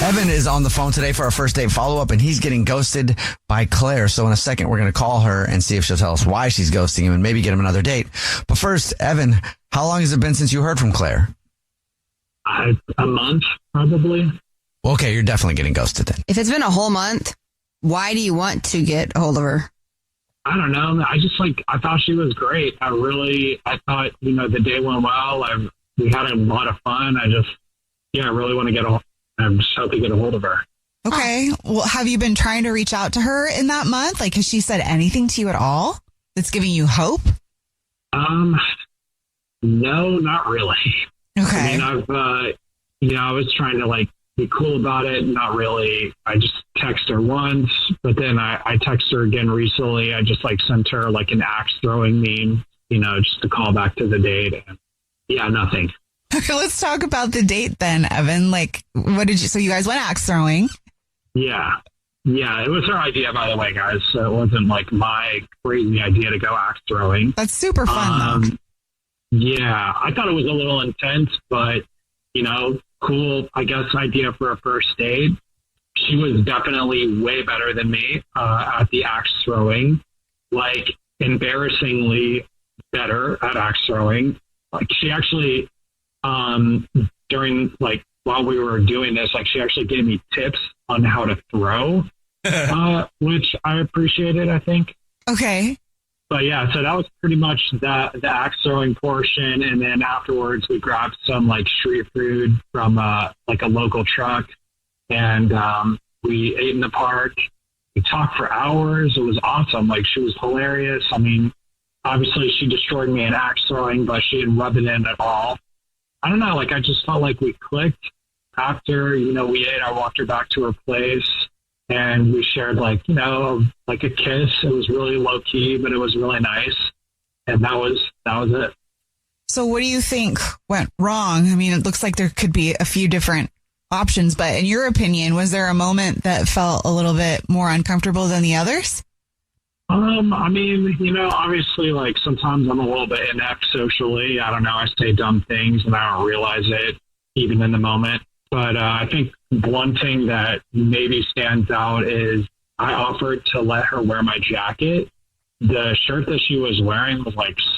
Evan is on the phone today for our first date follow-up, and he's getting ghosted by Claire. So in a second, we're going to call her and see if she'll tell us why she's ghosting him and maybe get him another date. But first, Evan, how long has it been since you heard from Claire? A month, probably. Well, okay, you're definitely getting ghosted then. If it's been a whole month, why do you want to get a hold of her? I don't know. I thought she was great. I thought, the day went well. We had a lot of fun. I really want to I'm just hoping to get a hold of her. Okay. Well, have you been trying to reach out to her in that month? Like, has she said anything to you at all that's giving you hope? No, not really. Okay. I mean, I was trying to be cool about it. Not really. I just text her once, but then I text her again recently. I just sent her an axe throwing meme, just to call back to the date. And yeah, nothing. Okay, let's talk about the date then, Evan. So you guys went axe throwing? Yeah. Yeah, it was her idea, by the way, guys. So it wasn't my crazy idea to go axe throwing. That's super fun, though. Yeah, I thought it was a little intense, but, cool, I guess, idea for a first date. She was definitely way better than me at the axe throwing, embarrassingly better at axe throwing. She actually, during, while we were doing this, she actually gave me tips on how to throw, which I appreciated, I think. Okay. But yeah, so that was pretty much the axe throwing portion. And then afterwards we grabbed some street food from a local truck, and we ate in the park. We talked for hours. It was awesome. She was hilarious. I mean, obviously she destroyed me in axe throwing, but she didn't rub it in at all. I don't know. I just felt like we clicked after, we ate. I walked her back to her place. And we shared a kiss. It was really low key, but it was really nice. And that was it. So what do you think went wrong? I mean, it looks like there could be a few different options, but in your opinion, was there a moment that felt a little bit more uncomfortable than the others? I mean, obviously sometimes I'm a little bit inept socially. I don't know. I say dumb things and I don't realize it even in the moment. But I think one thing that maybe stands out is I offered to let her wear my jacket. The shirt that she was wearing was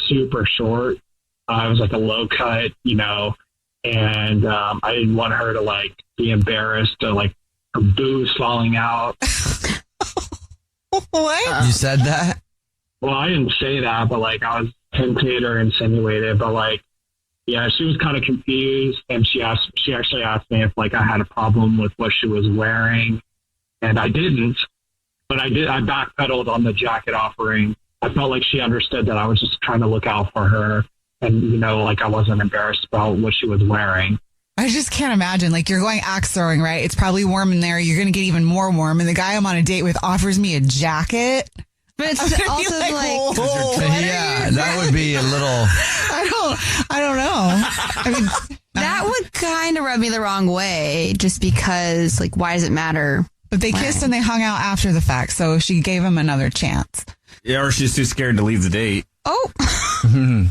super short. It was a low cut, and I didn't want her to be embarrassed or her boobs falling out. What? You said that? Well, I didn't say that, but I was hinted or insinuated, but yeah, she was kind of confused, and she actually asked me if I had a problem with what she was wearing, and I didn't, but I backpedaled on the jacket offering. I felt like she understood that I was just trying to look out for her, and I wasn't embarrassed about what she was wearing. I just can't imagine. You're going axe throwing, right? It's probably warm in there. You're going to get even more warm, and the guy I'm on a date with offers me a jacket. But it's also yeah, that would be a little. I don't know. I mean, that would kind of rub me the wrong way, just because, why does it matter? But they kissed and they hung out after the fact, so she gave him another chance. Yeah, or she's too scared to leave the date. Oh. I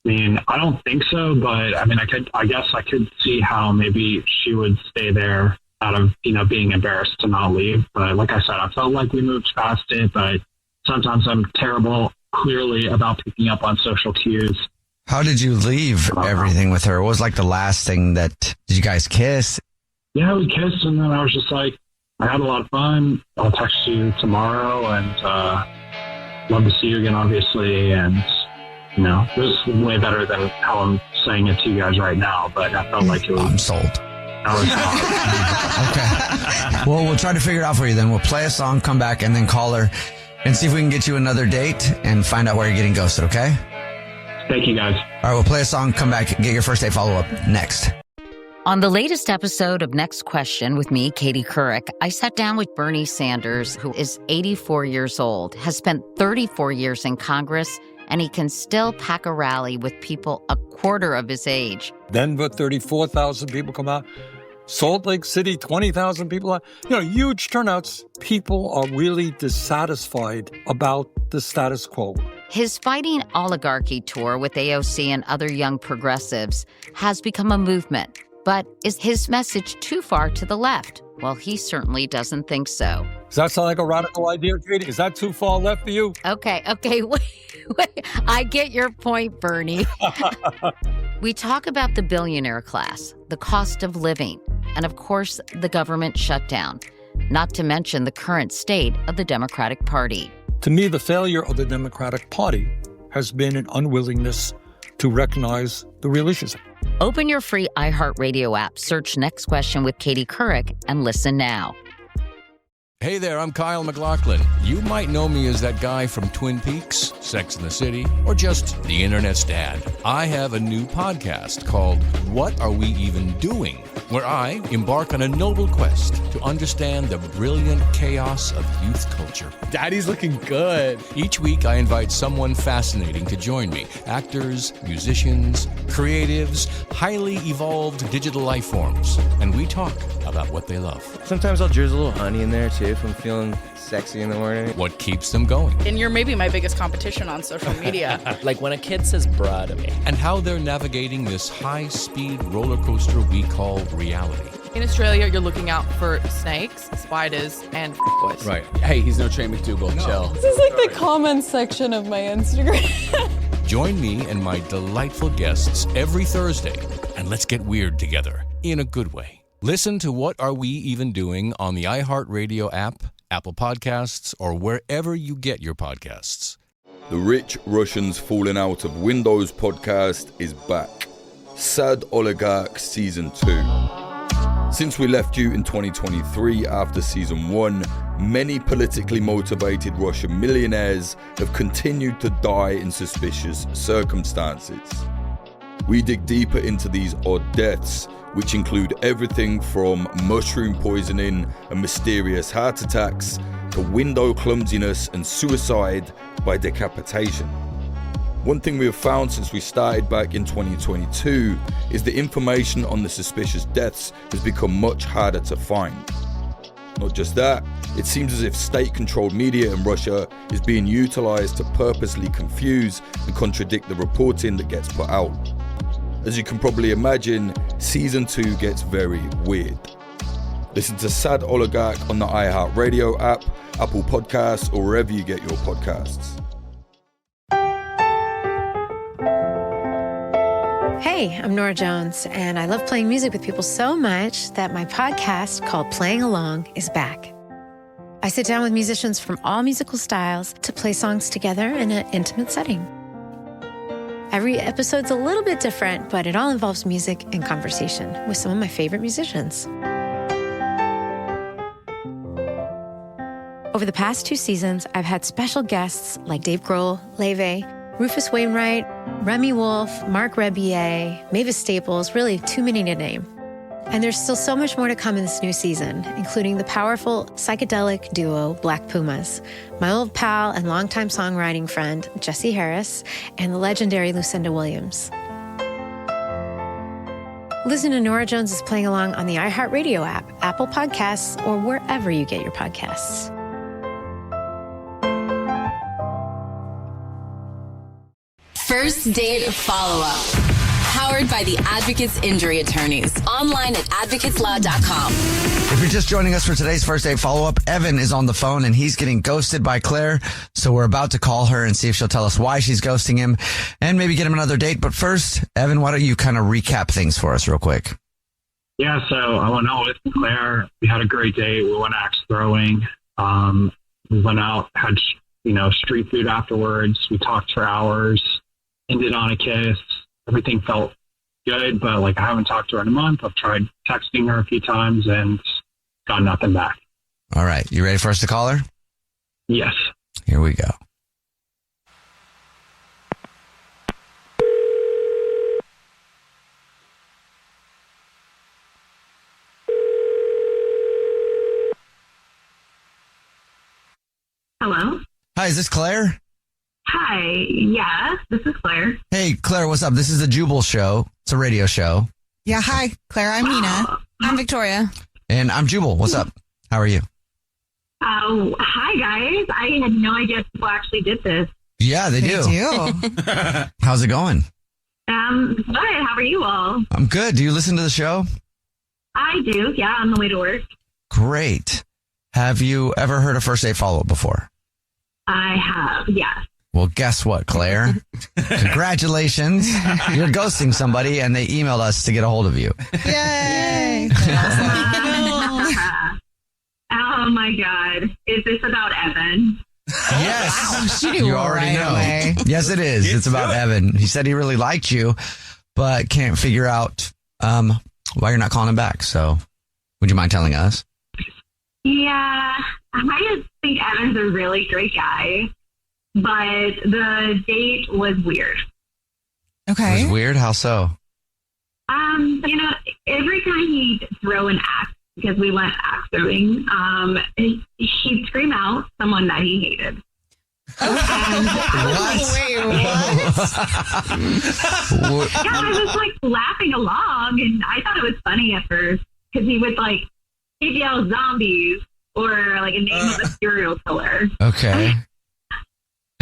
mean, I don't think so, but I mean, I guess I could see how maybe she would stay there out of, being embarrassed to not leave. But like I said, I felt like we moved past it, but sometimes I'm terrible, clearly, about picking up on social cues. How did you leave everything with her? What was the last thing did you guys kiss? Yeah, we kissed, and then I was just I had a lot of fun. I'll text you tomorrow, and love to see you again, obviously. And, it was way better than how I'm saying it to you guys right now, but I felt like it was... I'm sold. Okay. Well, we'll try to figure it out for you then. We'll play a song, come back, and then call her and see if we can get you another date and find out where you're getting ghosted, okay? Thank you, guys. All right, we'll play a song, come back, get your first date follow-up next. On the latest episode of Next Question with me, Katie Couric, I sat down with Bernie Sanders, who is 84 years old, has spent 34 years in Congress, and he can still pack a rally with people a quarter of his age. Denver, 34,000 people come out. Salt Lake City, 20,000 people. Huge turnouts. People are really dissatisfied about the status quo. His Fighting Oligarchy tour with AOC and other young progressives has become a movement. But is his message too far to the left? Well, he certainly doesn't think so. Does that sound like a radical idea, Katie? Is that too far left for you? Okay, wait. I get your point, Bernie. We talk about the billionaire class, the cost of living, and of course, the government shutdown, not to mention the current state of the Democratic Party. To me, the failure of the Democratic Party has been an unwillingness to recognize the real issues. Open your free iHeartRadio app, search Next Question with Katie Couric, and listen now. Hey there, I'm Kyle MacLachlan. You might know me as that guy from Twin Peaks, Sex and the City, or just the Internet's dad. I have a new podcast called What Are We Even Doing?, where I embark on a noble quest to understand the brilliant chaos of youth culture. Daddy's looking good. Each week, I invite someone fascinating to join me. Actors, musicians, creatives, highly evolved digital life forms. And we talk about what they love. Sometimes I'll drizzle a little honey in there, too, if I'm feeling sexy in the morning. What keeps them going. And you're maybe my biggest competition on social media. Like when a kid says bra to me. And how they're navigating this high-speed roller coaster we call reality. In Australia, you're looking out for snakes, spiders, and boys. Right. Hey, he's no Trey McDougal. No. Chill. This is like the comments section of my Instagram. Join me and my delightful guests every Thursday, and let's get weird together in a good way. Listen to What Are We Even Doing on the iHeartRadio app, Apple Podcasts, or wherever you get your podcasts. The Rich Russians Falling Out of Windows podcast is back. Sad Oligarch Season 2. Since we left you in 2023 after Season 1, many politically motivated Russian millionaires have continued to die in suspicious circumstances. We dig deeper into these odd deaths, which include everything from mushroom poisoning and mysterious heart attacks to window clumsiness and suicide by decapitation. One thing we have found since we started back in 2022 is the information on the suspicious deaths has become much harder to find. Not just that, it seems as if state-controlled media in Russia is being utilized to purposely confuse and contradict the reporting that gets put out. As you can probably imagine, Season 2 gets very weird. Listen to Sad Oligarch on the iHeartRadio app, Apple Podcasts, or wherever you get your podcasts. Hey, I'm Nora Jones, and I love playing music with people so much that my podcast called Playing Along is back. I sit down with musicians from all musical styles to play songs together in an intimate setting. Every episode's a little bit different, but it all involves music and conversation with some of my favorite musicians. Over the past 2 seasons, I've had special guests like Dave Grohl, Leve, Rufus Wainwright, Remy Wolf, Mark Rebier, Mavis Staples, really too many to name. And there's still so much more to come in this new season, including the powerful psychedelic duo Black Pumas, my old pal and longtime songwriting friend Jesse Harris, and the legendary Lucinda Williams. Listen to Nora Jones is Playing Along on the iHeartRadio app, Apple Podcasts, or wherever you get your podcasts. First Date Follow-Up. Powered by the Advocates Injury Attorneys. Online at advocateslaw.com. If you're just joining us for today's First Date Follow-Up, Evan is on the phone and he's getting ghosted by Claire. So we're about to call her and see if she'll tell us why she's ghosting him and maybe get him another date. But first, Evan, why don't you kind of recap things for us real quick? Yeah, so I went out with Claire. We had a great date. We went axe throwing. We went out, had street food afterwards. We talked for hours, ended on a kiss. Everything felt good, but I haven't talked to her in a month. I've tried texting her a few times and got nothing back. All right. You ready for us to call her? Yes. Here we go. Hello? Hi, is this Claire? Hi, yeah, this is Claire. Hey, Claire, what's up? This is the Jubal Show. It's a radio show. Yeah, hi, Claire. I'm Nina. I'm Victoria. And I'm Jubal. What's up? How are you? Hi, guys. I had no idea people actually did this. Yeah, they do. How's it going? Good. How are you all? I'm good. Do you listen to the show? I do. Yeah, on the way to work. Great. Have you ever heard a first date follow-up before? I have, yes. Well, guess what, Claire? Congratulations. You're ghosting somebody, and they emailed us to get a hold of you. Yay! Oh, my God. Is this about Evan? Yes. She knew You already right know. away. Yes, it is. It's about Evan. He said he really liked you, but can't figure out why you're not calling him back. So would you mind telling us? Yeah, I just think Evan's a really great guy, but the date was weird. Okay. It was weird? How so? You know, every time he'd throw an axe, because we went axe throwing, he'd scream out someone that he hated. And What? yeah, I was like laughing along, and I thought it was funny at first because he would like he'd yell zombies or like a name of a serial killer. Okay.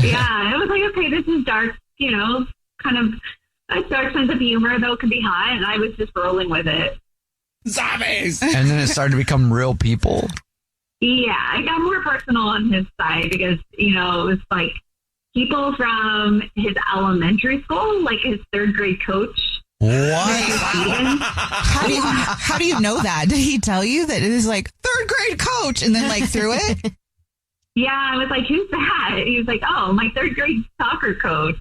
Yeah, it was like, okay, this is dark, you know, kind of a dark sense of humor, though it could be hot, and I was just rolling with it. Zombies! And then it started to become real people? Yeah, I got more personal on his side because, you know, it was like people from his elementary school, like his third grade coach. What? How do you know that? Did he tell you that it is like third grade coach and then like threw it? Yeah, I was like, who's that? He was like, oh, my third grade soccer coach.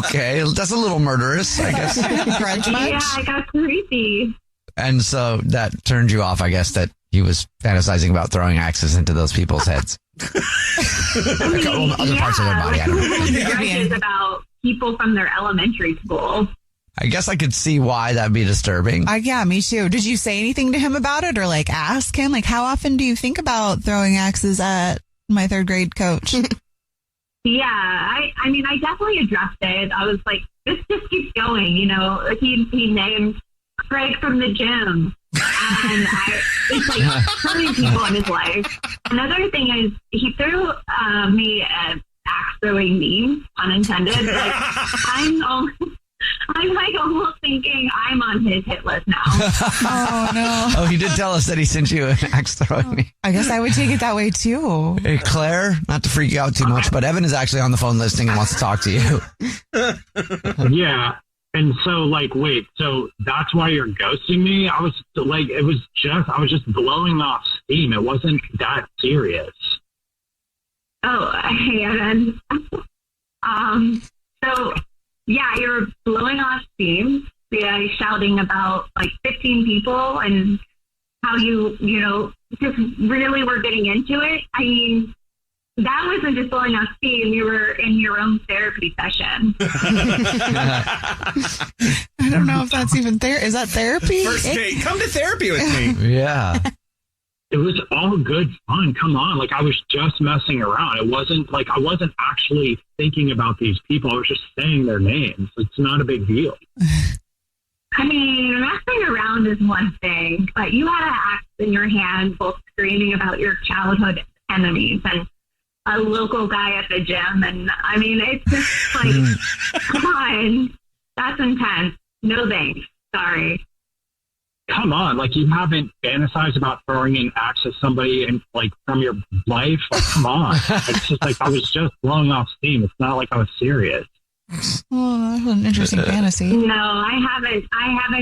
Okay, that's a little murderous, I guess. Grudge much? Yeah, I got creepy. And so that turned you off, I guess, that he was fantasizing about throwing axes into those people's heads. Other parts of their body, I don't know. Grudges about people from their elementary school. I guess I could see why that'd be disturbing. Yeah, me too. Did you say anything to him about it or like ask him? Like, how often do you think about throwing axes at my third grade coach? Yeah, I mean, I definitely addressed it. I was like, this just keeps going, you know. Like he named Craig from the gym. And it's like hurting people in his life. Another thing is he threw me an axe throwing meme, unintended. Like, I'm like almost thinking I'm on his hit list now. Oh, no. Oh, he did tell us that he sent you an axe throwing. I guess I would take it that way, too. Hey, Claire, not to freak you out too much, but Evan is actually on the phone listening and wants to talk to you. Yeah. And so, like, wait, so that's why you're ghosting me? I was like, I was just blowing off steam. It wasn't that serious. Oh, hey, Evan. So, yeah, you're blowing off steam by shouting about like 15 people and how you know, just really were getting into it. I mean, that wasn't just blowing off steam. You were in your own therapy session. I don't know if that's even is that therapy? First date, come to therapy with me. Yeah. It was all good fun. Come on. Like, I was just messing around. It wasn't like I wasn't actually thinking about these people. I was just saying their names. It's not a big deal. I mean, messing around is one thing, but you had an axe in your hand, both screaming about your childhood enemies and a local guy at the gym. And I mean, it's just like, come on, that's intense. No thanks. Sorry. Come on. Like, you haven't fantasized about throwing an axe at somebody and like from your life. Like, come on. It's just like, I was just blowing off steam. It's not like I was serious. Oh, that's an interesting fantasy. No, I haven't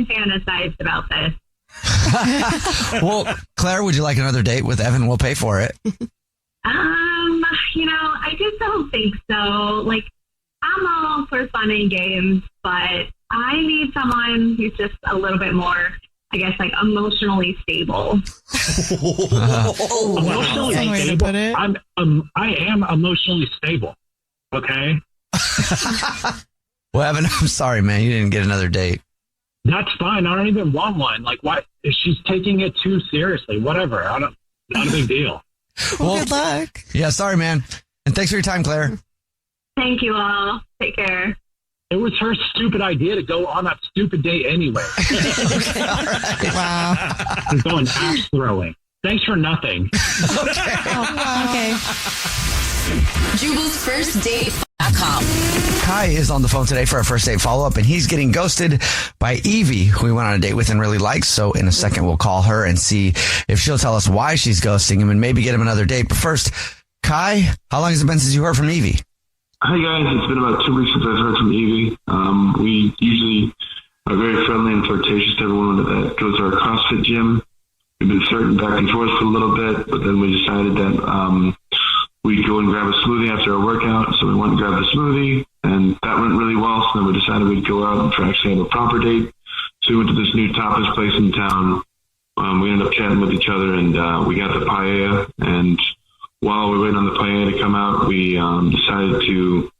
fantasized about this. Well, Claire, would you like another date with Evan? We'll pay for it. You know, I just don't think so. Like, I'm all for fun and games, but I need someone who's just a little bit more, I guess, like emotionally stable. Emotionally stable. I am emotionally stable. Okay. Well, Evan, I'm sorry, man. You didn't get another date. That's fine. I don't even want one. Like, what? She's taking it too seriously. Whatever. Not a big deal. Well, good luck. Yeah, sorry, man. And thanks for your time, Claire. Thank you all. Take care. It was her stupid idea to go on that stupid date anyway. Okay, all right. Wow. I'm going axe throwing. Thanks for nothing. Okay. Jubal's first date.com. Kai is on the phone today for our first date follow-up, and he's getting ghosted by Evie, who he went on a date with and really likes. So in a second, we'll call her and see if she'll tell us why she's ghosting him and maybe get him another date. But first, Kai, how long has it been since you heard from Evie? Hi, guys. It's been about 2 weeks since I've heard from Evie. We usually are very friendly and flirtatious to everyone that goes to our CrossFit gym. We've been flirting back and forth for a little bit, but then we decided that we'd go and grab a smoothie after our workout. So we went and grabbed the smoothie, and that went really well. So then we decided we'd go out and actually have a proper date. So we went to this new tapas place in town. We ended up chatting with each other, and we got the paella. And while we waited on the paella to come out, we decided to,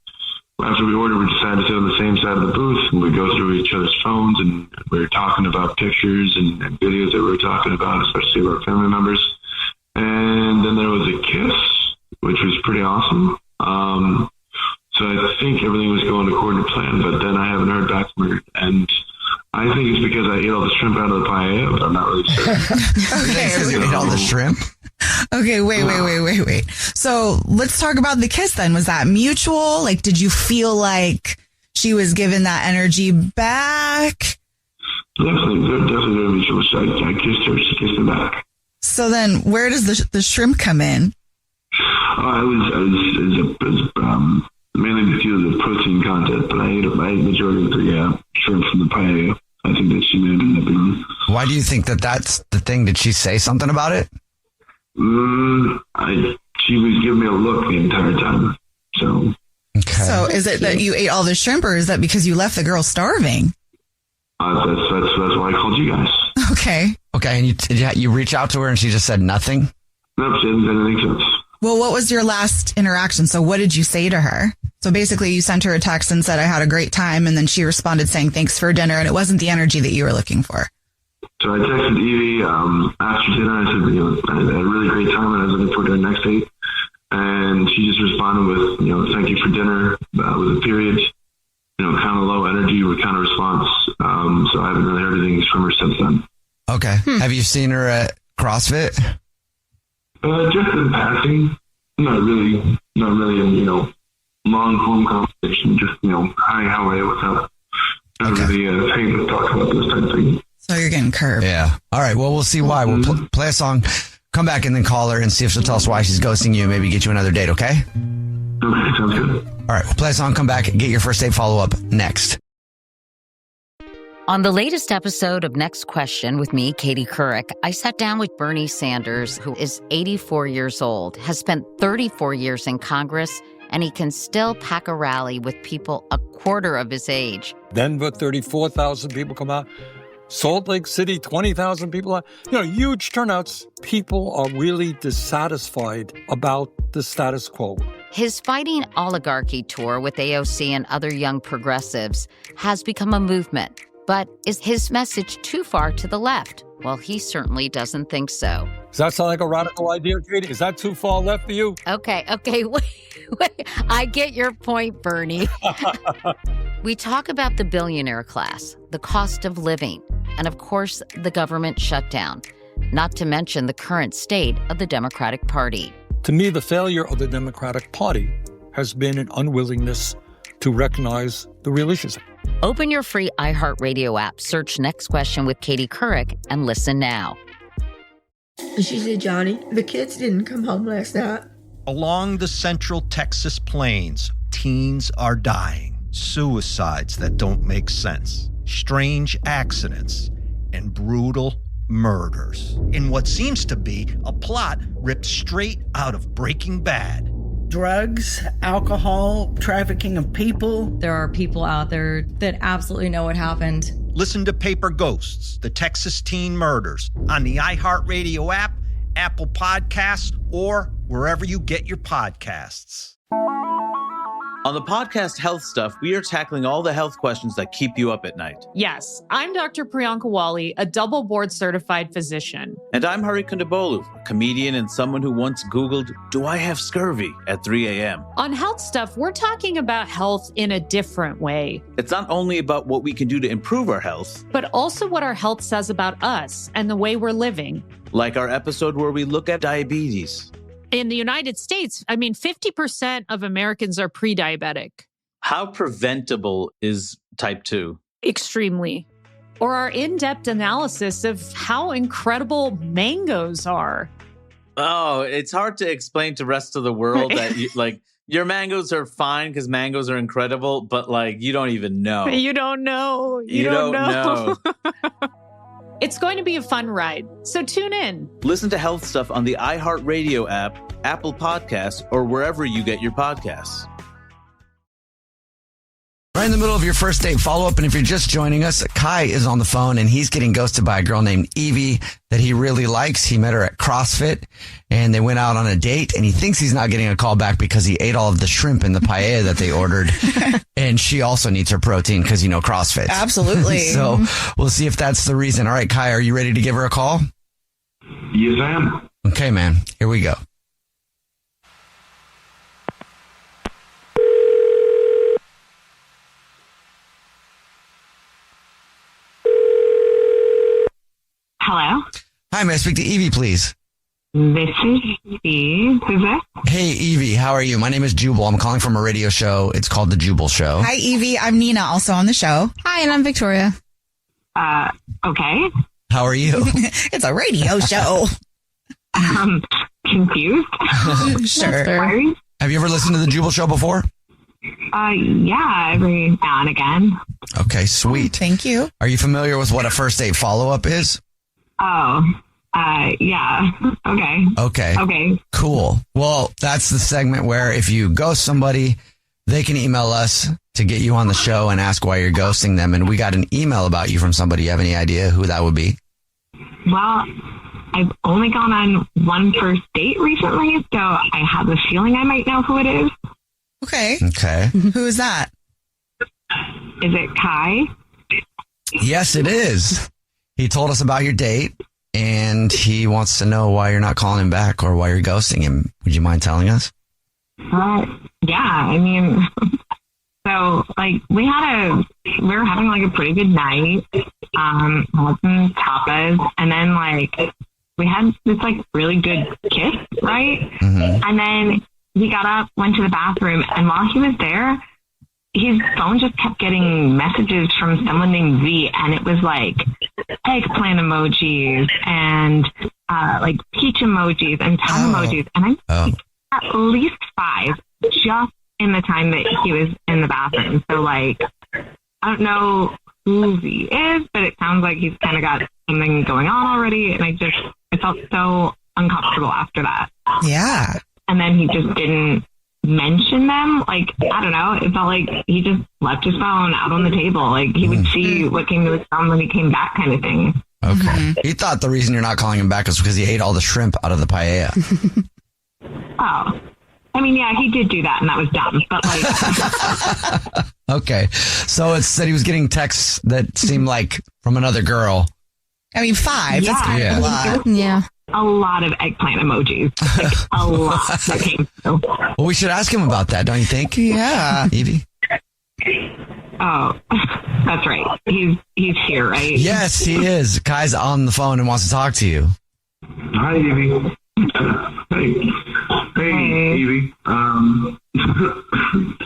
after we ordered, we decided to sit on the same side of the booth, and we'd go through each other's phones, and we were talking about pictures and videos that we were talking about, especially of our family members. And then there was a kiss, which was pretty awesome. So I think everything was going according to plan, but then I haven't heard back from her. And I think it's because I ate all the shrimp out of the paella, but I'm not really sure. Because you ate all the shrimp? Okay, wait. So let's talk about the kiss then. Was that mutual? Like, did you feel like she was giving that energy back? Definitely very mutual. So I kissed her, she kissed me back. So then where does the shrimp come in? It was mainly due to the protein content, but I ate majority of the shrimp from the paella. I think that she may have been nipping. Why do you think that that's the thing? Did she say something about it? She was giving me a look the entire time. So, So is it that you ate all the shrimp, or is that because you left the girl starving? That's why I called you guys. Okay. And you reach out to her and she just said nothing? Nope, she didn't say anything since. Well, what was your last interaction? So what did you say to her? So basically you sent her a text and said, I had a great time. And then she responded saying, thanks for dinner. And it wasn't the energy that you were looking for. So I texted Evie after dinner. I said, I had a really great time and I was looking forward to the next date. And she just responded with, thank you for dinner, with a period, kind of low energy kind of response. So I haven't really heard anything from her since then. Okay. Have you seen her at CrossFit? Just in passing. Not really, long form conversation. Just, hi, how are you? What's up? Not really paid to talk about this type of thing. So you're getting curved. Yeah. All right. Well, we'll see why. We'll play a song, come back and then call her and see if she'll tell us why she's ghosting you. Maybe get you another date. Okay. Okay. Sounds good. All right. We'll play a song, come back, and get your first date follow up next. On the latest episode of Next Question with me, Katie Couric, I sat down with Bernie Sanders, who is 84 years old, has spent 34 years in Congress, and he can still pack a rally with people a quarter of his age. Denver, 34,000 people come out. Salt Lake City, 20,000 people out. Huge turnouts. People are really dissatisfied about the status quo. His Fighting Oligarchy tour with AOC and other young progressives has become a movement. But is his message too far to the left? Well, he certainly doesn't think so. Does that sound like a radical idea, Katie? Is that too far left for you? Okay, wait. I get your point, Bernie. We talk about the billionaire class, the cost of living, and of course, the government shutdown, not to mention the current state of the Democratic Party. To me, the failure of the Democratic Party has been an unwillingness to recognize the real issues. Open your free iHeartRadio app, search Next Question with Katie Couric, and listen now. She said, Johnny, the kids didn't come home last night. Along the central Texas plains, teens are dying. Suicides that don't make sense. Strange accidents and brutal murders. In what seems to be a plot ripped straight out of Breaking Bad. Drugs, alcohol, trafficking of people. There are people out there that absolutely know what happened. Listen to Paper Ghosts, the Texas Teen Murders, on the iHeartRadio app, Apple Podcasts, or wherever you get your podcasts. On the podcast Health Stuff, we are tackling all the health questions that keep you up at night. Yes, I'm Dr. Priyanka Wali, a double board certified physician. And I'm Hari Kondabolu, a comedian and someone who once Googled, do I have scurvy at 3 a.m.? On Health Stuff, we're talking about health in a different way. It's not only about what we can do to improve our health, but also what our health says about us and the way we're living. Like our episode where we look at diabetes. In the United States, 50% of Americans are pre-diabetic. How preventable is type 2? Extremely. Or our in-depth analysis of how incredible mangoes are. Oh, it's hard to explain to the rest of the world that your mangoes are fine because mangoes are incredible, but you don't even know. You don't know. You don't know. It's going to be a fun ride, so tune in. Listen to Health Stuff on the iHeartRadio app, Apple Podcasts, or wherever you get your podcasts. Right in the middle of your first date follow-up, and if you're just joining us, Kai is on the phone, and he's getting ghosted by a girl named Evie that he really likes. He met her at CrossFit, and they went out on a date, and he thinks he's not getting a call back because he ate all of the shrimp in the paella that they ordered, and she also needs her protein because, CrossFit. Absolutely. So we'll see if that's the reason. All right, Kai, are you ready to give her a call? Yes, I am. Okay, man. Here we go. Hello? Hi, may I speak to Evie, please? This is Evie. Who's this? Hey, Evie, how are you? My name is Jubal. I'm calling from a radio show. It's called The Jubal Show. Hi, Evie. I'm Nina, also on the show. Hi, and I'm Victoria. Okay. How are you? It's a radio show. Confused? Sure. Have you ever listened to The Jubal Show before? Yeah, every now and again. Okay, sweet. Thank you. Are you familiar with what a first date follow-up is? Oh, yeah. Okay. Okay. Cool. Well, that's the segment where if you ghost somebody, they can email us to get you on the show and ask why you're ghosting them. And we got an email about you from somebody. You have any idea who that would be? Well, I've only gone on one first date recently, so I have a feeling I might know who it is. Okay. Who is that? Is it Kai? Yes, it is. He told us about your date, and he wants to know why you're not calling him back or why you're ghosting him. Would you mind telling us? Yeah, I mean, so, we were having, a pretty good night, had some tapas, and then, we had this, really good kiss, right? Mm-hmm. And then he got up, went to the bathroom, and while he was there, his phone just kept getting messages from someone named V, and it was eggplant emojis and peach emojis and tongue emojis, and at least 5 just in the time that he was in the bathroom. So I don't know who V is, but it sounds like he's kind of got something going on already, and I felt so uncomfortable after that. Yeah. And then he just didn't mention them. I don't know. It felt like he just left his phone out on the table. He would see what came to his phone when he came back, kind of thing. Okay. Mm-hmm. He thought the reason you're not calling him back is because he ate all the shrimp out of the paella. Oh. I mean, yeah, he did do that, and that was dumb. But Okay. So it said he was getting texts that seemed like from another girl. I mean, 5. That's kind of a lot. Yeah. A lot of eggplant emojis. A lot that came through. Well, we should ask him about that, don't you think? Yeah. Evie? Oh, that's right. He's here, right? Yes, he is. Kai's on the phone and wants to talk to you. Hi, Evie. Hey, Evie.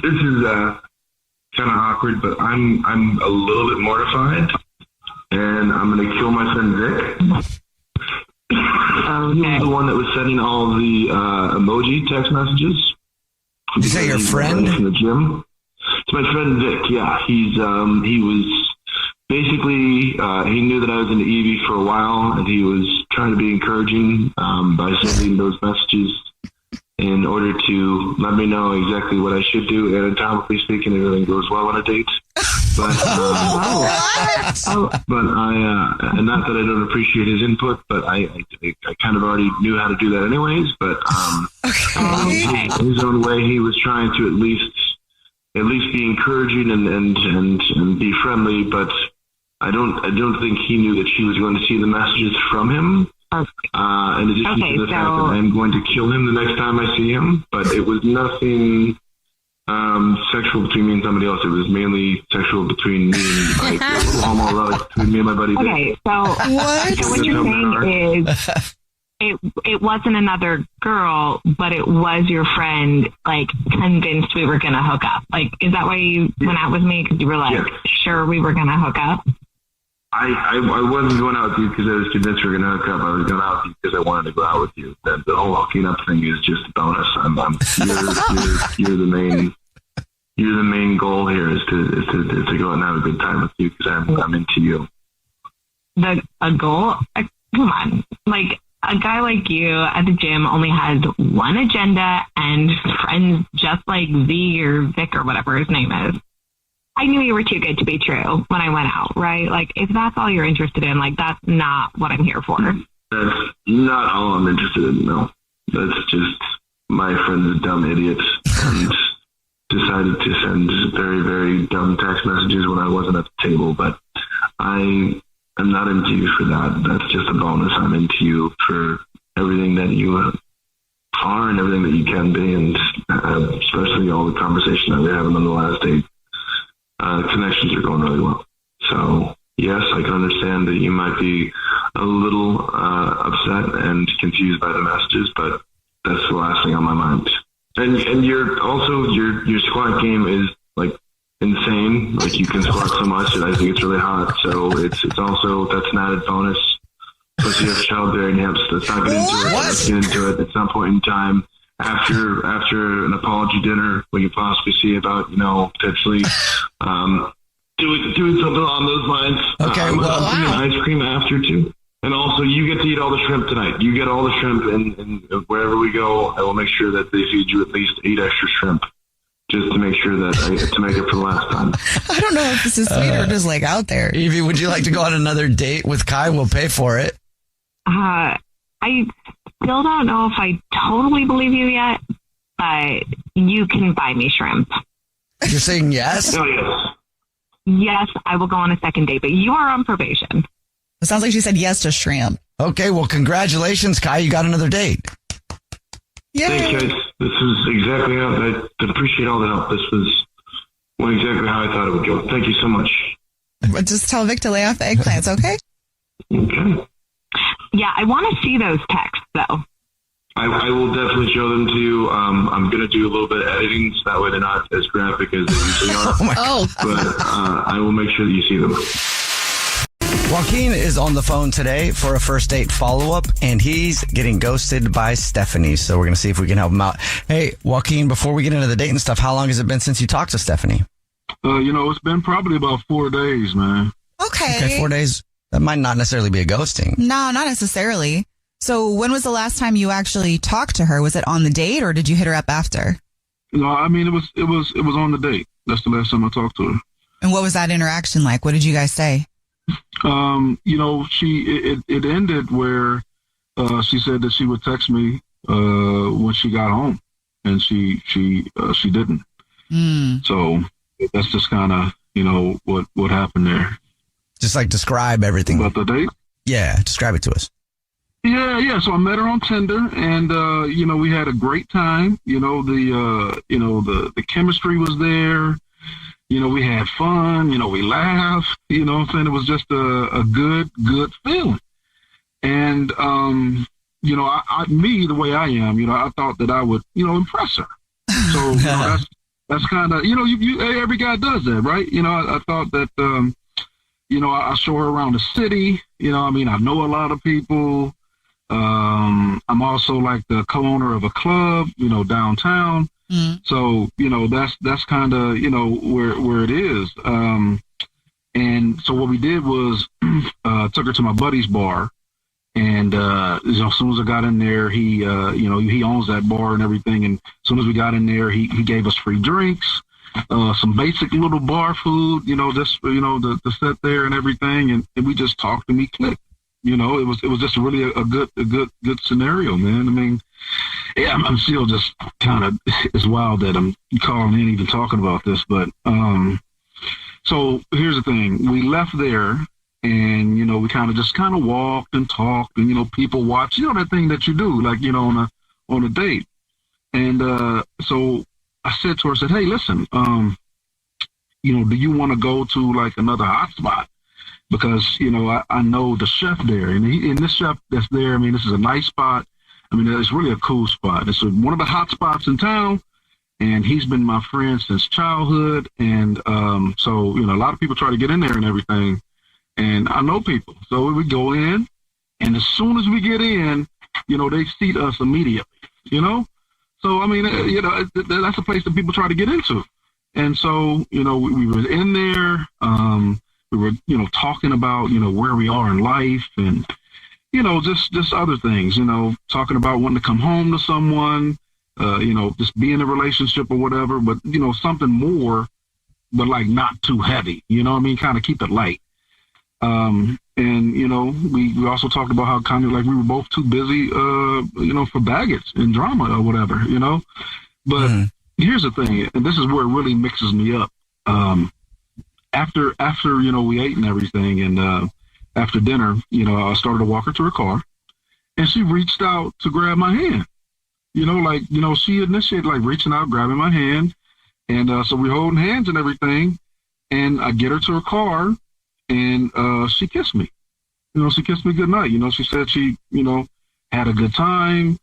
This is kind of awkward, but I'm a little bit mortified, and I'm going to kill my friend Vic. He was the one that was sending all the emoji text messages. Did you say your friend? From the gym. It's my friend Vic. Yeah, he was basically he knew that I was into Evie for a while, and he was trying to be encouraging by sending those messages in order to let me know exactly what I should do. Anatomically speaking, everything goes well on a date. But and not that I don't appreciate his input, but I kind of already knew how to do that anyways. But in his own way, he was trying to at least be encouraging and be friendly. But I don't think he knew that she was going to see the messages from him. In addition to the fact that I'm going to kill him the next time I see him. But it was nothing sexual between me and somebody else. It was mainly sexual between me and homoerotic between me and my buddy. Okay, so what you're saying is it wasn't another girl, but it was your friend, like, convinced we were going to hook up. Like, is that why you went out with me? Because you were like, sure we were going to hook up? I wasn't going out with you because I was convinced we were going to hook up. I was going out with you because I wanted to go out with you. The whole hooking up thing is just a bonus. You're the main goal here is to go out and have a good time with you because I'm into you. A goal? Come on. Like, a guy like you at the gym only has one agenda and friends just like Z or Vic or whatever his name is. I knew you were too good to be true when I went out, right? Like, if that's all you're interested in, like, that's not what I'm here for. That's not all I'm interested in, no. That's just my friend's dumb idiots and decided to send very, very dumb text messages when I wasn't at the table, but I'm not into you for that. That's just a bonus. I'm into you for everything that you are and everything that you can be, and especially all the conversation that we're having on the last date. Connections are going really well. So, yes, I can understand that you might be a little upset and confused by the messages, but that's the last thing on my mind. And your squat game is, like, insane. Like, you can squat so much, and I think it's really hot. So it's also, that's an added bonus. Plus, you have childbearing hips. Let's not get into it. Let's get into it at some point in time. After an apology dinner, we could possibly see about, potentially doing something along those lines. Okay, I'm doing ice cream after, too. And also, you get to eat all the shrimp tonight. You get all the shrimp, and wherever we go, I will make sure that they feed you at least 8 extra shrimp, just to make sure that to make it for the last time. I don't know if this is sweet or just, like, out there. Evie, would you like to go on another date with Kai? We'll pay for it. I still don't know if I totally believe you yet, but you can buy me shrimp. You're saying yes? Oh, yes. Yes, I will go on a second date, but you are on probation. It sounds like she said yes to shrimp. Okay, well, congratulations, Kai. You got another date. Yay. Thanks, guys. This is exactly how I appreciate all the help. This went exactly how I thought it would go. Thank you so much. But just tell Vic to lay off the eggplants, okay? Okay. Yeah, I want to see those texts, though. I will definitely show them to you. I'm going to do a little bit of editing, so that way they're not as graphic as they usually are. But I will make sure that you see them. Joaquin is on the phone today for a first date follow-up, and he's getting ghosted by Stephanie. So we're going to see if we can help him out. Hey, Joaquin, before we get into the date and stuff, how long has it been since you talked to Stephanie? It's been probably about 4 days, man. Okay, 4 days. That might not necessarily be a ghosting. No, not necessarily. So when was the last time you actually talked to her? Was it on the date, or did you hit her up after? No, I mean, it was on the date. That's the last time I talked to her. And what was that interaction like? What did you guys say? It ended where she said that she would text me when she got home, and she didn't. So that's just kind of what happened there. Just like describe everything about the date. Yeah, describe it to us. Yeah. So I met her on Tinder, and we had a great time. The chemistry was there. We had fun. We laughed. What I'm saying? It was just a good feeling. And me, the way I am, I thought that I would impress her. So that's kind of every guy does that, right? I thought that I show her around the city. I know a lot of people. I'm also like the co-owner of a club, downtown. So, that's kind of, where it is. And so what we did was, took her to my buddy's bar, and, as soon as I got in there, he owns that bar and everything. And as soon as we got in there, he gave us free drinks, some basic little bar food, just, to sit there and everything. And we just talked and we clicked. It was just really a good scenario, man. I mean, yeah, I'm still just kind of, it's wild that I'm calling in even talking about this, but, so here's the thing. We left there and, we kind of walked and talked and, people watch, that thing that you do, like, on a date. And, so I said to her, hey, listen, do you want to go to like another hot spot? because, you know, I know the chef there, and this chef that's there, I mean, this is a nice spot. I mean, it's really a cool spot. It's one of the hot spots in town, and he's been my friend since childhood. And so, you know, a lot of people try to get in there and everything, and I know people. So we go in, and as soon as we get in, you know, they seat us immediately, you know? So, I mean, you know, that's a place that people try to get into. And so, you know, we were in there, we were, you know, talking about, you know, where we are in life and, you know, just other things, you know, talking about wanting to come home to someone, you know, just be in a relationship or whatever, but, you know, something more, but like not too heavy, you know what I mean? Kind of keep it light. And, you know, we also talked about how kind of like we were both too busy, you know, for baggage and drama or whatever, you know, but here's the thing, and this is where it really mixes me up. After, you know, we ate and everything, and after dinner, you know, I started to walk her to her car, and she reached out to grab my hand. You know, like, you know, she initiated like reaching out, grabbing my hand, and so we're holding hands and everything, and I get her to her car, and she kissed me. You know, she kissed me goodnight. You know, she said she, you know, had a good time,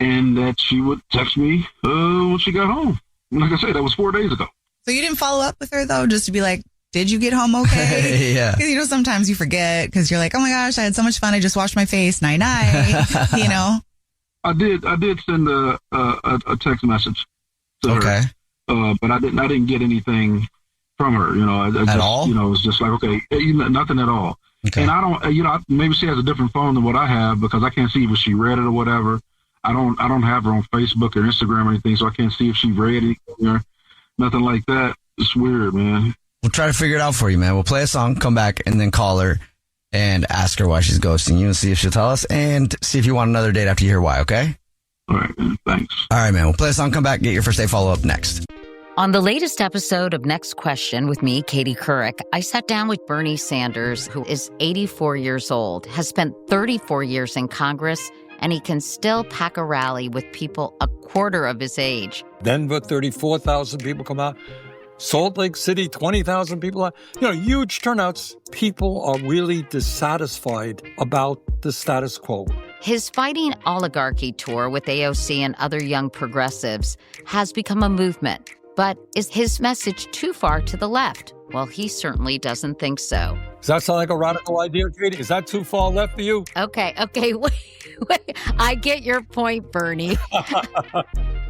and that she would text me when she got home. And like I said, that was 4 days ago. So you didn't follow up with her, though, just to be like, did you get home okay? Yeah. Because, you know, sometimes you forget because you're like, oh, my gosh, I had so much fun. I just washed my face. Night-night, you know? I did send a text message to her. But I didn't get anything from her, you know. I at just, all? You know, it was just like, okay, nothing at all. Okay. And I don't, you know, maybe she has a different phone than what I have because I can't see if she read it or whatever. I don't have her on Facebook or Instagram or anything, so I can't see if she read it or nothing like that. It's weird, man. We'll try to figure it out for you, man. We'll play a song, come back, and then call her and ask her why she's ghosting you and see if she'll tell us and see if you want another date after you hear why, okay? All right, man. Thanks. All right, man. We'll play a song, come back, get your first date follow-up next. On the latest episode of Next Question with me, Katie Couric, I sat down with Bernie Sanders, who is 84 years old, has spent 34 years in Congress, and he can still pack a rally with people a quarter of his age. Denver, 34,000 people come out. Salt Lake City, 20,000 people. You know, huge turnouts. People are really dissatisfied about the status quo. His Fighting Oligarchy tour with AOC and other young progressives has become a movement. But is his message too far to the left? Well, he certainly doesn't think so. Does that sound like a radical idea, Katie? Is that too far left for you? Okay, wait. I get your point, Bernie.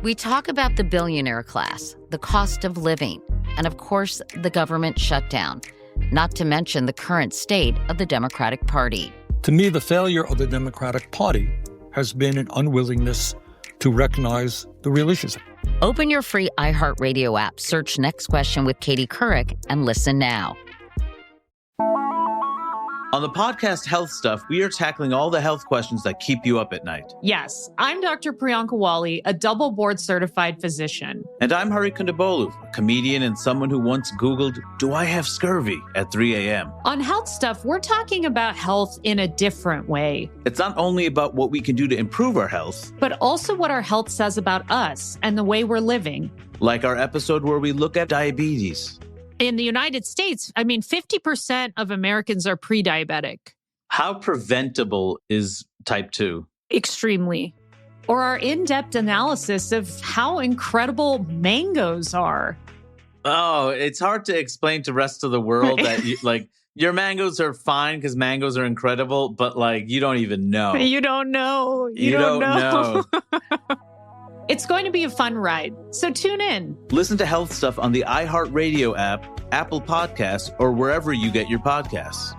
We talk about the billionaire class, the cost of living, and of course, the government shutdown, not to mention the current state of the Democratic Party. To me, the failure of the Democratic Party has been an unwillingness to recognize the real issues. Open your free iHeartRadio app, search Next Question with Katie Couric, and listen now. On the podcast Health Stuff, we are tackling all the health questions that keep you up at night. Yes, I'm Dr. Priyanka Wali, a double board certified physician. And I'm Hari Kondabolu, a comedian and someone who once Googled, do I have scurvy at 3 a.m.? On Health Stuff, we're talking about health in a different way. It's not only about what we can do to improve our health, but also what our health says about us and the way we're living. Like our episode where we look at diabetes. In the United States, 50% of Americans are pre-diabetic. How preventable is type 2? Extremely. Or our in-depth analysis of how incredible mangoes are. Oh, it's hard to explain to the rest of the world that your mangoes are fine because mangoes are incredible, but you don't even know. You don't know. You don't know. It's going to be a fun ride, so tune in. Listen to Health Stuff on the iHeartRadio app, Apple Podcasts, or wherever you get your podcasts.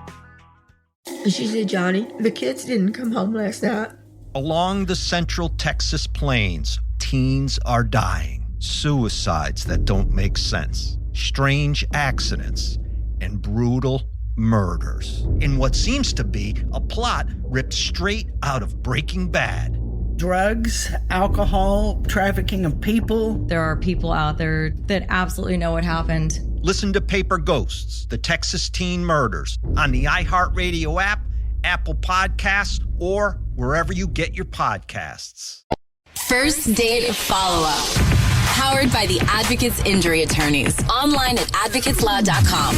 She said, Johnny, the kids didn't come home last night. Along the central Texas plains, teens are dying. Suicides that don't make sense. Strange accidents and brutal murders. In what seems to be a plot ripped straight out of Breaking Bad. Drugs, alcohol, trafficking of people. There are people out there that absolutely know what happened. Listen to Paper Ghosts, the Texas Teen Murders, on the iHeartRadio app, Apple Podcasts, or wherever you get your podcasts. First date follow-up. Powered by the Advocates Injury Attorneys. Online at advocateslaw.com.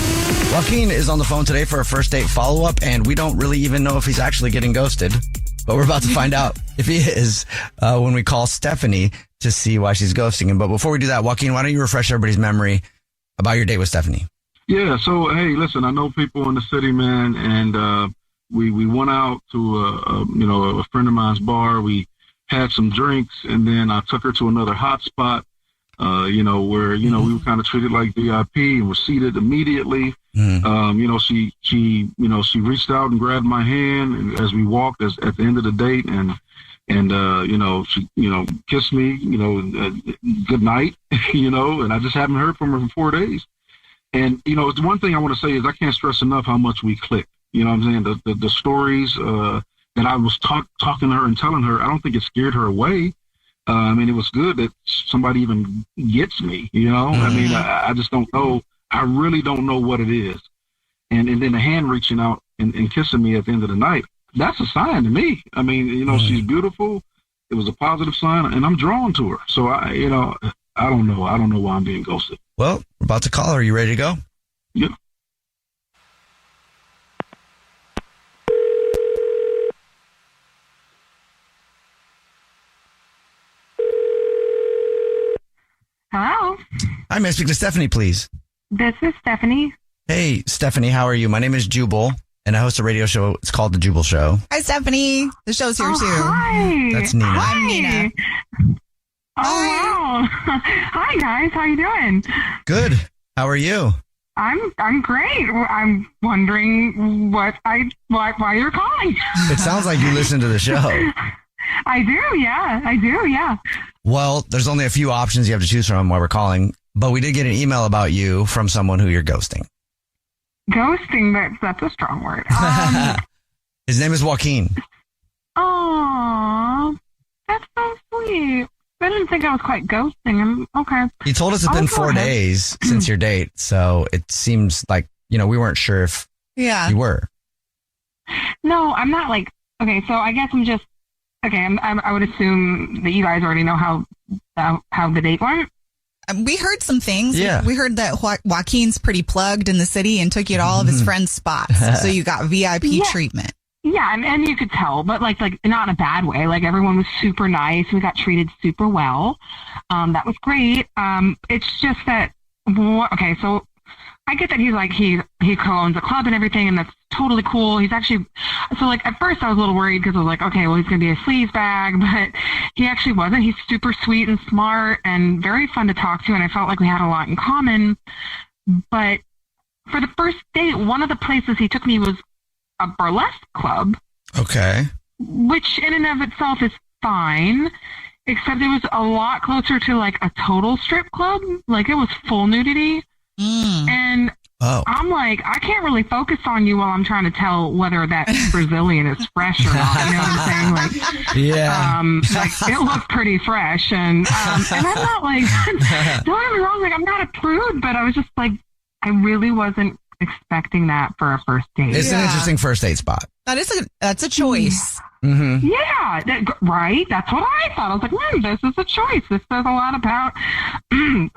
Joaquin is on the phone today for a first date follow-up, and we don't really even know if he's actually getting ghosted. But we're about to find out if he is when we call Stephanie to see why she's ghosting him. But before we do that, Joaquin, why don't you refresh everybody's memory about your date with Stephanie? Yeah, so, hey, listen, I know people in the city, man, and we went out to, a friend of mine's bar. We had some drinks, and then I took her to another hot spot, where, we were kind of treated like VIP and were seated immediately. She reached out and grabbed my hand as we walked at the end of the date, and she, kissed me, good night, and I just haven't heard from her for 4 days. And, the one thing I want to say is I can't stress enough how much we clicked. You know what I'm saying? The stories that I was talking to her and telling her, I don't think it scared her away. It was good that somebody even gets me, I just don't know. I really don't know what it is. And then the hand reaching out and kissing me at the end of the night, that's a sign to me. She's beautiful. It was a positive sign, and I'm drawn to her. So, I don't know. I don't know why I'm being ghosted. Well, we're about to call her. Are you ready to go? Yeah. Hello. Hi, may I speak to Stephanie, please? This is Stephanie. Hey, Stephanie, how are you? My name is Jubal, and I host a radio show. It's called The Jubal Show. Hi, Stephanie. The show's here, too. Hi. That's Nina. Hi. I'm Nina. Oh, wow. Hi, guys. How you doing? Good. How are you? I'm great. I'm wondering why you're calling. It sounds like you listen to the show. I do, yeah. Well, there's only a few options you have to choose from while we're calling, but we did get an email about you from someone who you're ghosting. Ghosting, that's a strong word. His name is Joaquin. Oh, that's so sweet. I didn't think I was quite ghosting. Okay. He told us it's been 4 days since your date, so it seems like, we weren't sure if you were. No, I'm not okay, so I guess I'm just, I would assume that you guys already know how the date went. We heard some things. Yeah. We heard that Joaquin's pretty plugged in the city and took you to all of his friends' spots. So you got VIP treatment. Yeah, and you could tell, but like not in a bad way. Like everyone was super nice. We got treated super well. That was great. It's just that, so I get that he co-owns a club and everything, and that's totally cool. He's actually, at first I was a little worried because I was like, okay, well, he's going to be a sleaze bag, but he actually wasn't. He's super sweet and smart and very fun to talk to, and I felt like we had a lot in common. But for the first date, one of the places he took me was a burlesque club. Okay. Which in and of itself is fine, except it was a lot closer to a total strip club. Like it was full nudity. And I'm like, I can't really focus on you while I'm trying to tell whether that Brazilian is fresh or not. You know what I'm saying? It looked pretty fresh, and I'm not don't get me wrong, I'm not a prude, but I was just I really wasn't expecting that for a first date. It's an interesting first date spot. That's a choice. Mm-hmm. Yeah, right. That's what I thought. I was like, this is a choice. This says a lot about, it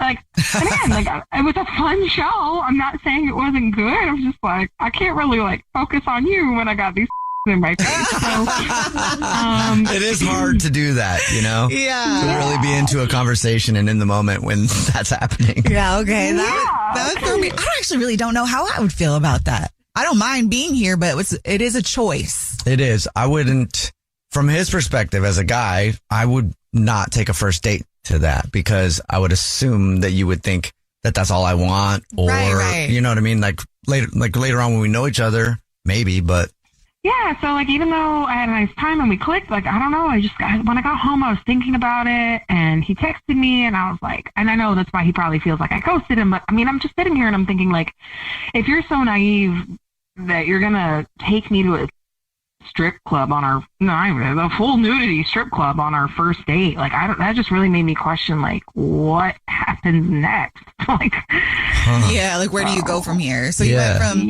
was a fun show. I'm not saying it wasn't good. I was just I can't really focus on you when I got these in my face. So, it is hard to do that, Yeah. To really be into a conversation and in the moment when that's happening. Yeah, okay. That would throw me. I actually really don't know how I would feel about that. I don't mind being here, but it is a choice. It is. I wouldn't, from his perspective as a guy, I would not take a first date to that because I would assume that you would think that that's all I want, or right. You know what I mean? Later on when we know each other, maybe, but. Yeah, so even though I had a nice time and we clicked, I don't know, when I got home, I was thinking about it, and he texted me, and I was and I know that's why he probably feels like I ghosted him, but I'm just sitting here and I'm thinking if you're so naive that you're gonna take me to a strip club on a full nudity strip club on our first date, that just really made me question what happens next. Yeah, where do you go from here? So you went from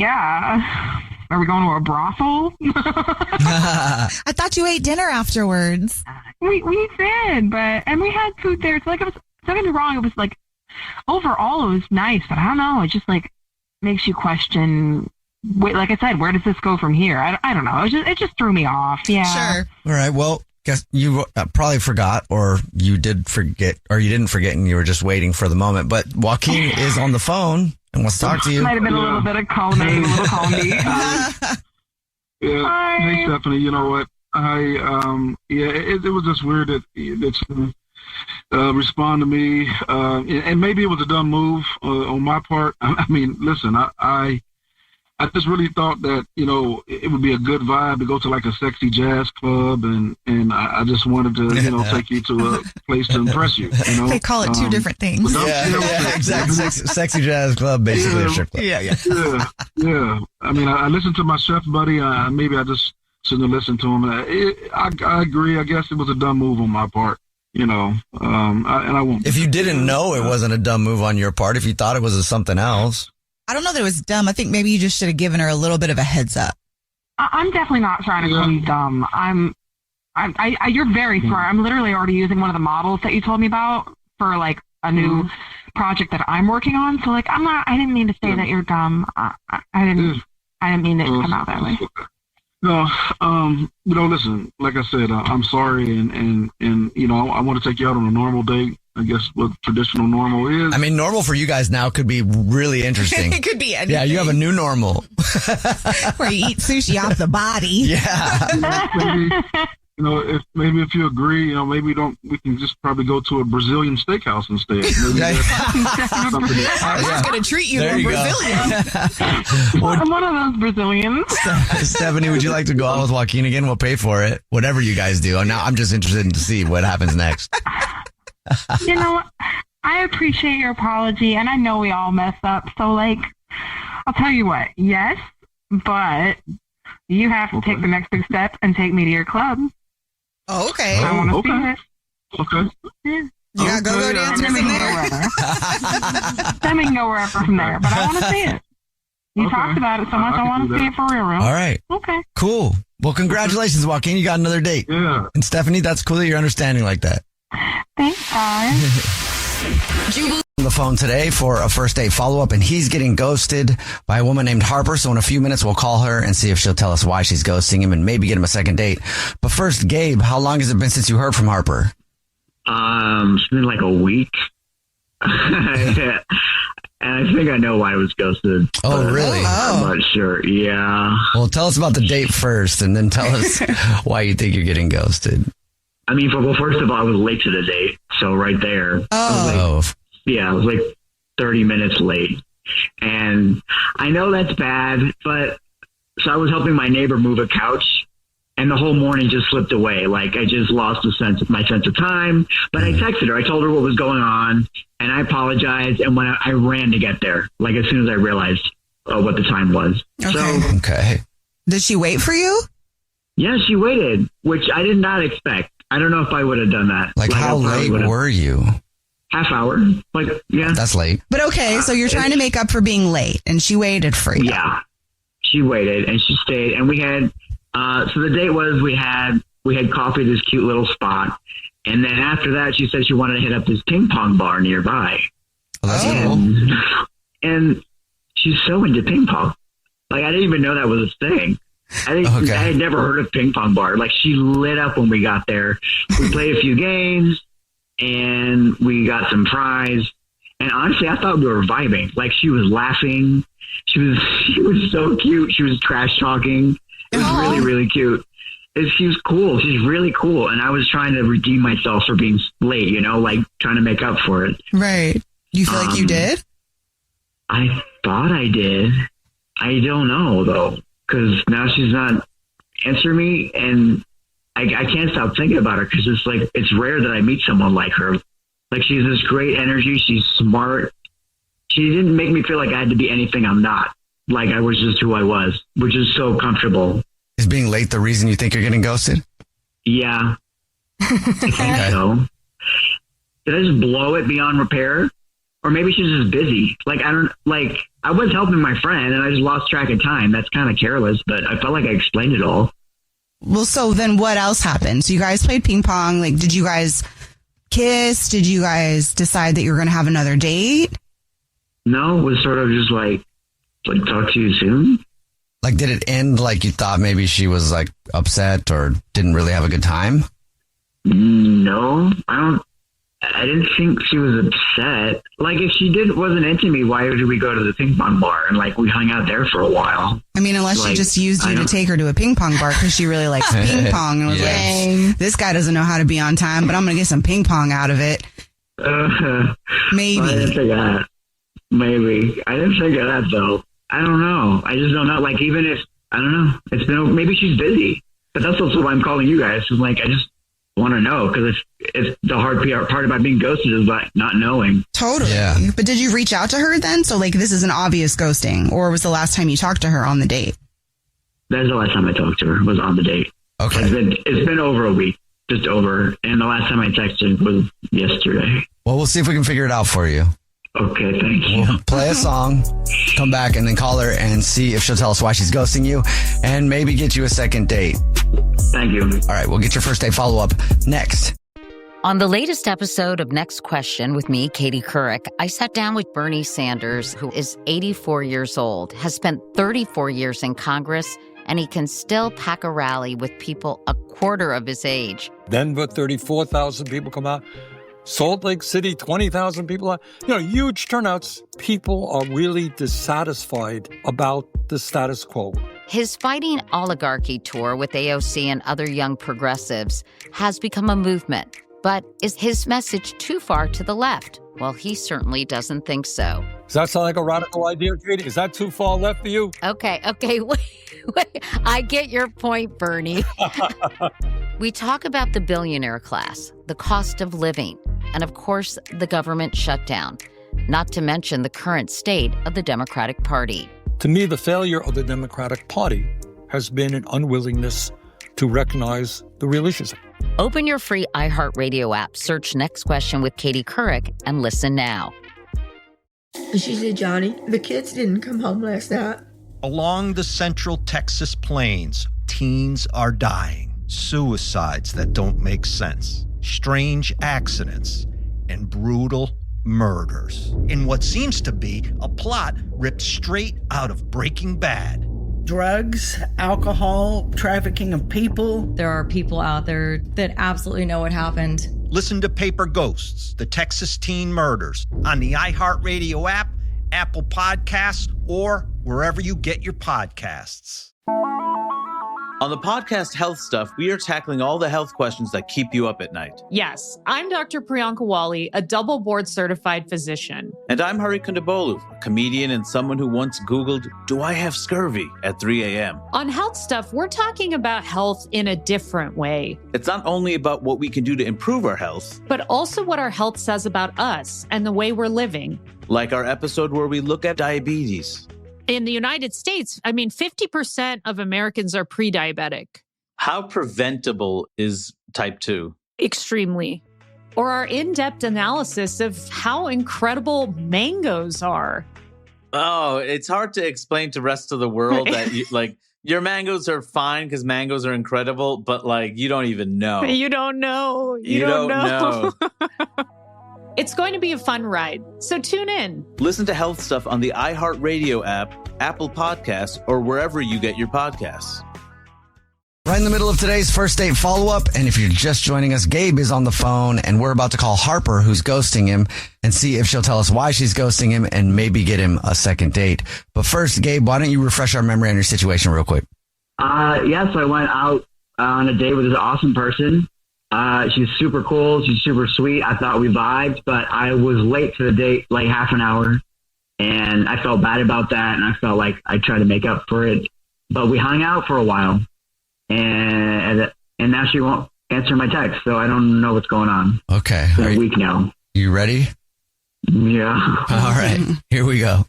are we going to a brothel? I thought you ate dinner afterwards. We did, and we had food there. So don't get me wrong, it was like, overall it was nice, but I don't know, it just like makes you question, wait, like I said, where does this go from here? I don't know. It just threw me off. Yeah. Sure. All right. Well, guess you probably forgot, or you did forget, or you didn't forget, and you were just waiting for the moment. But Joaquin is on the phone and wants to talk to you. Might have been a little bit of column A, a little column B. Yeah. Hi. Hey, Stephanie. You know what? It was just weird that respond to me, and maybe it was a dumb move on my part. I mean, listen, I just really thought that, you know, it would be a good vibe to go to like a sexy jazz club, and I just wanted to, you know, take you to a place to impress you. You know? They call it two different things. Yeah, exactly. Sexy jazz club, basically a strip club. Yeah. I mean, I listened to my chef buddy. Maybe I just shouldn't have listened to him. I agree. I guess it was a dumb move on my part. You know, I won't. If you didn't know it wasn't a dumb move on your part, if you thought it was something else. I don't know that it was dumb. I think maybe you just should have given her a little bit of a heads up. I'm definitely not trying to call you dumb. You're very smart. I'm literally already using one of the models that you told me about for like a new project that I'm working on. So like, I didn't mean to say that you're dumb. I didn't mean it to come out that way. No, you know, listen, like I said, I'm sorry. And, you know, I want to take you out on a normal date. I guess what traditional normal is. I mean, normal for you guys now could be really interesting. It could be anything. Yeah, you have a new normal. Where you eat sushi off the body. Yeah. You know, if you agree, you know, maybe we can just probably go to a Brazilian steakhouse instead. Maybe I was going to treat you there to a you Brazilian. I'm one of those Brazilians. Stephanie, would you like to go out with Joaquin again? We'll pay for it. Whatever you guys do. Now I'm just interested to see what happens next. You know, I appreciate your apology, and I know we all mess up. So, like, I'll tell you what. Yes, but you have to take the next big step and take me to your club. Oh, okay. I want to see it. Okay. Yeah. You got go-go dancers in there? Then we can go wherever from there, but I want to see it. You talked about it so much, I want to see it for real. All right. Okay. Cool. Well, congratulations, Joaquin. You got another date. Yeah. And Stephanie, that's cool that you're understanding like that. Thanks, guys. Jubal. On the phone today for a first date follow-up, and he's getting ghosted by a woman named Harper. So in a few minutes, we'll call her and see if she'll tell us why she's ghosting him and maybe get him a second date. But first, Gabe, how long has it been since you heard from Harper? It's been like a week. And I think I know why I was ghosted. Oh, really? I'm not sure. Yeah. Well, tell us about the date first, and then tell us why you think you're getting ghosted. I mean, first of all, I was late to the date. So right there. Oh. I was like 30 minutes late. And I know that's bad, but so I was helping my neighbor move a couch, and the whole morning just slipped away. Like I just lost my sense of time. But I texted her. I told her what was going on, and I apologized. And when I ran to get there, like as soon as I realized what the time was. Okay. Did she wait for you? Yeah, she waited, which I did not expect. I don't know if I would have done that. Like how late were you? Half hour. Like, yeah. That's late. But okay, so you're trying to make up for being late, and she waited for you. Yeah. She waited, and she stayed, and we had, so the date was we had coffee at this cute little spot, and then after that, she said she wanted to hit up this ping pong bar nearby. Oh, that's cool. And she's so into ping pong. Like, I didn't even know that was a thing. I had never heard of ping pong bar. Like, she lit up when we got there. We played a few games, and we got some fries. And honestly, I thought we were vibing. Like, she was laughing. She was so cute. She was trash talking. It was really, really cute. She was cool. She's really cool. And I was trying to redeem myself for being late, you know, like trying to make up for it. Right. You feel like you did? I thought I did. I don't know, though, because now she's not answering me. And I can't stop thinking about her because it's like, it's rare that I meet someone like her. Like, she's this great energy. She's smart. She didn't make me feel like I had to be anything I'm not. Like, I was just who I was, which is so comfortable. Is being late the reason you think you're getting ghosted? Yeah. I think so. Did I just blow it beyond repair? Or maybe she's just busy. Like, I was helping my friend and I just lost track of time. That's kind of careless, but I felt like I explained it all. Well, so then what else happened? So you guys played ping pong. Like, did you guys kiss? Did you guys decide that you were going to have another date? No, it was sort of just like talk to you soon. Like, did it end like you thought maybe she was like upset or didn't really have a good time? No, I didn't think she was upset. Like, if she wasn't into me, why did we go to the ping pong bar and like we hung out there for a while? I mean, unless she just used you to take her to a ping pong bar because she really likes ping pong and was like, this guy doesn't know how to be on time, but I'm going to get some ping pong out of it. Maybe. I didn't think of that. Maybe. I didn't think of that though. I don't know. I just don't know. Like, even if, I don't know, it's been, maybe she's busy, but that's also why I'm calling you guys. Cause like, I just want to know, because it's the hard part about being ghosted is like not knowing. Totally. Yeah. But did you reach out to her then? So like, this is an obvious ghosting, or was the last time you talked to her on the date? That's the last time I talked to her, was on the date. Okay. It's been over a week, just over. And the last time I texted was yesterday. Well, we'll see if we can figure it out for you. Okay, thank you. We'll play a song, come back, and then call her and see if she'll tell us why she's ghosting you and maybe get you a second date. Thank you. All right, we'll get your first date follow-up next. On the latest episode of Next Question with me, Katie Couric, I sat down with Bernie Sanders, who is 84 years old, has spent 34 years in Congress, and he can still pack a rally with people a quarter of his age. Denver, 34,000 people come out. Salt Lake City, 20,000 people. Huge turnouts. People are really dissatisfied about the status quo. His Fighting Oligarchy tour with AOC and other young progressives has become a movement. But is his message too far to the left? Well, he certainly doesn't think so. Does that sound like a radical idea, Katie? Is that too far left for you? Okay, wait. I get your point, Bernie. We talk about the billionaire class, the cost of living, and of course, the government shutdown, not to mention the current state of the Democratic Party. To me, the failure of the Democratic Party has been an unwillingness to recognize the real issues. Open your free iHeartRadio app, search Next Question with Katie Couric, and listen now. She said, Johnny, the kids didn't come home last night. Along the central Texas plains, teens are dying. Suicides that don't make sense. Strange accidents. And brutal murders. In what seems to be a plot ripped straight out of Breaking Bad. Drugs, alcohol, trafficking of people. There are people out there that absolutely know what happened. Listen to Paper Ghosts, the Texas Teen Murders, on the iHeartRadio app, Apple Podcasts, or wherever you get your podcasts. On the podcast Health Stuff, we are tackling all the health questions that keep you up at night. Yes, I'm Dr. Priyanka Wali, a double board certified physician. And I'm Hari Kondabolu, a comedian and someone who once Googled, "Do I have scurvy?" at 3 a.m. On Health Stuff, we're talking about health in a different way. It's not only about what we can do to improve our health, but also what our health says about us and the way we're living. Like our episode where we look at diabetes. In the United States, 50% of Americans are pre-diabetic. How preventable is type 2? Extremely. Or our in-depth analysis of how incredible mangoes are. Oh, it's hard to explain to the rest of the world that your mangoes are fine because mangoes are incredible, but you don't even know. You don't know. You don't know. It's going to be a fun ride, so tune in. Listen to Health Stuff on the iHeartRadio app, Apple Podcasts, or wherever you get your podcasts. Right in the middle of today's first date follow-up, and if you're just joining us, Gabe is on the phone, and we're about to call Harper, who's ghosting him, and see if she'll tell us why she's ghosting him and maybe get him a second date. But first, Gabe, why don't you refresh our memory on your situation real quick? So I went out on a date with this awesome person. She's super cool. She's super sweet. I thought we vibed, but I was late to the date, like half an hour. And I felt bad about that. And I felt like I tried to make up for it, but we hung out for a while and now she won't answer my text. So I don't know what's going on. Okay. It's been a week now. You ready? Yeah. All right. Here we go.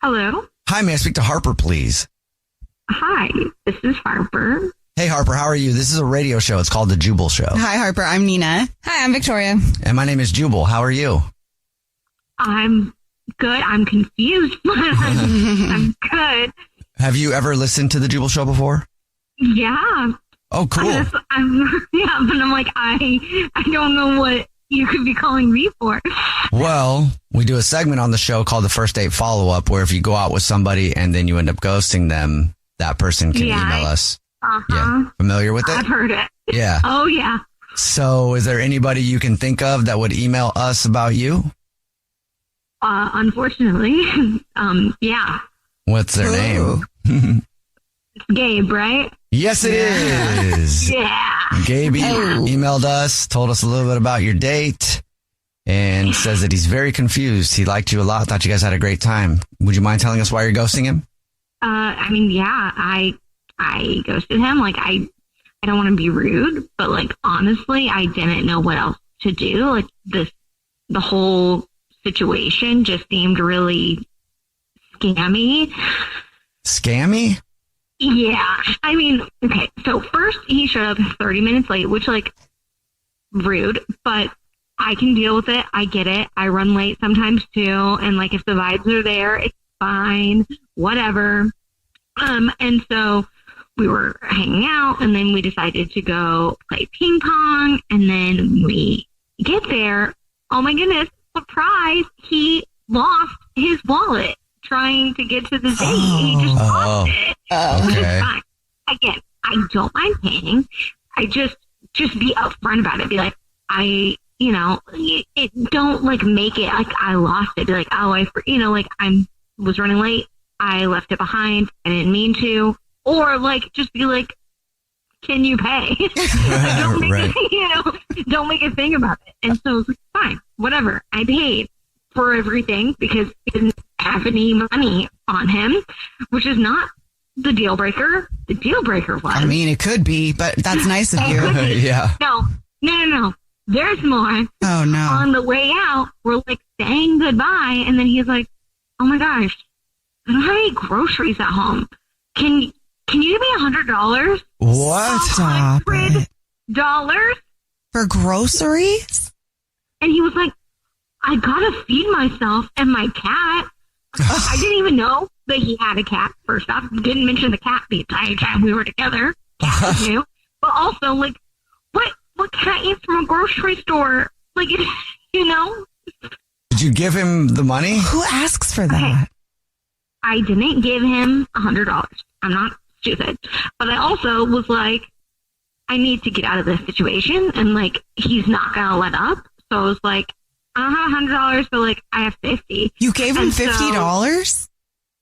Hello. Hi, may I speak to Harper, please? Hi, this is Harper. Hey, Harper, how are you? This is a radio show. It's called The Jubal Show. Hi, Harper. I'm Nina. Hi, I'm Victoria. And my name is Jubal. How are you? I'm good. I'm confused. I'm good. Have you ever listened to The Jubal Show before? Yeah. Oh, cool. Yeah, but I'm like, I don't know what you could be calling me for. Well, we do a segment on the show called the First Date Follow-Up, where if you go out with somebody and then you end up ghosting them, that person can email us. Yeah. Familiar with it? I've heard it. Yeah. Oh, yeah. So is there anybody you can think of that would email us about you? Unfortunately, yeah. What's their name? It's Gabe, right? Yes, it is. Yeah. Gabe emailed us, told us a little bit about your date, and says that he's very confused. He liked you a lot, thought you guys had a great time. Would you mind telling us why you're ghosting him? I mean, yeah, I ghosted him. Like, I don't want to be rude, but like, honestly, I didn't know what else to do. Like, the whole situation just seemed really scammy. Scammy? Yeah. I mean, okay. So first he showed up 30 minutes late, which like rude, but I can deal with it. I get it. I run late sometimes too. And like, if the vibes are there, it's fine, whatever. And so we were hanging out, and then we decided to go play ping pong. And then we get there. Oh my goodness. Surprise. He lost his wallet trying to get to the date. He just lost it. Which is fine. Again, I don't mind paying. I just be upfront about it. Be like, don't like make it like I lost it. Be like, oh, like I was running late. I left it behind. I didn't mean to. Or like, just be like, can you pay? Don't make a thing about it. And so I was like, fine, whatever. I paid for everything because he didn't have any money on him, which is not the deal breaker. The deal breaker was. I mean, it could be, but that's nice of you. Yeah. No. There's more. Oh, no. On the way out, we're like saying goodbye, and then he's like, oh my gosh, I don't have any groceries at home. Can you give me $100? What? $100 for groceries? And he was like, I gotta feed myself and my cat. I didn't even know that he had a cat, first off. Didn't mention the cat the entire time we were together. Cat was new. But also, like, what cat eats from a grocery store? Like, Did you give him the money? Who asks for that? Okay. I didn't give him $100. I'm not stupid. But I also was like, I need to get out of this situation, and like, he's not gonna let up. So I was like, I don't have $100, but like, I have $50. You gave him $50?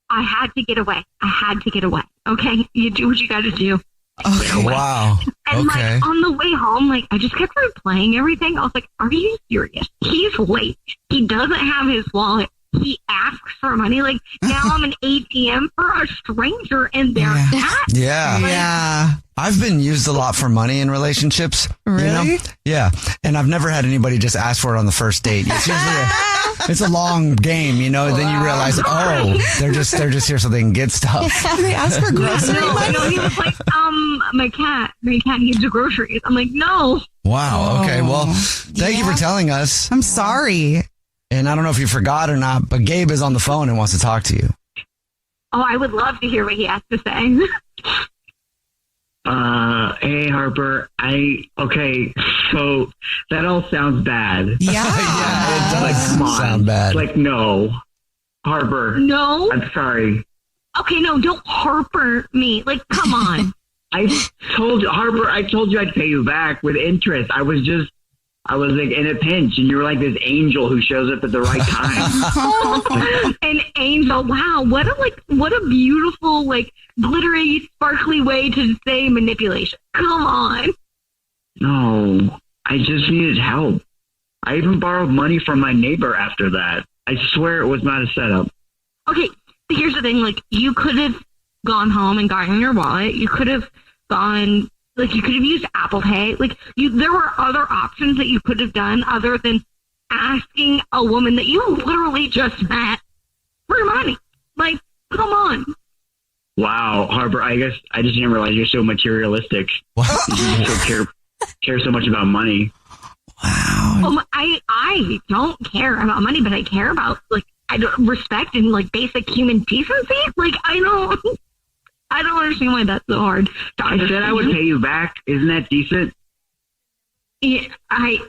I had to get away. Okay, you do what you got to do. Okay. Wow. And like, on the way home, like, I just kept replaying everything. I was like, are you serious? He's late. He doesn't have his wallet. He asks for money. Like, now I'm an ATM for a stranger and their cat. Yeah. Yeah. I've been used a lot for money in relationships. Really? Yeah. And I've never had anybody just ask for it on the first date. It's usually it's a long game, Then you realize, they're just here so they can get stuff. They ask for groceries. No, he was like, my cat needs the groceries. I'm like, no. Wow. Okay. Well, thank you for telling us. I'm sorry. And I don't know if you forgot or not, but Gabe is on the phone and wants to talk to you. Oh, I would love to hear what he has to say. Hey, Harper. So that all sounds bad. Yeah. It does like, come on. sound bad. Like, no. Harper. No. I'm sorry. Okay, no, don't Harper me. Like, come on. I told you I'd pay you back with interest. I was like in a pinch, and you were like this angel who shows up at the right time. An angel. Wow. What a beautiful, like, glittery, sparkly way to say manipulation. Come on. No, I just needed help. I even borrowed money from my neighbor after that. I swear it was not a setup. Okay, here's the thing. Like, you could have gone home and gotten your wallet. You could have gone... Like, you could have used Apple Pay. Like, there were other options that you could have done other than asking a woman that you literally just met for money. Like, come on. Wow, Harper, I guess I just didn't realize you're so materialistic. You care so much about money. Wow. I don't care about money, but I care about respect and basic human decency. I don't understand why that's so hard. I said I would pay you back. Isn't that decent? Yeah, I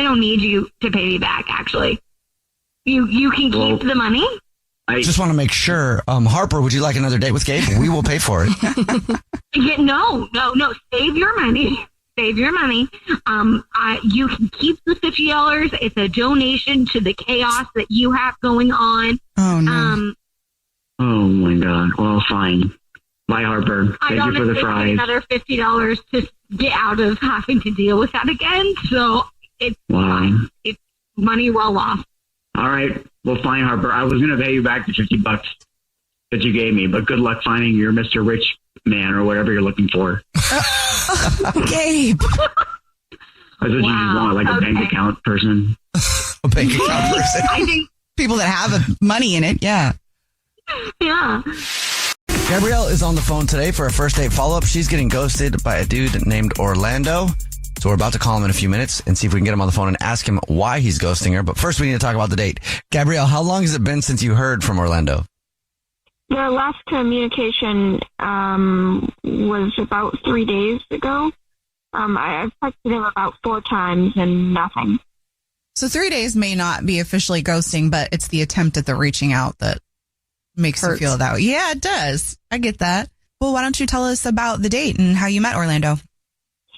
don't need you to pay me back. Actually, you can keep the money. I just want to make sure. Harper, would you like another date with Gabe? We will pay for it. Yeah, no. Save your money. Save your money. You can keep the $50. It's a donation to the chaos that you have going on. Oh no. Oh my God. Well, fine. Bye, Harper. Thank you for the fries. Another $50 to get out of having to deal with that again. So it's fine. It's money well off. All right. Well, fine, Harper. I was going to pay you back the $50 that you gave me, but good luck finding your Mr. Rich man or whatever you're looking for. Gabe. That's what you just want, a bank account person. A bank account person. I think people that have money in it. Yeah. Yeah. Gabrielle is on the phone today for a first date follow-up. She's getting ghosted by a dude named Orlando. So we're about to call him in a few minutes and see if we can get him on the phone and ask him why he's ghosting her. But first we need to talk about the date. Gabrielle, how long has it been since you heard from Orlando? The last communication was about 3 days ago. I've texted him about 4 times and nothing. So 3 days may not be officially ghosting, but it's the attempt at the reaching out that makes you feel that way. Yeah, it does. I get that. Well, why don't you tell us about the date and how you met Orlando?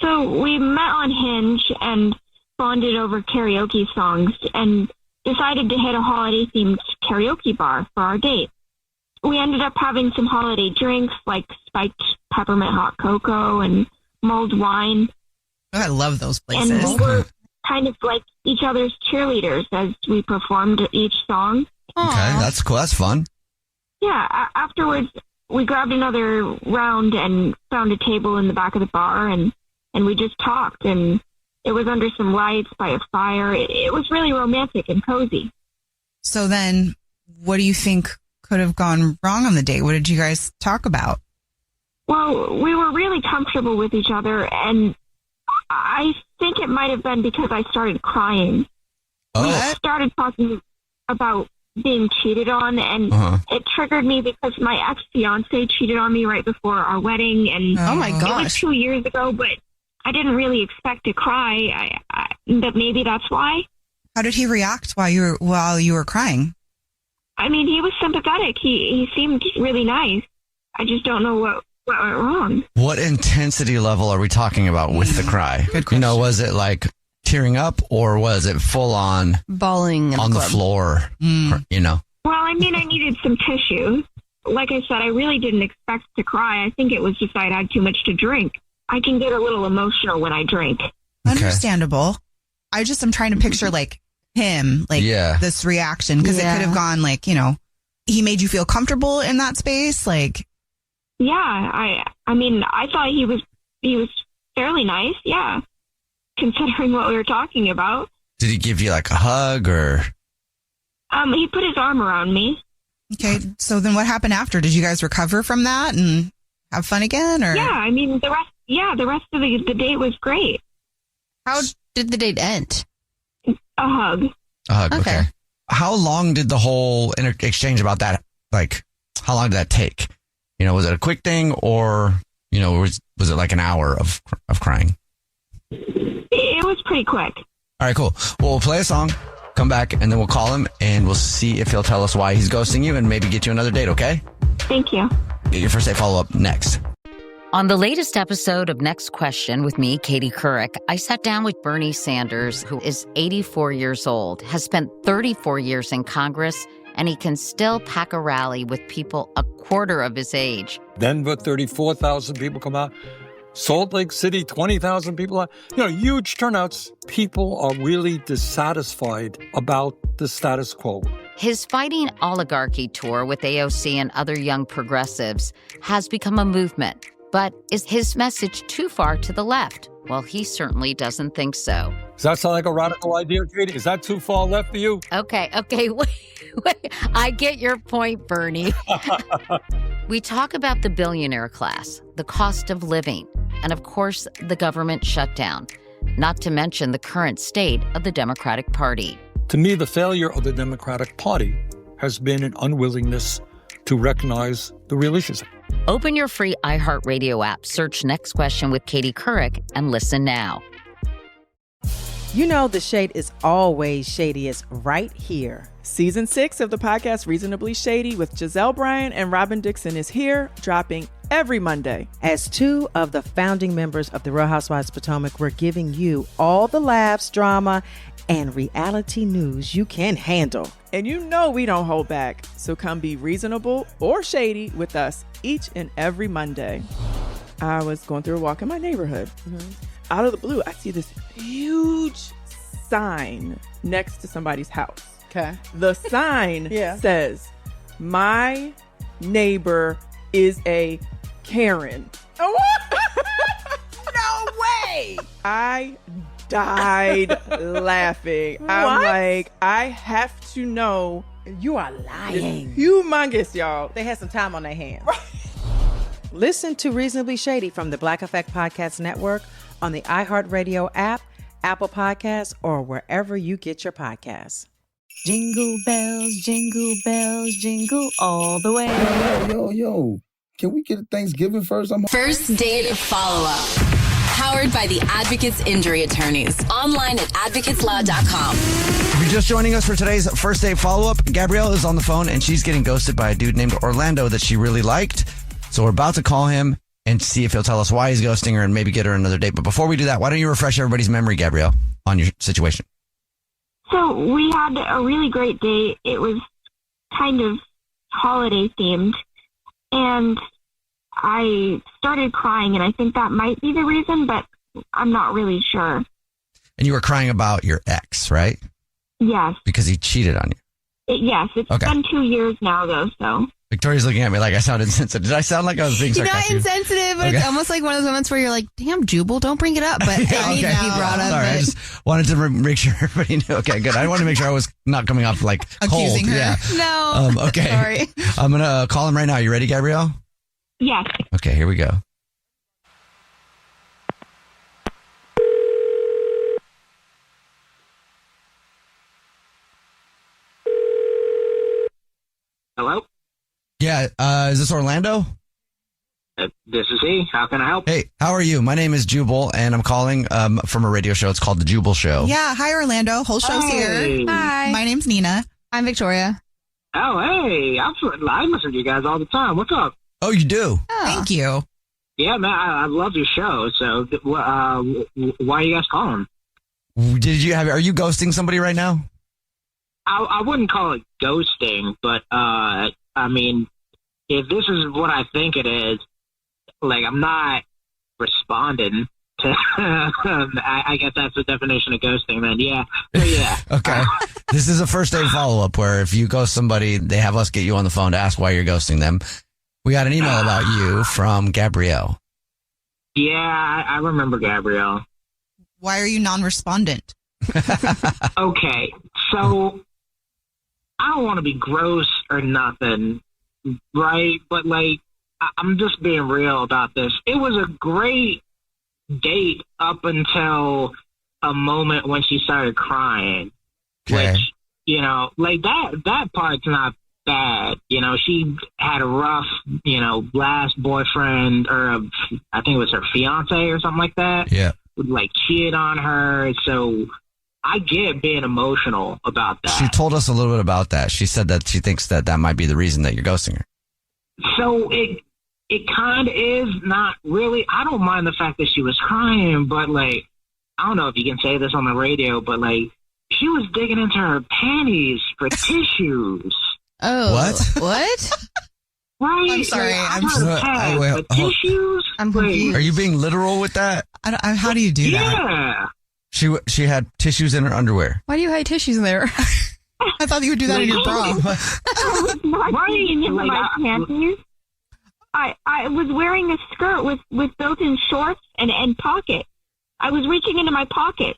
So we met on Hinge and bonded over karaoke songs and decided to hit a holiday-themed karaoke bar for our date. We ended up having some holiday drinks like spiked peppermint hot cocoa and mulled wine. Oh, I love those places. And we were kind of like each other's cheerleaders as we performed each song. Okay, that's cool. That's fun. Yeah, afterwards, we grabbed another round and found a table in the back of the bar, and we just talked, and it was under some lights by a fire. It was really romantic and cozy. So then, what do you think could have gone wrong on the date? What did you guys talk about? Well, we were really comfortable with each other, and I think it might have been because I started crying. We started talking about being cheated on, and it triggered me because my ex-fiance cheated on me right before our wedding, and oh my gosh, it was 2 years ago, but I didn't really expect to cry. But maybe that's why. How did he react while you were crying? I mean, he was sympathetic. He seemed really nice. I just don't know what went wrong. What intensity level are we talking about with the cry? Good question. Was it like tearing up, or was it full on bawling on the floor? Or, Well, I mean, I needed some tissue. Like I said, I really didn't expect to cry. I think it was just I'd had too much to drink. I can get a little emotional when I drink. Understandable. I'm trying to picture him, this reaction, because it could have gone he made you feel comfortable in that space. Yeah, I mean, I thought he was fairly nice. Yeah. Considering what we were talking about. Did he give you a hug or? He put his arm around me. Okay. So then what happened after? Did you guys recover from that and have fun again? Or? Yeah. I mean, the rest of the date was great. How did the date end? A hug. A hug. Okay. How long did the whole exchange about that, how long did that take? Was it a quick thing, or, was it like an hour of crying? It was pretty quick. All right, cool. Well, we'll play a song, come back, and then we'll call him, and we'll see if he'll tell us why he's ghosting you and maybe get you another date, okay? Thank you. Get your first date follow-up next. On the latest episode of Next Question with me, Katie Couric, I sat down with Bernie Sanders, who is 84 years old, has spent 34 years in Congress, and he can still pack a rally with people a quarter of his age. Denver, 34,000 people come out. Salt Lake City, 20,000 people. Huge turnouts. People are really dissatisfied about the status quo. His Fighting Oligarchy tour with AOC and other young progressives has become a movement. But is his message too far to the left? Well, he certainly doesn't think so. Does that sound like a radical idea, Katie? Is that too far left for you? Okay, wait. I get your point, Bernie. We talk about the billionaire class, the cost of living, and of course, the government shutdown, not to mention the current state of the Democratic Party. To me, the failure of the Democratic Party has been an unwillingness to recognize the real issues. Open your free iHeartRadio app, search Next Question with Katie Couric, and listen now. You know the shade is always shadiest right here. Season 6 of the podcast Reasonably Shady with Giselle Bryan and Robin Dixon is here, dropping every Monday. As two of the founding members of the Real Housewives of Potomac, we're giving you all the laughs, drama, and reality news you can handle. And you know we don't hold back, so come be reasonable or shady with us each and every Monday. I was going through a walk in my neighborhood. Out of the blue, I see this huge sign next to somebody's house. Okay. The sign says, "My neighbor is a Karen." Oh, no way! I died laughing. I'm like, I have to know. You are lying. It's humongous, y'all. They had some time on their hands. Listen to Reasonably Shady from the Black Effect Podcast Network on the iHeartRadio app, Apple Podcasts, or wherever you get your podcasts. Jingle bells, jingle all the way. Yo. Can we get a Thanksgiving first? First Date Follow-Up. Powered by the Advocates Injury Attorneys. Online at advocateslaw.com. If you're just joining us for today's First Date Follow-Up, Gabrielle is on the phone and she's getting ghosted by a dude named Orlando that she really liked. So we're about to call him and see if he'll tell us why he's ghosting her and maybe get her another date. But before we do that, why don't you refresh everybody's memory, Gabrielle, on your situation? So we had a really great date. It was kind of holiday themed. And I started crying, and I think that might be the reason, but I'm not really sure. And you were crying about your ex, right? Yes. Because he cheated on you. Yes. It's been 2 years now, though, so. Victoria's looking at me like I sound insensitive. Did I sound like I was being sarcastic? You're not insensitive, but it's almost like one of those moments where you're like, damn, Jubal, don't bring it up. But it needs to be brought up. Sorry, I just wanted to make sure everybody knew. Okay, good. I wanted to make sure I was not coming off like accusing cold. her. Yeah. No. Okay. Sorry. I'm going to call him right now. You ready, Gabrielle? Yes. Okay, here we go. Hello? Yeah, is this Orlando? This is he. How can I help? Hey, how are you? My name is Jubal, and I'm calling from a radio show. It's called The Jubal Show. Yeah, hi Orlando. Whole show's here. Hi. My name's Nina. I'm Victoria. Oh, hey. I listen to you guys all the time. What's up? Oh, you do? Oh. Thank you. Yeah, man, I love your show. So why are you guys calling? Are you ghosting somebody right now? I wouldn't call it ghosting, but I mean, if this is what I think it is, like, I'm not responding to. I guess that's the definition of ghosting. Then, yeah. So, yeah. Okay. This is a first date follow up where if you ghost somebody, they have us get you on the phone to ask why you're ghosting them. We got an email about you from Gabrielle. Yeah, I remember Gabrielle. Why are you non-respondent? Okay, so I don't want to be gross or nothing, right? But, like, I'm just being real about this. It was a great date up until a moment when she started crying. Okay. Which, you know, like, that part's not bad. You know, she had a rough, last boyfriend, or I think it was her fiance or something like that. Yeah. Like, cheated on her. So I get being emotional about that. She told us a little bit about that. She said that she thinks that might be the reason that you're ghosting her. So it kind of is, not really. I don't mind the fact that she was crying, but, like, I don't know if you can say this on the radio, but, like, she was digging into her panties for tissues. Oh. What? Right? I'm sorry. But tissues? I'm confused. Are you being literal with that? How do you do that? Yeah. She had tissues in her underwear. Why do you hide tissues in there? I thought you would do that in your bra. I was not digging into my panties. I was wearing a skirt with built-in shorts and pocket. I was reaching into my pocket.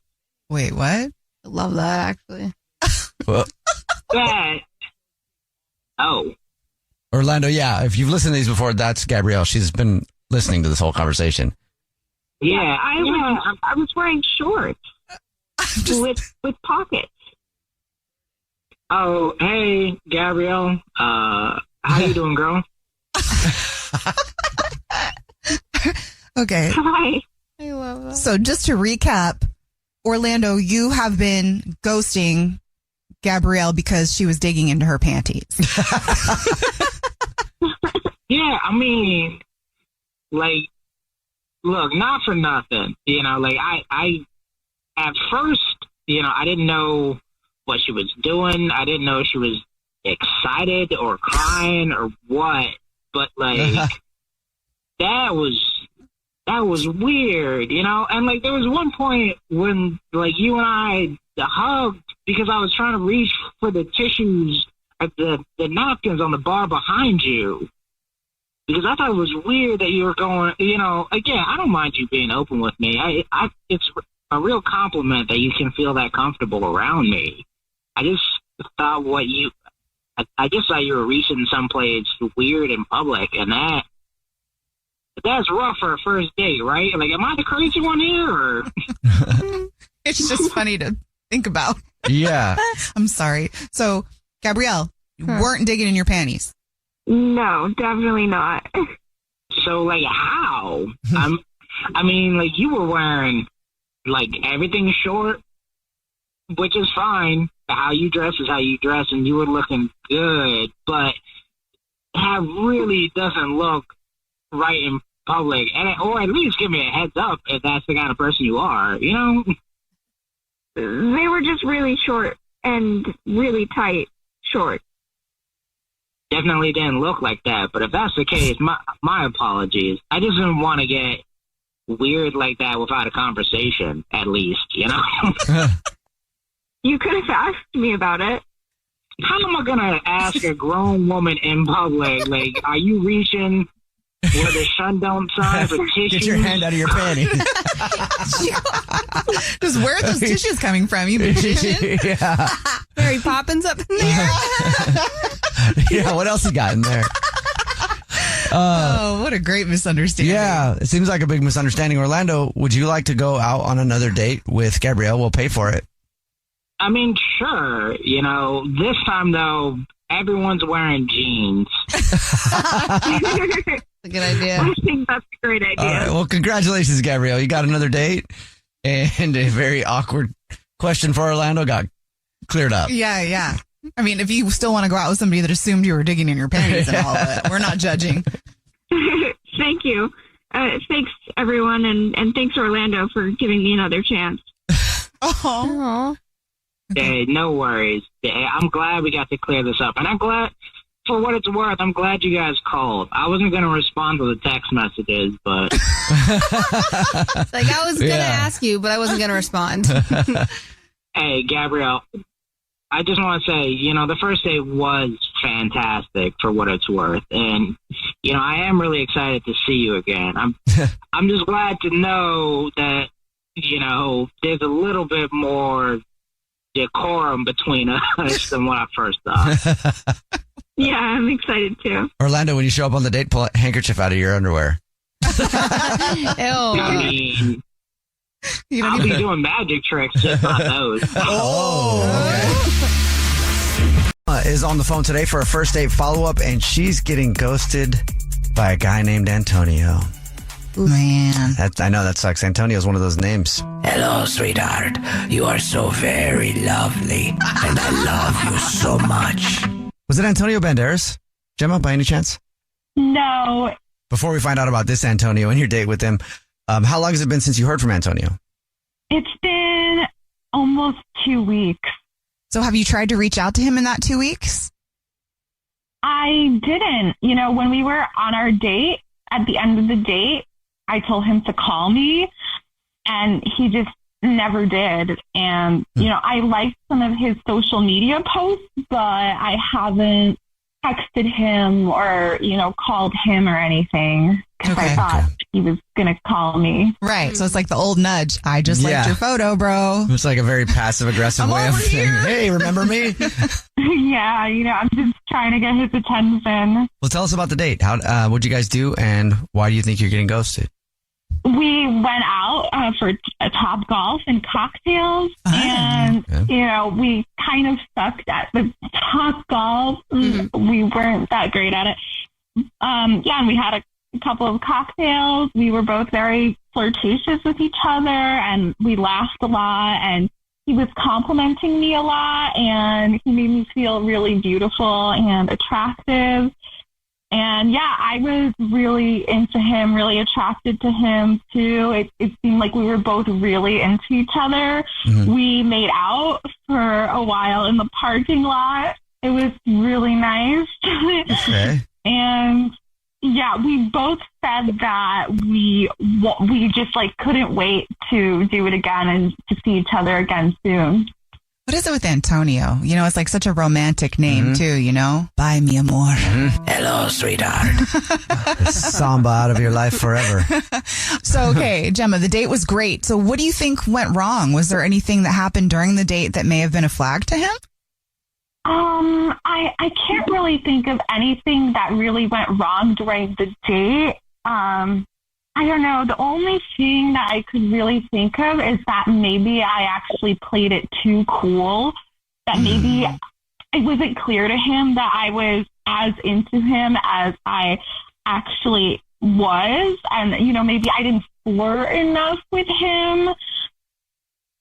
Wait, what? I love that, actually. Well, That. Oh. Orlando, yeah, if you've listened to these before, that's Gabrielle. She's been listening to this whole conversation. Yeah, I was wearing shorts with pockets. Oh, hey, Gabrielle. How you doing, girl? Okay. Hi. I love that. So just to recap, Orlando, you have been ghosting Gabrielle because she was digging into her panties. Yeah, I mean, like, look, not for nothing. Like I at first, I didn't know what she was doing. I didn't know if she was excited or crying or what. But like, that was weird, And like, there was one point when like you and I hugged because I was trying to reach for the tissues, the napkins on the bar behind you. Because I thought it was weird that you were going, again, I don't mind you being open with me. It's a real compliment that you can feel that comfortable around me. I just thought I just thought you were reaching someplace weird in public, and that's rough for a first date, right? Like, am I the crazy one here? Or? It's just funny to think about. Yeah. I'm sorry. So, Gabrielle, you weren't digging in your panties. No, definitely not. So, like, how? I mean, like, you were wearing, like, everything short, which is fine. How you dress is how you dress, and you were looking good, but that really doesn't look right in public. Or at least give me a heads up if that's the kind of person you are, They were just really short and really tight shorts. Definitely didn't look like that, but if that's the case, my apologies. I just didn't want to get weird like that without a conversation, at least, You could have asked me about it. How am I going to ask a grown woman in public, like, are you reaching where the sun don't shine for tissues? Get your hand out of your panties. Just where are those tissues coming from? You magician? Yeah. Mary Poppins up in there. Yeah, what else you got in there? Oh, what a great misunderstanding. Yeah, it seems like a big misunderstanding. Orlando, would you like to go out on another date with Gabrielle? We'll pay for it. I mean, sure. This time, though, everyone's wearing jeans. That's a good idea. I think that's a great idea. All right, well, congratulations, Gabrielle. You got another date, and a very awkward question for Orlando got cleared up. Yeah. I mean, if you still want to go out with somebody that assumed you were digging in your panties and all that, we're not judging. Thank you. Thanks, everyone, and thanks, Orlando, for giving me another chance. Oh. Hey, no worries. I'm glad we got to clear this up. And I'm glad, for what it's worth, I'm glad you guys called. I wasn't going to respond to the text messages, but... Like, I was going to ask you, but I wasn't going to respond. Hey, Gabrielle, I just want to say, the first date was fantastic for what it's worth. And, I am really excited to see you again. I'm just glad to know that, there's a little bit more decorum between us than what I first thought. Yeah, I'm excited too. Orlando, when you show up on the date, pull a handkerchief out of your underwear. I mean, I'll be doing magic tricks, just not those. Is on the phone today for a first date follow-up, and she's getting ghosted by a guy named Antonio. Man. I know that sucks. Antonio's one of those names. Hello, sweetheart. You are so very lovely, and I love you so much. Was it Antonio Banderas, Gemma, by any chance? No. Before we find out about this Antonio and your date with him, how long has it been since you heard from Antonio? It's been almost 2 weeks. So have you tried to reach out to him in that 2 weeks? I didn't. When we were on our date, at the end of the date, I told him to call me, and he just never did. And, I liked some of his social media posts, but I haven't texted him or, called him or anything. because I thought he was going to call me. Right. So it's like the old nudge. I just liked your photo, bro. It's like a very passive aggressive way of saying, hey, remember me? Yeah, I'm just trying to get his attention. Well, tell us about the date. What'd you guys do, and why do you think you're getting ghosted? We went out for a Top Golf and cocktails, and we kind of sucked at the Top Golf. We weren't that great at it. And we had a couple of cocktails. We were both very flirtatious with each other, and we laughed a lot. And he was complimenting me a lot, and he made me feel really beautiful and attractive. And I was really into him, really attracted to him too. It seemed like we were both really into each other. We made out for a while in the parking lot. It was really nice. Okay. And we both said that we just couldn't wait to do it again and to see each other again soon. What is it with Antonio? It's like such a romantic name too, Bye, mi amor. Hello, sweetheart. Samba out of your life forever. So, okay, Gemma, the date was great. So what do you think went wrong? Was there anything that happened during the date that may have been a flag to him? I can't really think of anything that really went wrong during the date. I don't know. The only thing that I could really think of is that maybe I actually played it too cool. That maybe it wasn't clear to him that I was as into him as I actually was. And, maybe I didn't flirt enough with him.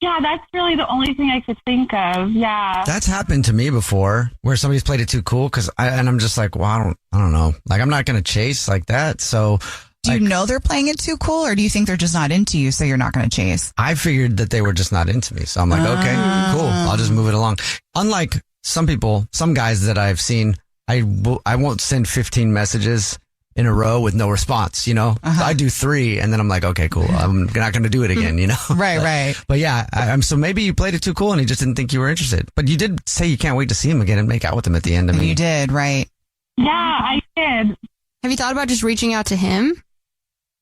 Yeah, that's really the only thing I could think of. Yeah. That's happened to me before where somebody's played it too cool and I'm just like, well, I don't know. Like, I'm not going to chase like that. So do you know they're playing it too cool, or do you think they're just not into you, so you're not going to chase? I figured that they were just not into me. So I'm like, okay, cool. I'll just move it along. Unlike some guys that I've seen, I won't send 15 messages in a row with no response, I do 3 and then I'm like, okay, cool. I'm not going to do it again, Right. But yeah, so maybe you played it too cool and he just didn't think you were interested. But you did say you can't wait to see him again and make out with him at the end. You did, right? Yeah, I did. Have you thought about just reaching out to him?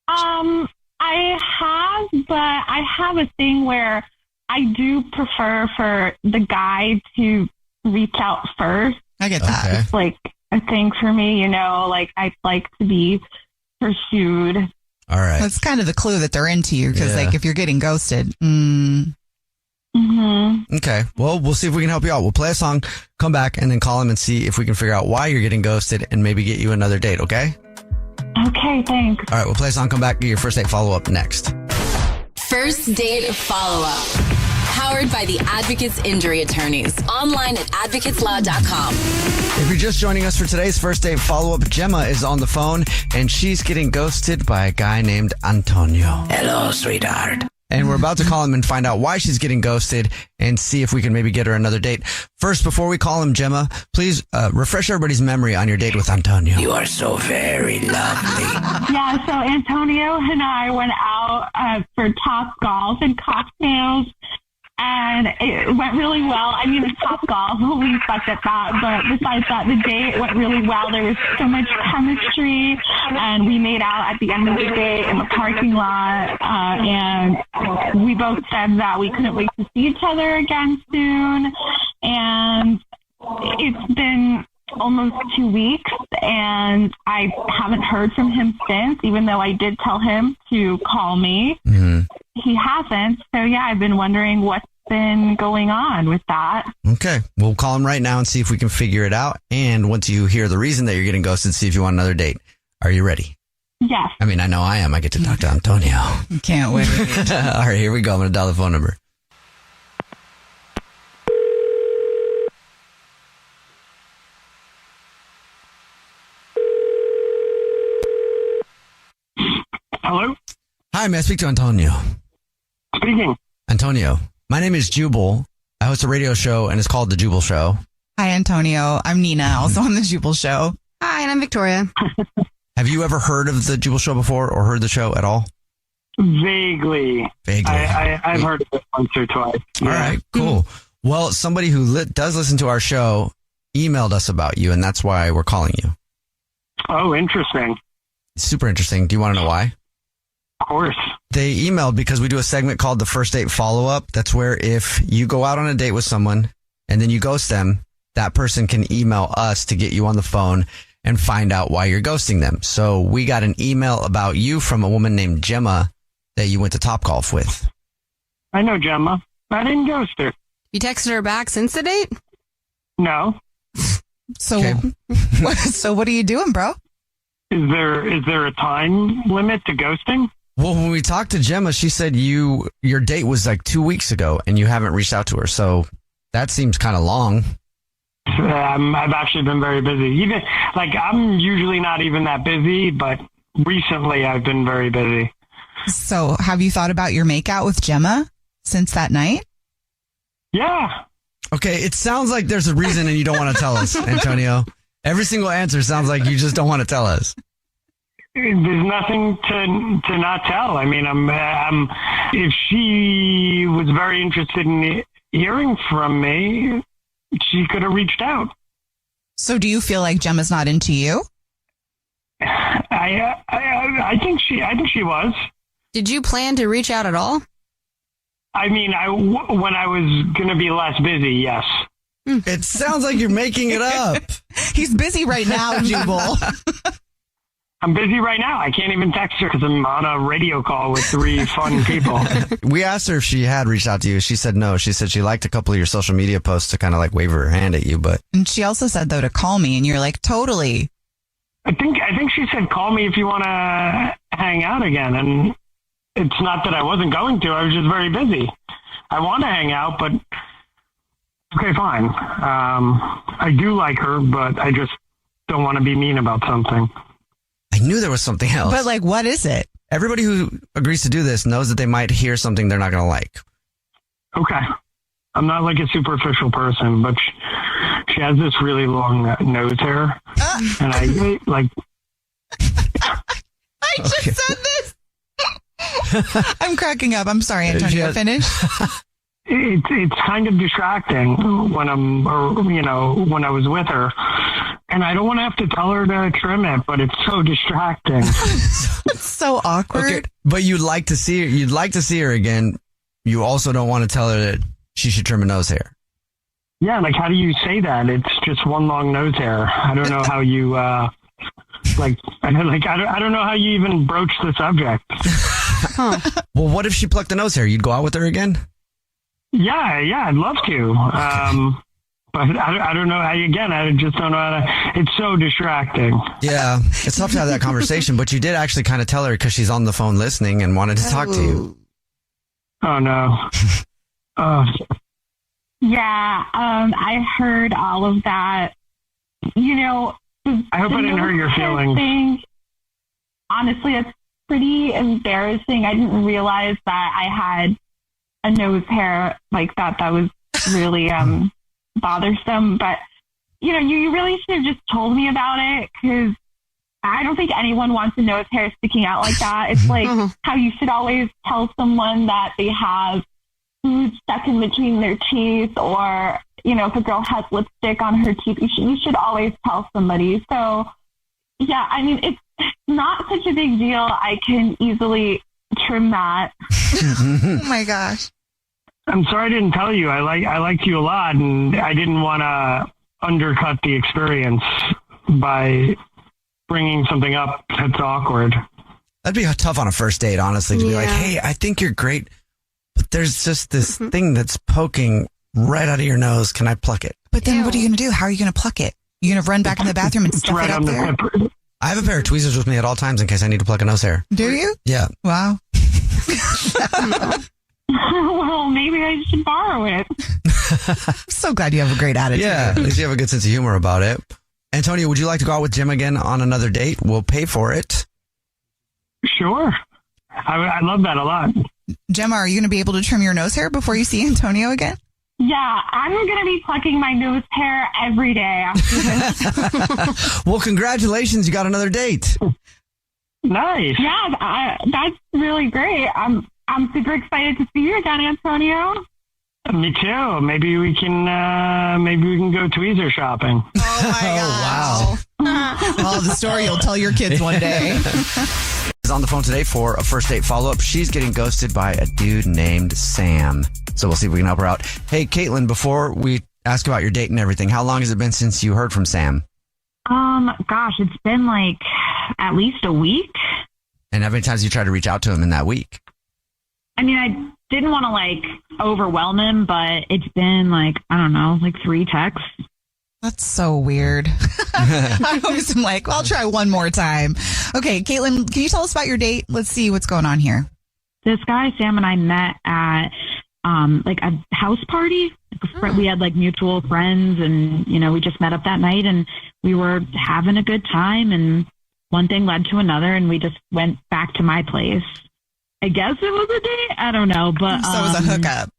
I have, but I have a thing where I do prefer for the guy to reach out first. I get that. Okay. It's like a thing for me, I'd like to be pursued. All right. That's kind of the clue that they're into you, because if you're getting ghosted. Okay. Well, we'll see if we can help you out. We'll play a song, come back, and then call him and see if we can figure out why you're getting ghosted and maybe get you another date, okay? Okay, thanks. All right, we'll play a song, come back, get your first date follow-up next. First Date Follow-Up. Powered by the Advocates Injury Attorneys. Online at advocateslaw.com. If you're just joining us for today's first date follow-up, Gemma is on the phone, and she's getting ghosted by a guy named Antonio. Hello, sweetheart. And we're about to call him and find out why she's getting ghosted and see if we can maybe get her another date. First, before we call him, Gemma, please refresh everybody's memory on your date with Antonio. You are so very lovely. Yeah, so Antonio and I went out for Top Golf and cocktails, and it went really well. I mean, it's Top Golf, we sucked at that, but besides that, the date went really well. There was so much chemistry, and we made out at the end of the day in the parking lot, and we both said that we couldn't wait to see each other again soon, and it's been almost 2 weeks, and I haven't heard from him since, even though I did tell him to call me. He hasn't. So, yeah, I've been wondering what's been going on with that. Okay. We'll call him right now and see if we can figure it out. And once you hear the reason that you're getting ghosted, see if you want another date. Are you ready? Yes. I mean, I know I am. I get to talk to Antonio. Can't wait. All right, here we go. I'm going to dial the phone number. Hello? Hi, may I speak to Antonio? Speaking. Antonio, my name is Jubal. I host a radio show, and it's called The Jubal Show. Hi, Antonio. I'm Nina, also on The Jubal Show. Hi, and I'm Victoria. Have you ever heard of The Jubal Show before or heard the show at all? Vaguely. I've heard of it once or twice. All right, cool. Well, somebody who does listen to our show emailed us about you, and that's why we're calling you. Oh, interesting. Super interesting. Do you want to know why? Of course. They emailed because we do a segment called the First Date Follow-Up. That's where if you go out on a date with someone and then you ghost them, that person can email us to get you on the phone and find out why you're ghosting them. So we got an email about you from a woman named Gemma that you went to Topgolf with. I know Gemma. I didn't ghost her. You texted her back since the date? No. So, so what are you doing, bro? Is there a time limit to ghosting? Well, when we talked to Gemma, she said your date was like 2 weeks ago and you haven't reached out to her. So that seems kind of long. I've actually been very busy. Even I'm usually not even that busy, but recently I've been very busy. So have you thought about your makeout with Gemma since that night? Yeah. Okay, it sounds like there's a reason and you don't want to tell us, Antonio. Every single answer sounds like you just don't want to tell us. There's nothing to not tell. I mean, if she was very interested in hearing from me, she could have reached out. So do you feel like Gemma's not into you? I think she was. Did you plan to reach out at all? I mean, when I was going to be less busy, yes. It sounds like you're making it up. He's busy right now, Jubal. I'm busy right now. I can't even text her because I'm on a radio call with 3 fun people. We asked her if she had reached out to you. She said no. She said she liked a couple of your social media posts to kind of like wave her hand at you, but. And she also said though to call me, and you're like, totally. I think she said call me if you want to hang out again, and it's not that I wasn't going to. I was just very busy. I want to hang out, but okay, fine. I do like her, but I just don't want to be mean about something. I knew there was something else. But like, what is it? Everybody who agrees to do this knows that they might hear something they're not going to like. Okay. I'm not like a superficial person, but she has this really long nose hair. And I like... I just said this. I'm cracking up. I'm sorry, Antonio. Finish. It's kind of distracting when when I was with her, and I don't want to have to tell her to trim it, but it's so distracting. It's so awkward. Okay, but you'd like to see her. You'd like to see her again. You also don't want to tell her that she should trim a nose hair. Yeah, like how do you say that? It's just one long nose hair. I don't know how you I don't know how you even broach the subject. Huh. Well, what if she plucked the nose hair? You'd go out with her again? Yeah, I'd love to. Okay. But I don't know. I just don't know how to. It's so distracting. Yeah, it's tough to have that conversation, but you did actually kind of tell her because she's on the phone listening and wanted to talk to you. Oh, no. Yeah, I heard all of that. I hope I didn't hurt your feelings. Honestly, it's pretty embarrassing. I didn't realize that I had a nose hair like that. That was really bothersome. But, you really should have just told me about it, because I don't think anyone wants a nose hair sticking out like that. It's like how you should always tell someone that they have food stuck in between their teeth, or, if a girl has lipstick on her teeth, you should always tell somebody. So, yeah, I mean, it's not such a big deal. I can easily trim that. Oh my gosh. I'm sorry I didn't tell you. I liked you a lot, and I didn't want to undercut the experience by bringing something up that's awkward. That'd be tough on a first date, honestly, to be like, hey, I think you're great, but there's just this thing that's poking right out of your nose. Can I pluck it? But then what are you going to do? How are you going to pluck it? You're going to run back in the bathroom and stuff it up there? I have a pair of tweezers with me at all times in case I need to pluck a nose hair. Do you? Yeah. Wow. Well, maybe I should borrow it. I'm so glad you have a great attitude. Yeah, at least you have a good sense of humor about it. Antonio, would you like to go out with Jim again on another date? We'll pay for it. Sure. I love that a lot. Gemma, are you going to be able to trim your nose hair before you see Antonio again? Yeah, I'm going to be plucking my nose hair every day after this. Well, congratulations. You got another date. Nice. Yeah, that's really great. I'm super excited to see you again, Antonio. Me too. Maybe we can go tweezer shopping. Oh my gosh. Wow. Well, the story you'll tell your kids one day. Is on the phone today for a first date follow-up. She's getting ghosted by a dude named Sam. So we'll see if we can help her out. Hey, Caitlin, before we ask about your date and everything, how long has it been since you heard from Sam? Gosh, it's been like at least a week. And how many times you tried to reach out to him in that week? I mean, I didn't want to like overwhelm him, but it's been like, I don't know, like 3 texts. That's so weird. I always am like, well, I'll try one more time. Okay, Caitlin, can you tell us about your date? Let's see what's going on here. This guy, Sam, and I met at like a house party. We had like mutual friends, and, you know, we just met up that night and we were having a good time, and one thing led to another, and we just went back to my place. I guess it was a date. I don't know, but so it was a hookup.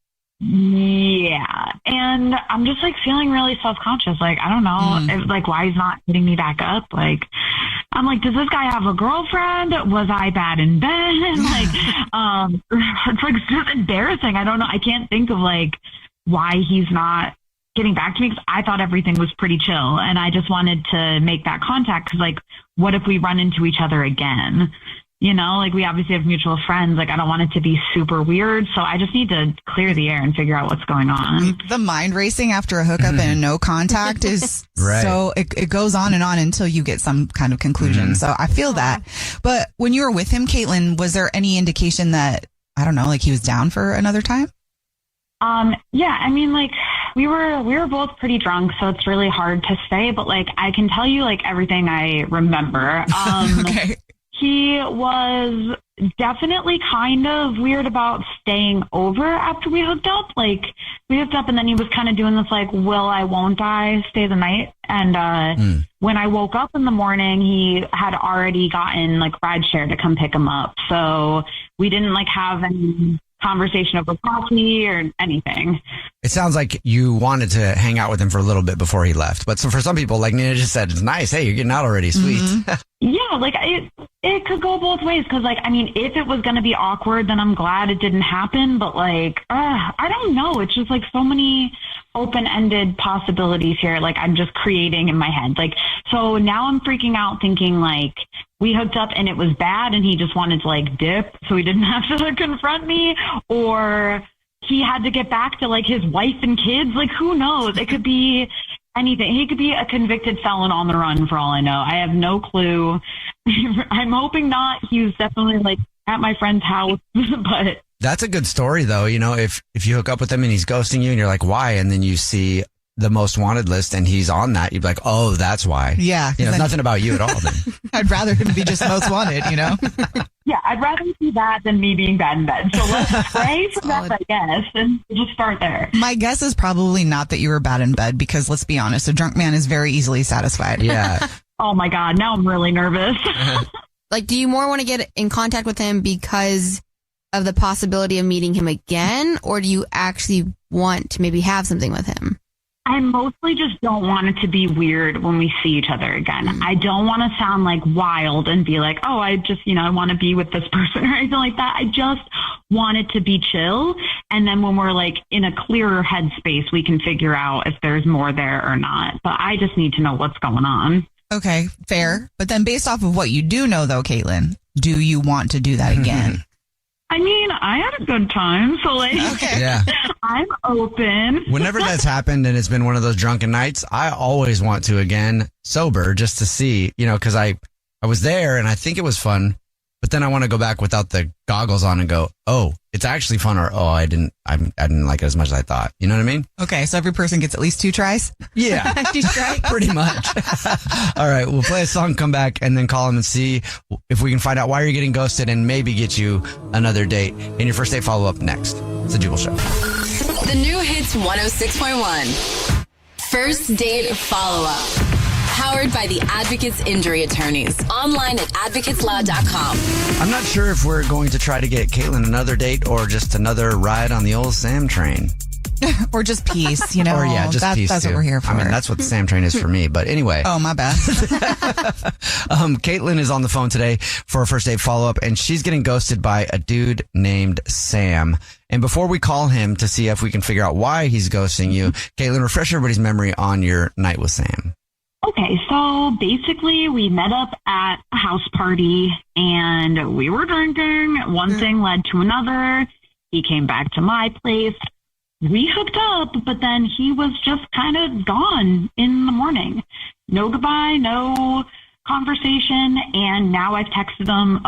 Yeah, and I'm just like feeling really self-conscious. Like, I don't know, like why he's not hitting me back up. Like, I'm like, does this guy have a girlfriend? Was I bad in bed? Like, it's like just embarrassing. I don't know. I can't think of like why he's not getting back to me, because I thought everything was pretty chill, and I just wanted to make that contact because, like, what if we run into each other again? You know, like, we obviously have mutual friends. Like, I don't want it to be super weird. So I just need to clear the air and figure out what's going on. The mind racing after a hookup and a no contact is Right. so it goes on and on until you get some kind of conclusion. So I feel that. But when you were with him, Caitlin, was there any indication that, I don't know, like he was down for another time? Yeah, I mean, like, we were both pretty drunk, so it's really hard to say, but like, I can tell you like everything I remember. Okay. He was definitely kind of weird about staying over after we hooked up. Like, we hooked up and then he was kind of doing this like, will I, won't I stay the night? And when I woke up in the morning, he had already gotten like rideshare to come pick him up. So we didn't like have any conversation over coffee or anything. It sounds like you wanted to hang out with him for a little bit before he left. But so for some people, like Nina just said, it's nice. Hey, you're getting out already. Sweet. Yeah, like it could go both ways. Because, like, I mean, if it was going to be awkward, then I'm glad it didn't happen. But, like, I don't know. It's just like so many open-ended possibilities here. Like, I'm just creating in my head. Like, so now I'm freaking out thinking, like, we hooked up and it was bad and he just wanted to, like, dip so he didn't have to confront me. Or he had to get back to, like, his wife and kids. Like, who knows? It could be anything. He could be a convicted felon on the run for all I know. I have no clue. I'm hoping not. He was definitely like at my friend's house, but That's a good story though. You know, if you hook up with him and he's ghosting you and you're like, why? And then you see the most wanted list and he's on that, you'd be like, oh, that's why. Yeah. You know, it's nothing about you at all then. I'd rather him be just most wanted, you know? yeah, I'd rather see that than me being bad in bed. So let's pray for that, I guess, and we'll just start there. My guess is probably not that you were bad in bed, because let's be honest, a drunk man is very easily satisfied. Yeah. Oh my God, now I'm really nervous. Like, do you more want to get in contact with him because of the possibility of meeting him again, or do you actually want to maybe have something with him? I mostly just don't want it to be weird when we see each other again. I don't want to sound like wild and be like, oh, I just, you know, I want to be with this person or anything like that. I just want it to be chill. And then when we're like in a clearer headspace, we can figure out if there's more there or not. But I just need to know what's going on. Okay, fair. But then based off of what you do know, though, Caitlin, do you want to do that again? I mean, I had a good time, so like, Yeah. I'm open. Whenever that's happened and it's been one of those drunken nights, I always want to again sober just to see, you know, because I was there and I think it was fun, but then I want to go back without the goggles on and go, oh, it's actually fun, or oh, I didn't like it as much as I thought. You know what I mean? Okay, so every person gets at least 2 tries? Yeah. 2 strikes? Pretty much. All right, we'll play a song, come back, and then call him and see if we can find out why you're getting ghosted and maybe get you another date. And your first date follow-up next. It's the Jubal Show. The new hits 106.1. First date follow-up. Powered by the Advocates Injury Attorneys. Online at advocateslaw.com. I'm not sure if we're going to try to get Caitlin another date or just another ride on the old Sam train. Or just peace, you know? Or yeah, just peace That's too. what we're here for. I mean, that's what the Sam train is for me. But anyway. Oh, my bad. Caitlin is on the phone today for a first date follow-up, and she's getting ghosted by a dude named Sam. And before we call him to see if we can figure out why he's ghosting you, Caitlin, refresh everybody's memory on your night with Sam. Okay, so basically we met up at a house party and we were drinking. One thing led to another. He came back to my place. We hooked up, but then he was just kind of gone in the morning. No goodbye, no conversation. And now I've texted him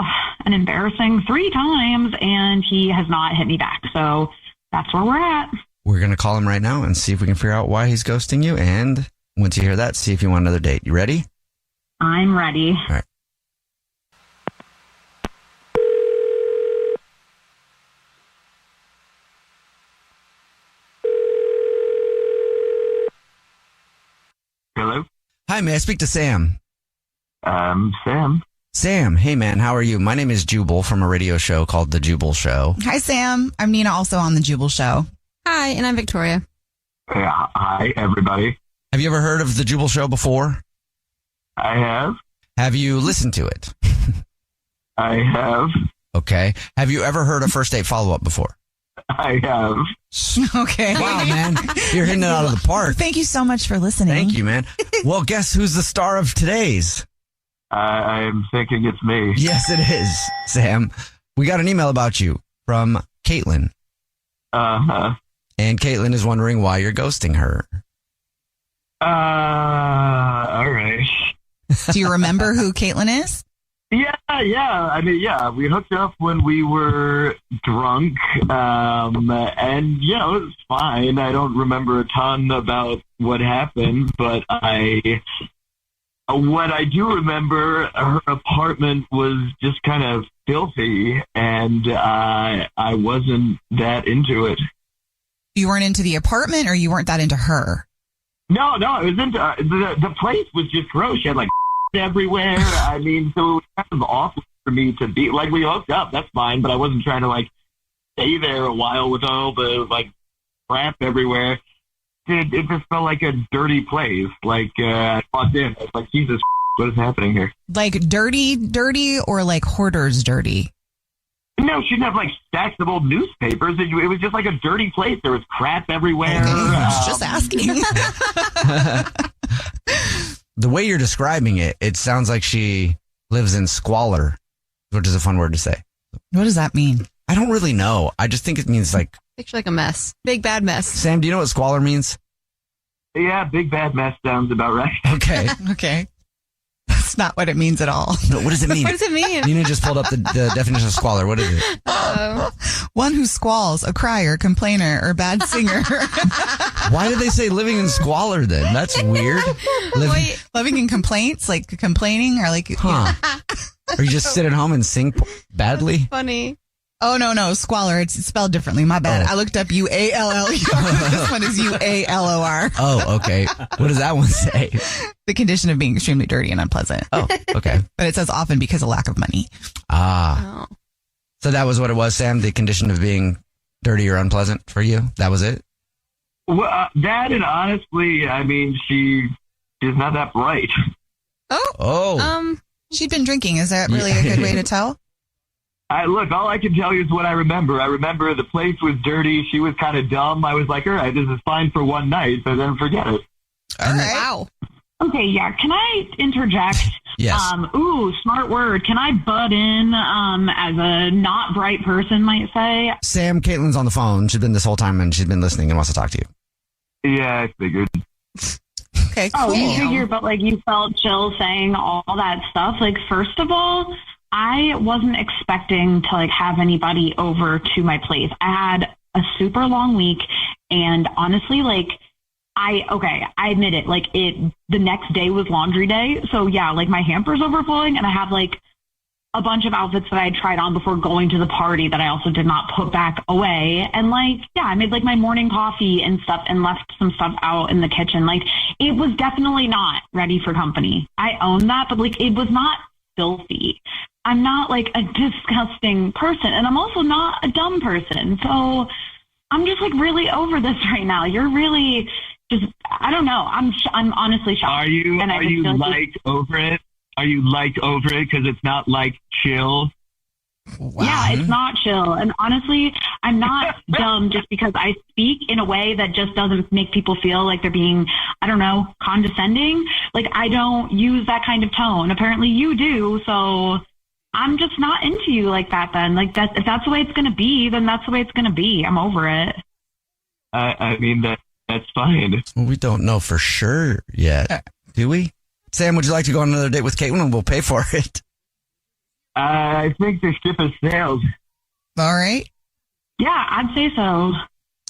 an embarrassing 3 times and he has not hit me back. So that's where we're at. We're going to call him right now and see if we can figure out why he's ghosting you. And once you hear that, see if you want another date. You ready? I'm ready. All right. Hello? Hi, may I speak to Sam? Sam. Sam, hey man, how are you? My name is Jubal from a radio show called The Jubal Show. Hi, Sam. I'm Nina, also on the Jubal Show. Hi, and I'm Victoria. Hi, everybody. Have you ever heard of The Jubal Show before? I have. Have you listened to it? I have. Okay. Have you ever heard a first date follow-up before? I have. Okay. Wow, man. You're hitting it out of the park. Thank you so much for listening. Thank you, man. Well, guess who's the star of today's? I'm thinking it's me. Yes, it is, Sam. We got an email about you from Caitlin. Uh-huh. And Caitlin is wondering why you're ghosting her. All right. Do you remember who Caitlin is? Yeah. I mean, we hooked up when we were drunk, and, it was fine. I don't remember a ton about what happened, but what I do remember, her apartment was just kind of filthy, and I wasn't that into it. You weren't into the apartment, or you weren't that into her? No, I was into the place was just gross. She had like everywhere. I mean, so it was kind of awful for me to be like, we hooked up, that's fine, but I wasn't trying to like stay there a while with all the like crap everywhere. It just felt like a dirty place. Like I walked in, I was like, Jesus, what is happening here? Like dirty, or like hoarders dirty? No, she didn't have like stacks of old newspapers. It was just like a dirty place. There was crap everywhere. Okay, I was just asking. The way you're describing it, it sounds like she lives in squalor, which is a fun word to say. What does that mean? I don't really know. I just think it means like... Picture like a mess. Big bad mess. Sam, do you know what squalor means? Yeah, big bad mess sounds about right. Okay. Okay. That's not what it means at all. No, what does it mean? What does it mean? Nina just pulled up the definition of squalor. What is it? One who squalls, a crier, complainer, or bad singer. Why did they say living in squalor then? That's weird. Living in complaints, like complaining, or like... Huh. Or you just sit at home and sing badly? Funny. Oh, no. Squalor. It's spelled differently. My bad. Oh. I looked up UALL. This one is UALOR. Oh, okay. What does that one say? The condition of being extremely dirty and unpleasant. Oh, okay. But it says often because of lack of money. Ah. Oh. So that was what it was, Sam? The condition of being dirty or unpleasant for you? That was it? Well, that, and honestly, I mean, she's not that bright. Oh. She'd been drinking. Is that really a good way to tell? Look, all I can tell you is what I remember. I remember the place was dirty. She was kind of dumb. I was like, all right, this is fine for one night, but then forget it. All right. Wow. Okay, yeah. Can I interject? Yes. Smart word. Can I butt in as a not bright person might say? Sam, Caitlin's on the phone. She's been this whole time and she's been listening and wants to talk to you. Yeah, I figured. Okay, cool. Oh, you figure, but like you felt chill saying all that stuff. Like, first of all, I wasn't expecting to like have anybody over to my place. I had a super long week, and honestly, like I admit it, like the next day was laundry day. So yeah, like my hamper's overflowing, and I have like a bunch of outfits that I tried on before going to the party that I also did not put back away. And like, yeah, I made like my morning coffee and stuff and left some stuff out in the kitchen. Like, it was definitely not ready for company. I own that, but like it was not filthy. I'm not like a disgusting person, and I'm also not a dumb person. So I'm just like really over this right now. You're really just, I don't know. I'm honestly shocked. Are you over it? Are you like over it because it's not like chill? Wow. Yeah, it's not chill. And honestly, I'm not dumb just because I speak in a way that just doesn't make people feel like they're being, I don't know, condescending. Like, I don't use that kind of tone. Apparently you do. So I'm just not into you like that then. Like, if that's the way it's going to be, then that's the way it's going to be. I'm over it. I mean, that's fine. Well, we don't know for sure yet, do we? Sam, would you like to go on another date with Caitlin and we'll pay for it? I think the ship has sailed. All right. Yeah, I'd say so.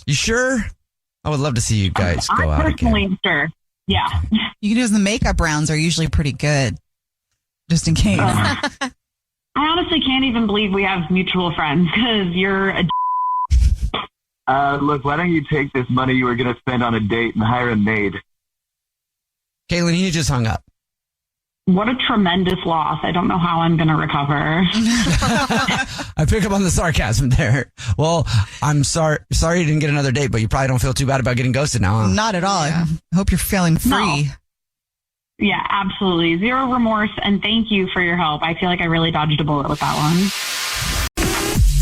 You sure? I would love to see you guys go out again. Personally, sure. Yeah. You can do the makeup rounds are usually pretty good. Just in case. I honestly can't even believe we have mutual friends because you're a look, why don't you take this money you were going to spend on a date and hire a maid? Caitlin, you just hung up. What a tremendous loss. I don't know how I'm going to recover. I pick up on the sarcasm there. Well, I'm sorry you didn't get another date, but you probably don't feel too bad about getting ghosted now, huh? Not at all. Yeah. I hope you're feeling free. No. Yeah, absolutely. Zero remorse. And thank you for your help. I feel like I really dodged a bullet with that one.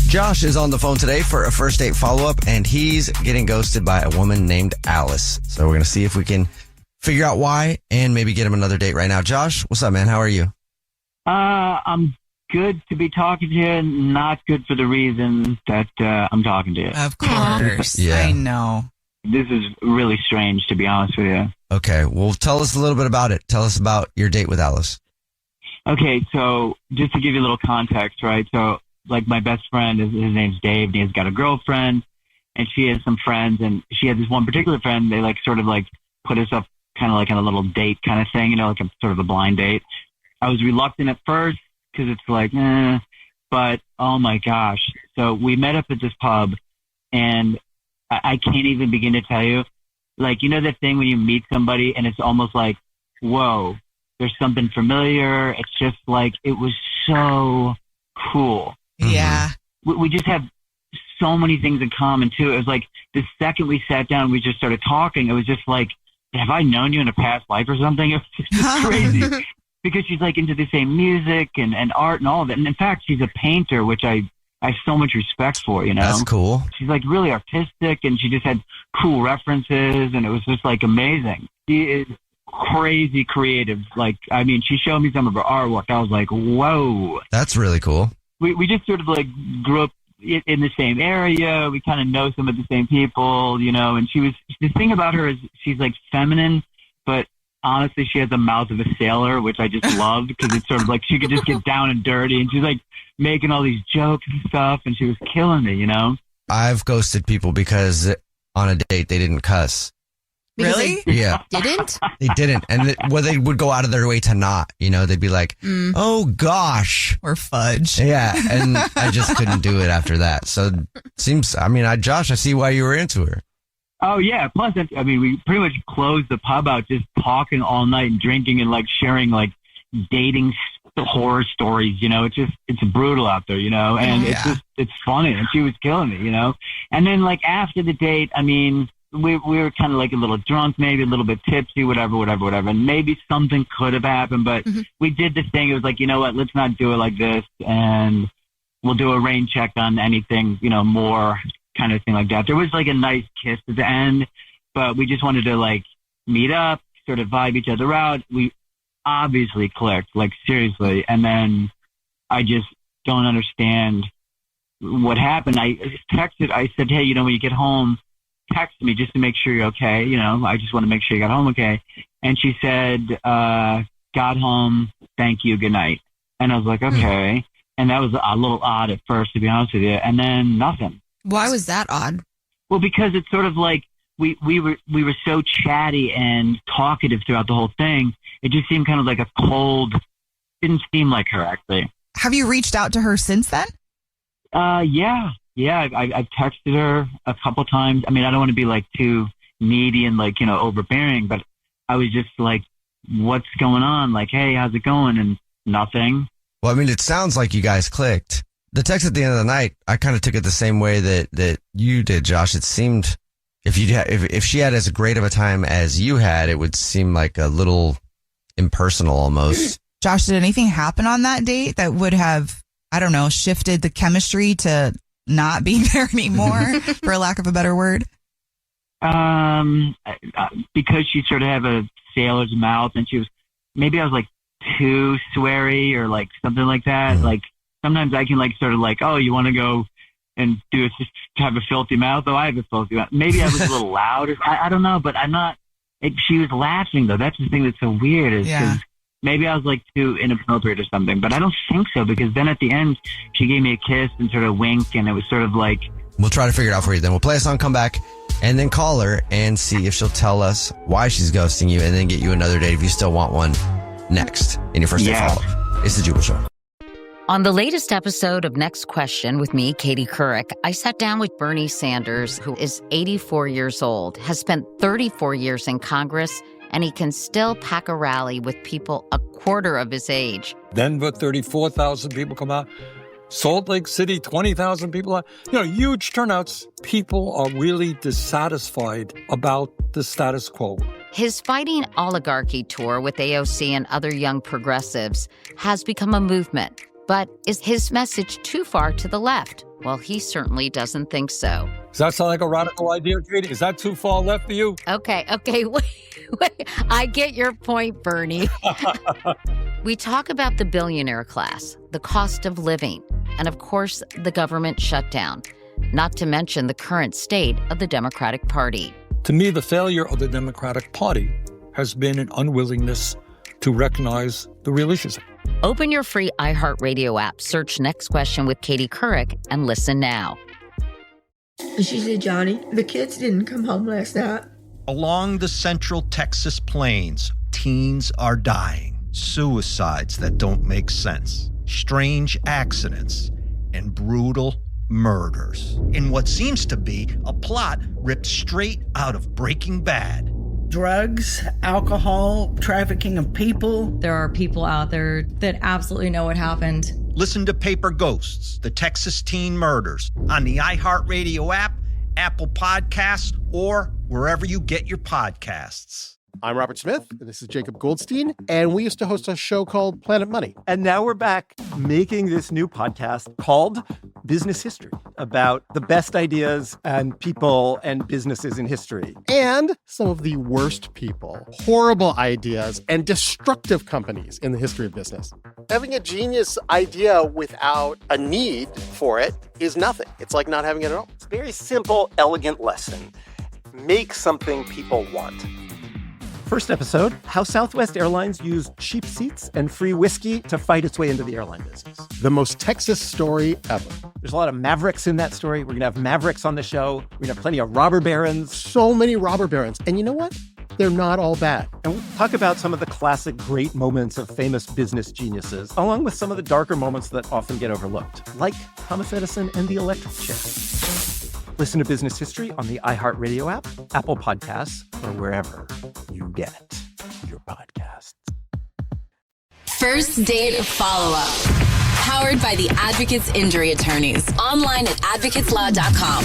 Josh is on the phone today for a first date follow-up, and he's getting ghosted by a woman named Alice. So we're going to see if we can figure out why and maybe get him another date right now. Josh, what's up, man? How are you? I'm good to be talking to you, and not good for the reason that I'm talking to you. Of course. Yeah. I know. This is really strange, to be honest with you. Okay, well, tell us a little bit about it. Tell us about your date with Alice. Okay, so just to give you a little context, right? So, like, my best friend, his name's Dave, and he's got a girlfriend, and she has some friends, and she had this one particular friend, they, like, sort of, like, put us up kind of like on a little date kind of thing, you know, like a sort of a blind date. I was reluctant at first because it's like, but oh my gosh. So we met up at this pub, and I can't even begin to tell you, like, you know, that thing when you meet somebody and it's almost like, whoa, there's something familiar. It's just like, it was so cool. Yeah. We just have so many things in common too. It was like the second we sat down, we just started talking. It was just like, have I known you in a past life or something? It was just crazy because she's like into the same music and art and all of it. And in fact, she's a painter, which I have so much respect for, you know? That's cool. She's like really artistic and she just had cool references and it was just like amazing. She is crazy creative. Like, I mean, she showed me some of her artwork. I was like, whoa. That's really cool. We just sort of like grew up in the same area. We kind of know some of the same people, you know, and the thing about her is she's like feminine, but honestly, she has the mouth of a sailor, which I just love because it's sort of like she could just get down and dirty and she's like making all these jokes and stuff and she was killing me, you know? I've ghosted people because on a date they didn't cuss. Really? Yeah. Didn't? They didn't. And they would go out of their way to not, you know, they'd be like, oh gosh. Or fudge. Yeah. And I just couldn't do it after that. So Josh, I see why you were into her. Oh yeah. Plus, I mean, we pretty much closed the pub out just talking all night and drinking and like sharing like dating horror stories, you know, it's brutal out there, you know, and it's funny and she was killing me, you know, and then like after the date, I mean, we were kind of like a little drunk, maybe a little bit tipsy, whatever. And maybe something could have happened, but we did the thing. It was like, you know what, let's not do it like this. And we'll do a rain check on anything, you know, more kind of thing like that. There was like a nice kiss at the end, but we just wanted to like meet up, sort of vibe each other out. We obviously clicked, like seriously. And then I just don't understand what happened. I said, hey, you know, when you get home, text me just to make sure you're okay. You know, I just want to make sure you got home okay. And she said, got home, thank you, good night. And I was like, okay. And that was a little odd at first, to be honest with you. And then nothing. Why was that odd? Well, because it's sort of like we were so chatty and talkative throughout the whole thing. It just seemed kind of like a cold, didn't seem like her actually. Have you reached out to her since then? Yeah, I've texted her a couple times. I mean, I don't want to be like too needy and like, you know, overbearing, but I was just like, what's going on? Like, hey, how's it going? And nothing. Well, I mean, it sounds like you guys clicked. The text at the end of the night, I kind of took it the same way that you did, Josh. It seemed if she had as great of a time as you had, it would seem like a little impersonal almost. Josh, did anything happen on that date that would have I don't know, shifted the chemistry to not being there anymore, for lack of a better word? Because she sort of had a sailor's mouth, and maybe I was like too sweary or like something like that. Like sometimes I can like sort of like, oh, you want to go and just have a filthy mouth? Oh, I have a filthy mouth. Maybe I was a little loud. I don't know, but I'm not. She was laughing though. That's the thing that's so weird. Is maybe I was like too inappropriate or something, but I don't think so, because then at the end she gave me a kiss and sort of wink, and it was sort of like. We'll try to figure it out for you. Then we'll play a song, come back, and then call her and see if she'll tell us why she's ghosting you, and then get you another date if you still want one next in your first date follow-up. It's the Jubal Show. On the latest episode of Next Question with me, Katie Couric, I sat down with Bernie Sanders, who is 84 years old, has spent 34 years in Congress, and he can still pack a rally with people a quarter of his age. Denver, 34,000 people come out. Salt Lake City, 20,000 people. Huge turnouts. People are really dissatisfied about the status quo. His Fighting Oligarchy tour with AOC and other young progressives has become a movement. But is his message too far to the left? Well, he certainly doesn't think so. Does that sound like a radical idea, Katie? Is that too far left for you? Okay, wait. I get your point, Bernie. We talk about the billionaire class, the cost of living, and of course, the government shutdown, not to mention the current state of the Democratic Party. To me, the failure of the Democratic Party has been an unwillingness to recognize the real issues. Open your free iHeartRadio app, search Next Question with Katie Couric, and listen now. She said, Johnny, the kids didn't come home last night. Along the central Texas plains, teens are dying. Suicides that don't make sense. Strange accidents and brutal murders. In what seems to be a plot ripped straight out of Breaking Bad. Drugs, alcohol, trafficking of people. There are people out there that absolutely know what happened. Listen to Paper Ghosts, the Texas Teen Murders, on the iHeartRadio app, Apple Podcasts, or wherever you get your podcasts. I'm Robert Smith, and this is Jacob Goldstein, and we used to host a show called Planet Money. And now we're back making this new podcast called Business History, about the best ideas and people and businesses in history. And some of the worst people, horrible ideas, and destructive companies in the history of business. Having a genius idea without a need for it is nothing. It's like not having it at all. It's a very simple, elegant lesson. Make something people want. First episode, how Southwest Airlines used cheap seats and free whiskey to fight its way into the airline business. The most Texas story ever. There's a lot of mavericks in that story. We're going to have mavericks on the show. We're going to have plenty of robber barons. So many robber barons. And you know what? They're not all bad. And we'll talk about some of the classic great moments of famous business geniuses, along with some of the darker moments that often get overlooked, like Thomas Edison and the electric chair. Listen to Business History on the iHeartRadio app, Apple Podcasts, or wherever you get your podcasts. First Date Follow-Up. Powered by the Advocates Injury Attorneys. Online at advocateslaw.com.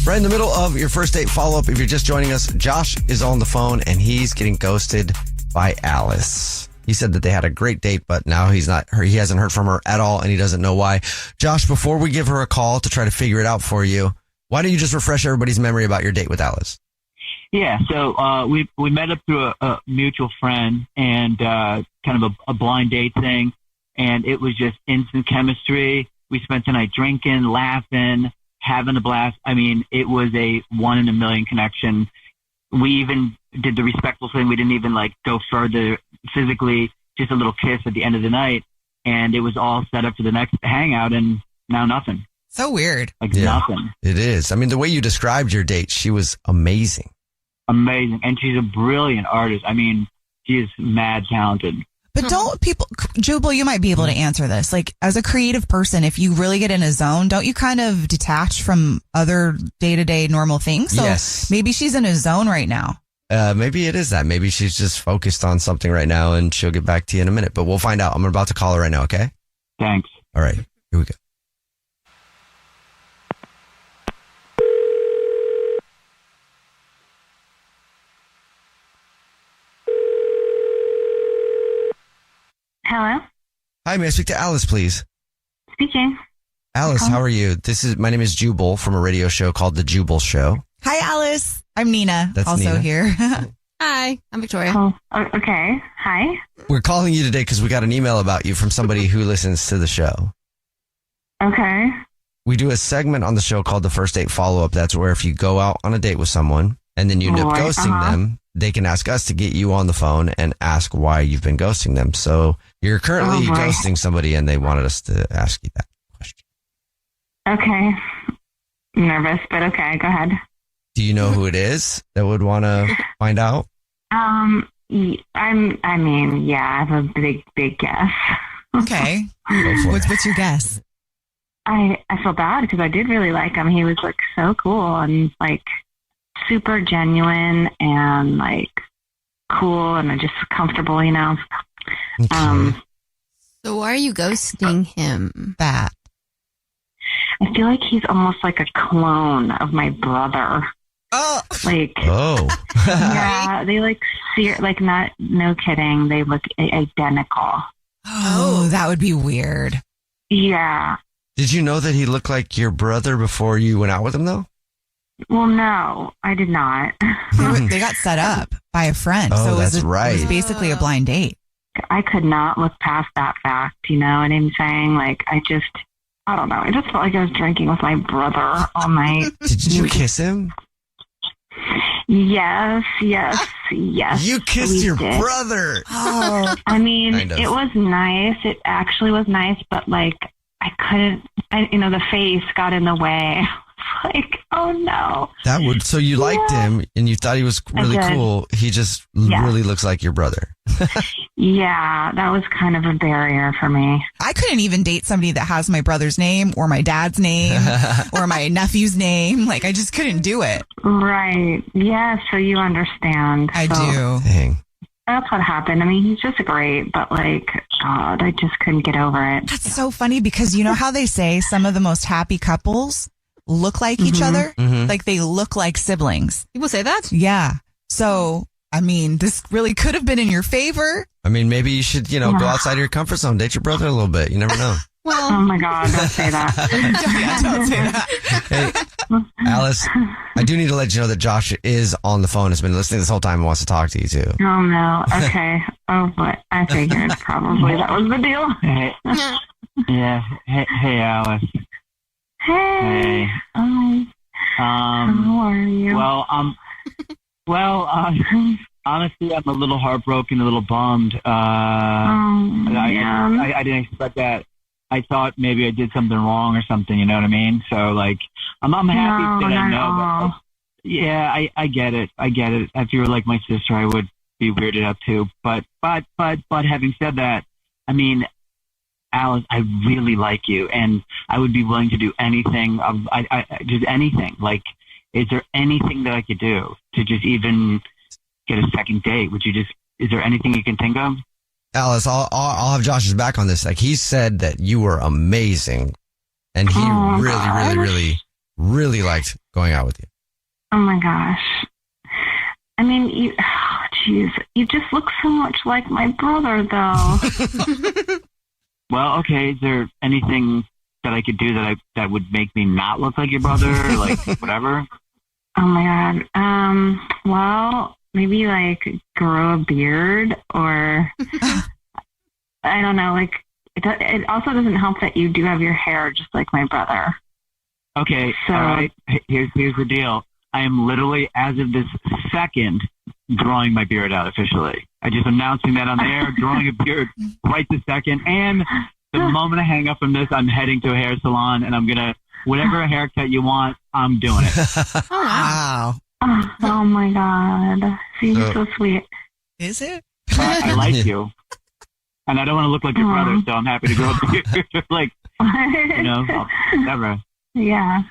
Right in the middle of your first date follow-up, if you're just joining us, Josh is on the phone and he's getting ghosted by Alice. He said that they had a great date, but now he hasn't heard from her at all and he doesn't know why. Josh, before we give her a call to try to figure it out for you, why don't you just refresh everybody's memory about your date with Alice? Yeah, so we met up through a mutual friend and kind of a blind date thing, and it was just instant chemistry. We spent the night drinking, laughing, having a blast. I mean, it was a 1 in a million connection. We even did the respectful thing. We didn't even go further physically, just a little kiss at the end of the night, and it was all set up for the next hangout, and now nothing. So weird. Nothing. It is. I mean, the way you described your date, she was amazing. Amazing. And she's a brilliant artist. I mean, she is mad talented. But don't people, Jubal, you might be able to answer this. As a creative person, if you really get in a zone, don't you kind of detach from other day-to-day normal things? So yes. Maybe she's in a zone right now. Maybe it is that. Maybe she's just focused on something right now and she'll get back to you in a minute. But we'll find out. I'm about to call her right now, okay? Thanks. All right. Here we go. Hello? Hi, may I speak to Alice, please? Speaking. Alice, how are you? My name is Jubal from a radio show called The Jubal Show. Hi, Alice. I'm Nina. That's also Nina. here. Hi, I'm Victoria. Oh, okay. Hi. We're calling you today because we got an email about you from somebody who listens to the show. Okay. We do a segment on the show called the First Date Follow-Up. That's where if you go out on a date with someone and then you end up ghosting them, they can ask us to get you on the phone and ask why you've been ghosting them. So you're currently ghosting somebody and they wanted us to ask you that question. Okay. I'm nervous, but okay, go ahead. Do you know who it is that would want to find out? I have a big guess. Okay. What's your guess? I feel bad because I did really like him. He was like so cool and like super genuine and like cool and just comfortable, you know. Okay. So why are you ghosting him? That. I feel like he's almost like a clone of my brother. Oh. Like. Oh. Yeah, they like no kidding. They look identical. Oh, that would be weird. Yeah. Did you know that he looked like your brother before you went out with him, though? Well, no, I did not. They got set up by a friend. Oh, so that's it right. was basically a blind date. I could not look past that fact, you know what I'm saying? Like, I don't know. I just felt like I was drinking with my brother all night. Did you kiss him? Yes. You kissed your brother. Oh. I mean, Kind of. It was nice. It actually was nice, but like, I couldn't, the face got in the way. Like, oh no. So you liked him and you thought he was really cool. He just really looks like your brother. Yeah, that was kind of a barrier for me. I couldn't even date somebody that has my brother's name or my dad's name or my nephew's name. Like, I just couldn't do it. Right. Yeah, so you understand. I do. Dang. That's what happened. I mean, he's just great, but like, God, I just couldn't get over it. That's so funny because you know how they say some of the most happy couples look like each other? Mm-hmm. Like they look like siblings. People say that? Yeah. So, I mean, this really could have been in your favor. I mean, maybe you should, go outside of your comfort zone, date your brother a little bit. You never know. Well, oh my God, don't say that. Don't say that. Hey, Alice, I do need to let you know that Josh is on the phone, has been listening this whole time and wants to talk to you too. Oh no. Okay. Oh, but I figured probably that was the deal. Hey. Yeah. Hey, Alice. Hey. How are you? Well, honestly, I'm a little heartbroken, a little bummed. I didn't expect that. I thought maybe I did something wrong or something, you know what I mean? So, like, I'm happy that I know. But, like, yeah, I get it. If you were like my sister, I would be weirded out too. But having said that, I mean, Alice, I really like you, and I would be willing to do anything. Just anything. Like, is there anything that I could do to just even get a second date? Is there anything you can think of? Alice, I'll have Josh's back on this. Like, he said that you were amazing, and he really liked going out with you. Oh my gosh. I mean, you just look so much like my brother, though. Well, okay. Is there anything that I could do that would make me not look like your brother, or like whatever? Oh my God. Well, maybe like grow a beard, or I don't know. Like, it also doesn't help that you do have your hair just like my brother. Okay. So, all right. Here's the deal. I am literally, as of this second, growing my beard out officially. I just announcing that on the air, growing a beard right this second. And the moment I hang up from this, I'm heading to a hair salon, and I'm going to, whatever haircut you want, I'm doing it. Oh, wow. Oh my God. See, you're so sweet. Is it? I like you. And I don't want to look like your brother, so I'm happy to grow a beard. Like, whatever. Yeah.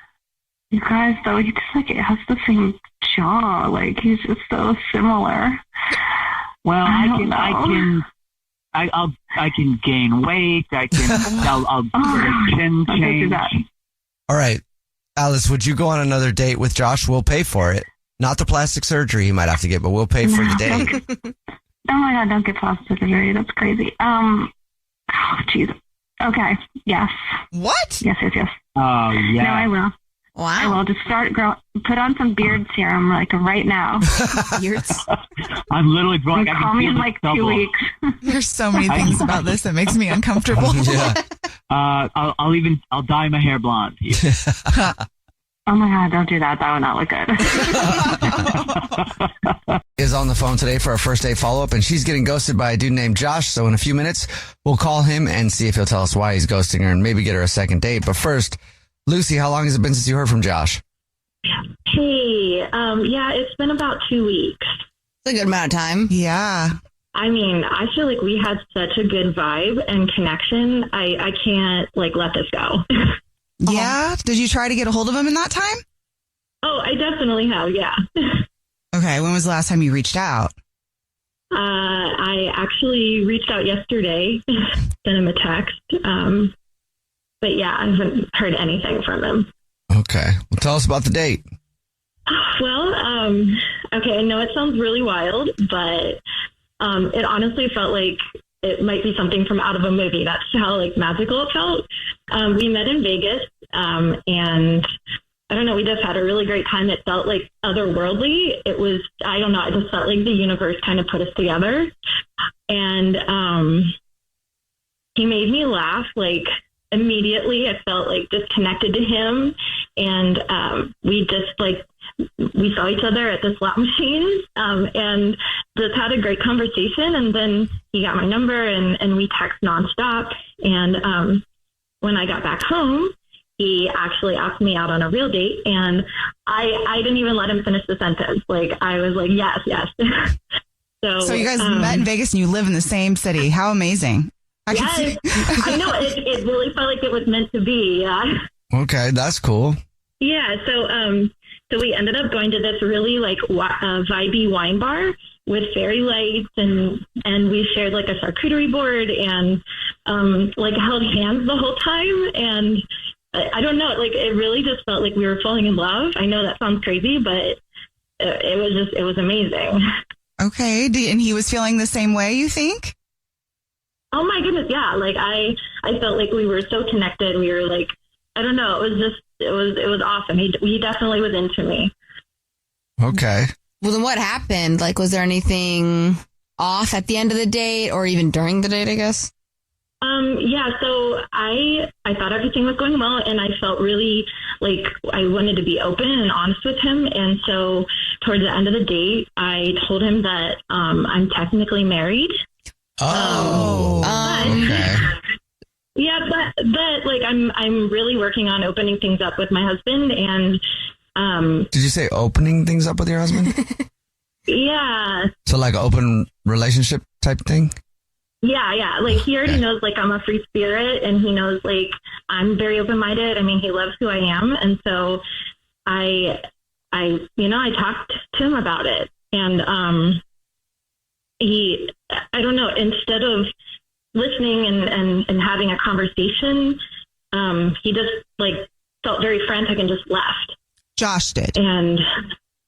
You guys, though, he just it has the same jaw. Like, he's just so similar. Well, I can gain weight. I'll chin change. All right, Alice, would you go on another date with Josh? We'll pay for it. Not the plastic surgery he might have to get, but we'll pay for the date. Oh my God, don't get plastic surgery. That's crazy. Oh, jeez. Okay. Yes. What? Yes. Oh, yeah. No, I will. Wow. I will just put on some beard serum like right now. Beards? I'm literally growing. And call me in like 2 weeks. There's so many things about this that makes me uncomfortable. I'll dye my hair blonde. Oh my God, don't do that. That would not look good. Is on the phone today for our first date follow-up, and she's getting ghosted by a dude named Josh. So in a few minutes, we'll call him and see if he'll tell us why he's ghosting her and maybe get her a second date. But first, Lucy, how long has it been since you heard from Josh? Hey, yeah, it's been about 2 weeks. It's a good amount of time. Yeah. I mean, I feel like we had such a good vibe and connection. I can't let this go. Yeah? Did you try to get a hold of him in that time? Oh, I definitely have, yeah. Okay, when was the last time you reached out? I actually reached out yesterday, sent him a text. But yeah, I haven't heard anything from him. Okay. Well, tell us about the date. Well, okay, I know it sounds really wild, but it honestly felt like it might be something from out of a movie. That's how magical it felt. We met in Vegas, and I don't know, we just had a really great time. It felt like otherworldly. It was, I don't know, it just felt like the universe kind of put us together. And he made me laugh, immediately. I felt just connected to him, and we just we saw each other at the slot machines, and just had a great conversation. And then he got my number, and we text nonstop. And when I got back home, he actually asked me out on a real date, and I didn't even let him finish the sentence. I was like, yes. So you guys met in Vegas and you live in the same city. How amazing. Yes, I know. It really felt like it was meant to be. Yeah. Okay, that's cool. Yeah. So we ended up going to this really vibey wine bar with fairy lights, and we shared a charcuterie board, and held hands the whole time. And I don't know, it really just felt like we were falling in love. I know that sounds crazy, but it was amazing. Okay. And he was feeling the same way, you think? Oh my goodness, yeah. I felt like we were so connected. We were I don't know. It was awesome. He definitely was into me. Okay. Well, then what happened? Was there anything off at the end of the date or even during the date, I guess? Yeah, so I thought everything was going well, and I felt really I wanted to be open and honest with him. And so towards the end of the date, I told him that I'm technically married. Oh, okay. Yeah, but I'm really working on opening things up with my husband. And did you say opening things up with your husband? Yeah. So open relationship type thing? Yeah. He already knows I'm a free spirit, and he knows I'm very open-minded. I mean, he loves who I am, and so I talked to him about it, and I don't know, instead of listening and having a conversation, he just felt very frantic and just left. Josh did. And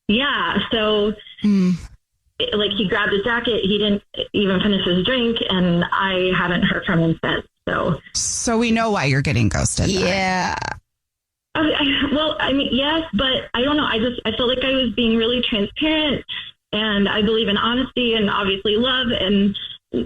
yeah, so he grabbed his jacket. He didn't even finish his drink, and I haven't heard from him since. So we know why you're getting ghosted. Yeah. Well, I mean, yes, but I don't know. I felt like I was being really transparent, and I believe in honesty and obviously love and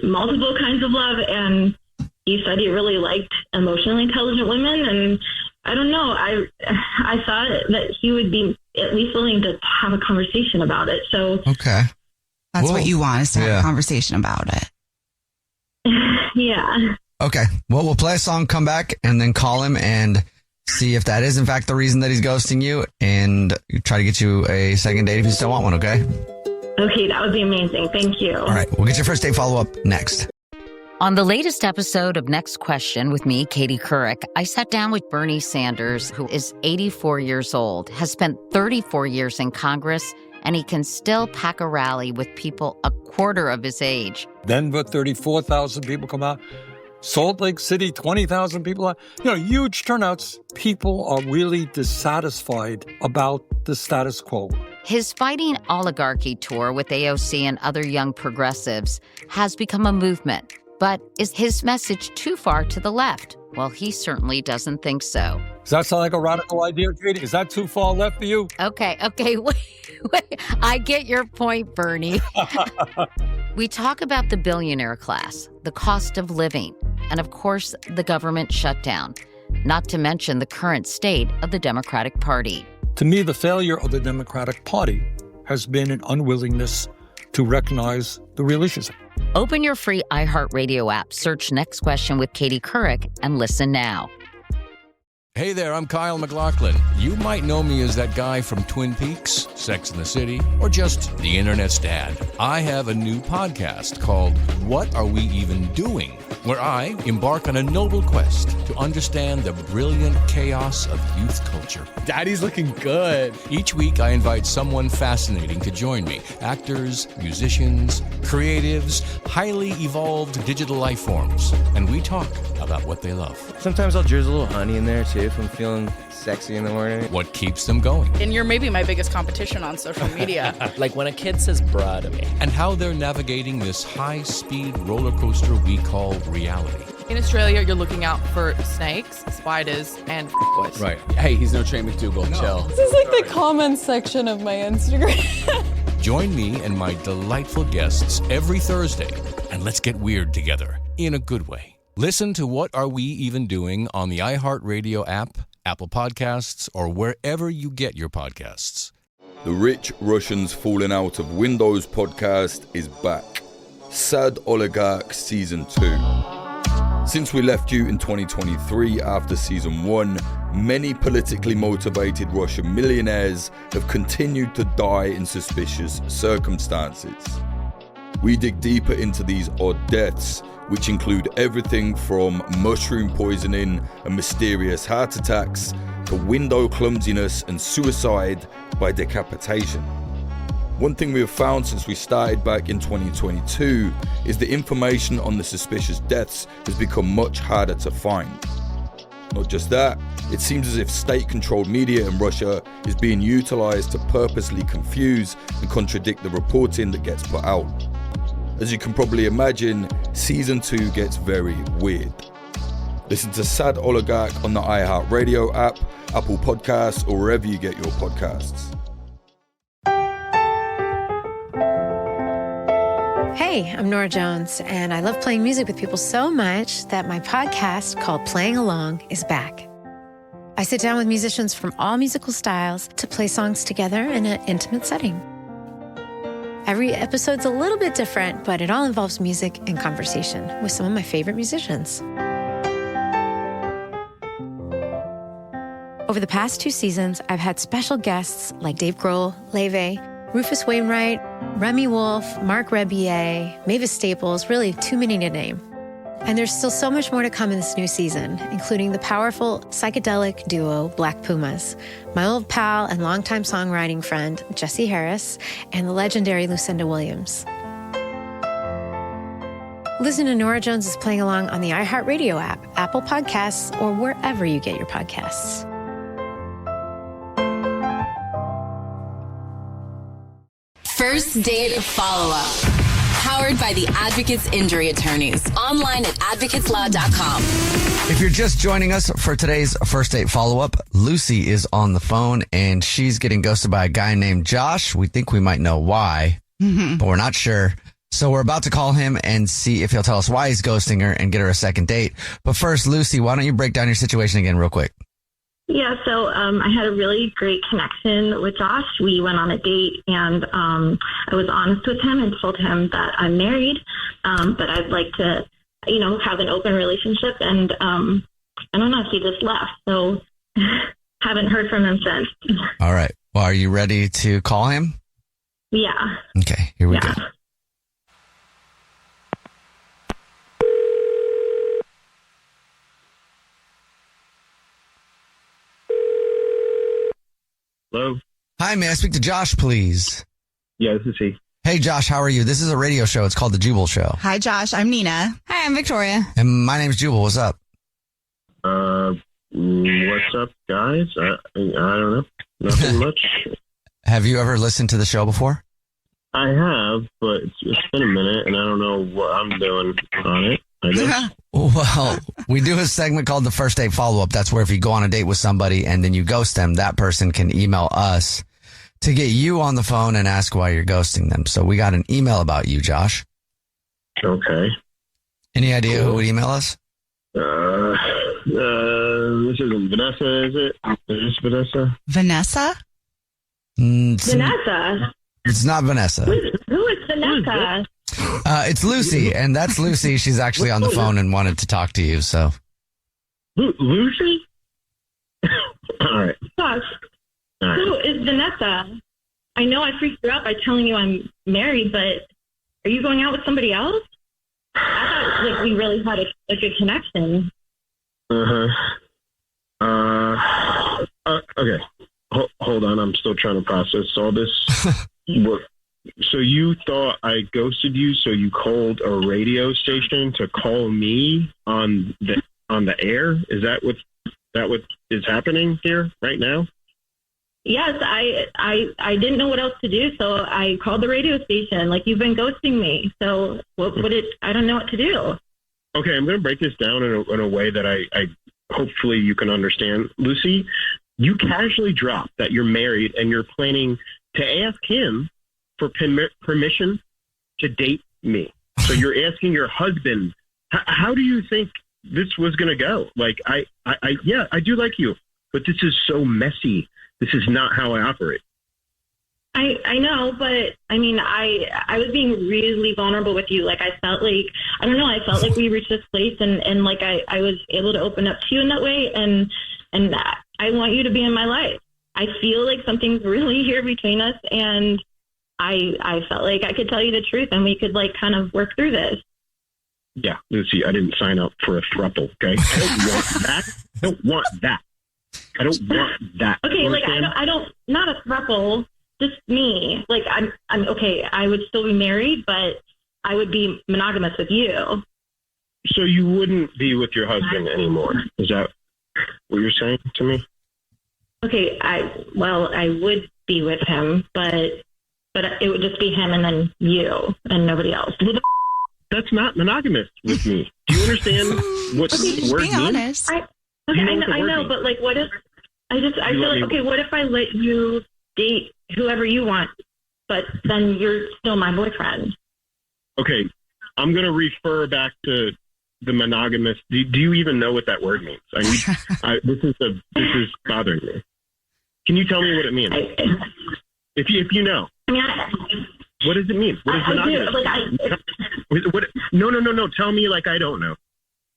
multiple kinds of love. And he said he really liked emotionally intelligent women, and I don't know. I thought that he would be at least willing to have a conversation about it. So okay, that's what you want, is to have a conversation about it. Yeah. Okay. Well, we'll play a song, come back, and then call him and see if that is in fact the reason that he's ghosting you, and try to get you a second date if you still want one. Okay. Okay, that would be amazing. Thank you. All right. We'll get your first date follow-up next. On the latest episode of Next Question with me, Katie Couric, I sat down with Bernie Sanders, who is 84 years old, has spent 34 years in Congress, and he can still pack a rally with people a quarter of his age. Denver, 34,000 people come out. Salt Lake City, 20,000 people out. Huge turnouts. People are really dissatisfied about the status quo. His Fighting Oligarchy tour with AOC and other young progressives has become a movement. But is his message too far to the left? Well, he certainly doesn't think so. Does that sound like a radical idea, Katie? Is that too far left for you? Okay, wait. I get your point, Bernie. We talk about the billionaire class, the cost of living, and of course, the government shutdown, not to mention the current state of the Democratic Party. To me, the failure of the Democratic Party has been an unwillingness to recognize the real issues. Open your free iHeartRadio app, search Next Question with Katie Couric, and listen now. Hey there, I'm Kyle MacLachlan. You might know me as that guy from Twin Peaks, Sex and the City, or just the Internet's dad. I have a new podcast called What Are We Even Doing?, where I embark on a noble quest to understand the brilliant chaos of youth culture. Daddy's looking good. Each week, I invite someone fascinating to join me. Actors, musicians, creatives, highly evolved digital life forms. And we talk about what they love. Sometimes I'll drizzle a little honey in there, too, if I'm feeling sexy in the morning. What keeps them going. And you're maybe my biggest competition on social media. Like when a kid says bruh to me. And how they're navigating this high-speed roller coaster we call reality. In Australia, you're looking out for snakes, spiders, and boys. Right. Hey, he's no Trey McDougal. No. Chill. This is like the comments section of my Instagram. Join me and my delightful guests every Thursday, and let's get weird together in a good way. Listen to What Are We Even Doing on the iHeartRadio app, Apple Podcasts, or wherever you get your podcasts. The Rich Russians Falling Out of Windows podcast is back. Sad Oligarch Season 2. Since we left you in 2023 after Season 1, many politically motivated Russian millionaires have continued to die in suspicious circumstances. We dig deeper into these odd deaths, which include everything from mushroom poisoning and mysterious heart attacks to window clumsiness and suicide by decapitation. One thing we have found since we started back in 2022 is the information on the suspicious deaths has become much harder to find. Not just that, it seems as if state-controlled media in Russia is being utilized to purposely confuse and contradict the reporting that gets put out. As you can probably imagine, Season 2 gets very weird. Listen to Sad Oligarch on the iHeartRadio app, Apple Podcasts, or wherever you get your podcasts. Hey, I'm Nora Jones, and I love playing music with people so much that my podcast called Playing Along is back. I sit down with musicians from all musical styles to play songs together in an intimate setting. Every episode's a little bit different, but it all involves music and conversation with some of my favorite musicians. Over the past 2 seasons, I've had special guests like Dave Grohl, Leve, Rufus Wainwright, Remy Wolf, Mark Rebier, Mavis Staples, really too many to name. And there's still so much more to come in this new season, including the powerful psychedelic duo Black Pumas, my old pal and longtime songwriting friend Jesse Harris, and the legendary Lucinda Williams. Listen to Nora Jones is Playing Along on the iHeartRadio app, Apple Podcasts, or wherever you get your podcasts. First Date Follow-Up. Powered by the Advocates Injury Attorneys. Online at advocateslaw.com. If you're just joining us for today's First Date Follow-Up, Lucy is on the phone and she's getting ghosted by a guy named Josh. We think we might know why, but we're not sure. So we're about to call him and see if he'll tell us why he's ghosting her and get her a second date. But first, Lucy, why don't you break down your situation again real quick? Yeah, so I had a really great connection with Josh. We went on a date, and I was honest with him and told him that I'm married, but I'd like to, have an open relationship. And I don't know if he just left, so haven't heard from him since. All right. Well, are you ready to call him? Yeah. Okay, here we go. Hello? Hi, may I speak to Josh, please? Yeah, this is he. Hey, Josh, how are you? This is a radio show. It's called The Jubal Show. Hi, Josh. I'm Nina. Hi, I'm Victoria. And my name's Jubal. What's up? What's up, guys? I don't know. Nothing much. Have you ever listened to the show before? I have, but it's been a minute, and I don't know what I'm doing on it. I guess. Well, we do a segment called the first date follow-up. That's where if you go on a date with somebody and then you ghost them, that person can email us to get you on the phone and ask why you're ghosting them. So we got an email about you, Josh. Okay. Any idea who would email us? This isn't Vanessa, is it? Is this Vanessa? Vanessa? Vanessa. It's not Vanessa. Who is Vanessa? It's Lucy, and that's Lucy. She's actually on the phone and wanted to talk to you. So, Lucy? All right. Gosh, who is Vanessa? I know I freaked you out by telling you I'm married, but are you going out with somebody else? I thought we really had a good connection. Okay. Hold on. I'm still trying to process all this. So you thought I ghosted you, so you called a radio station to call me on the air? Is that what is happening here right now? Yes, I didn't know what else to do, so I called the radio station. You've been ghosting me, so I don't know what to do. Okay, I'm going to break this down in a way that I hopefully you can understand. Lucy, you casually dropped that you're married and you're planning to ask him for permission to date me. So you're asking your husband, how do you think this was going to go? I do like you, but this is so messy. This is not how I operate. I know, but I mean, I was being really vulnerable with you. I felt like we reached this place and I was able to open up to you in that way. And I want you to be in my life. I feel like something's really here between us. And I felt like I could tell you the truth and we could kind of work through this. Yeah, Lucy, I didn't sign up for a throuple. Okay. I don't want that. I don't want that. Okay. I don't, not a throuple. Just me. I'm okay. I would still be married, but I would be monogamous with you. So you wouldn't be with your husband anymore? Is that what you're saying to me? Okay. I would be with him, but it would just be him and then you and nobody else. That's not monogamous with me. Do you understand what the word means? Honest. I know, but what if I feel like, okay, what if I let you date whoever you want, but then you're still my boyfriend? Okay, I'm going to refer back to the monogamous. Do you even know what that word means? This is bothering me. Can you tell me what it means? If you know. What does it mean? What is monogamous? No. Tell me I don't know.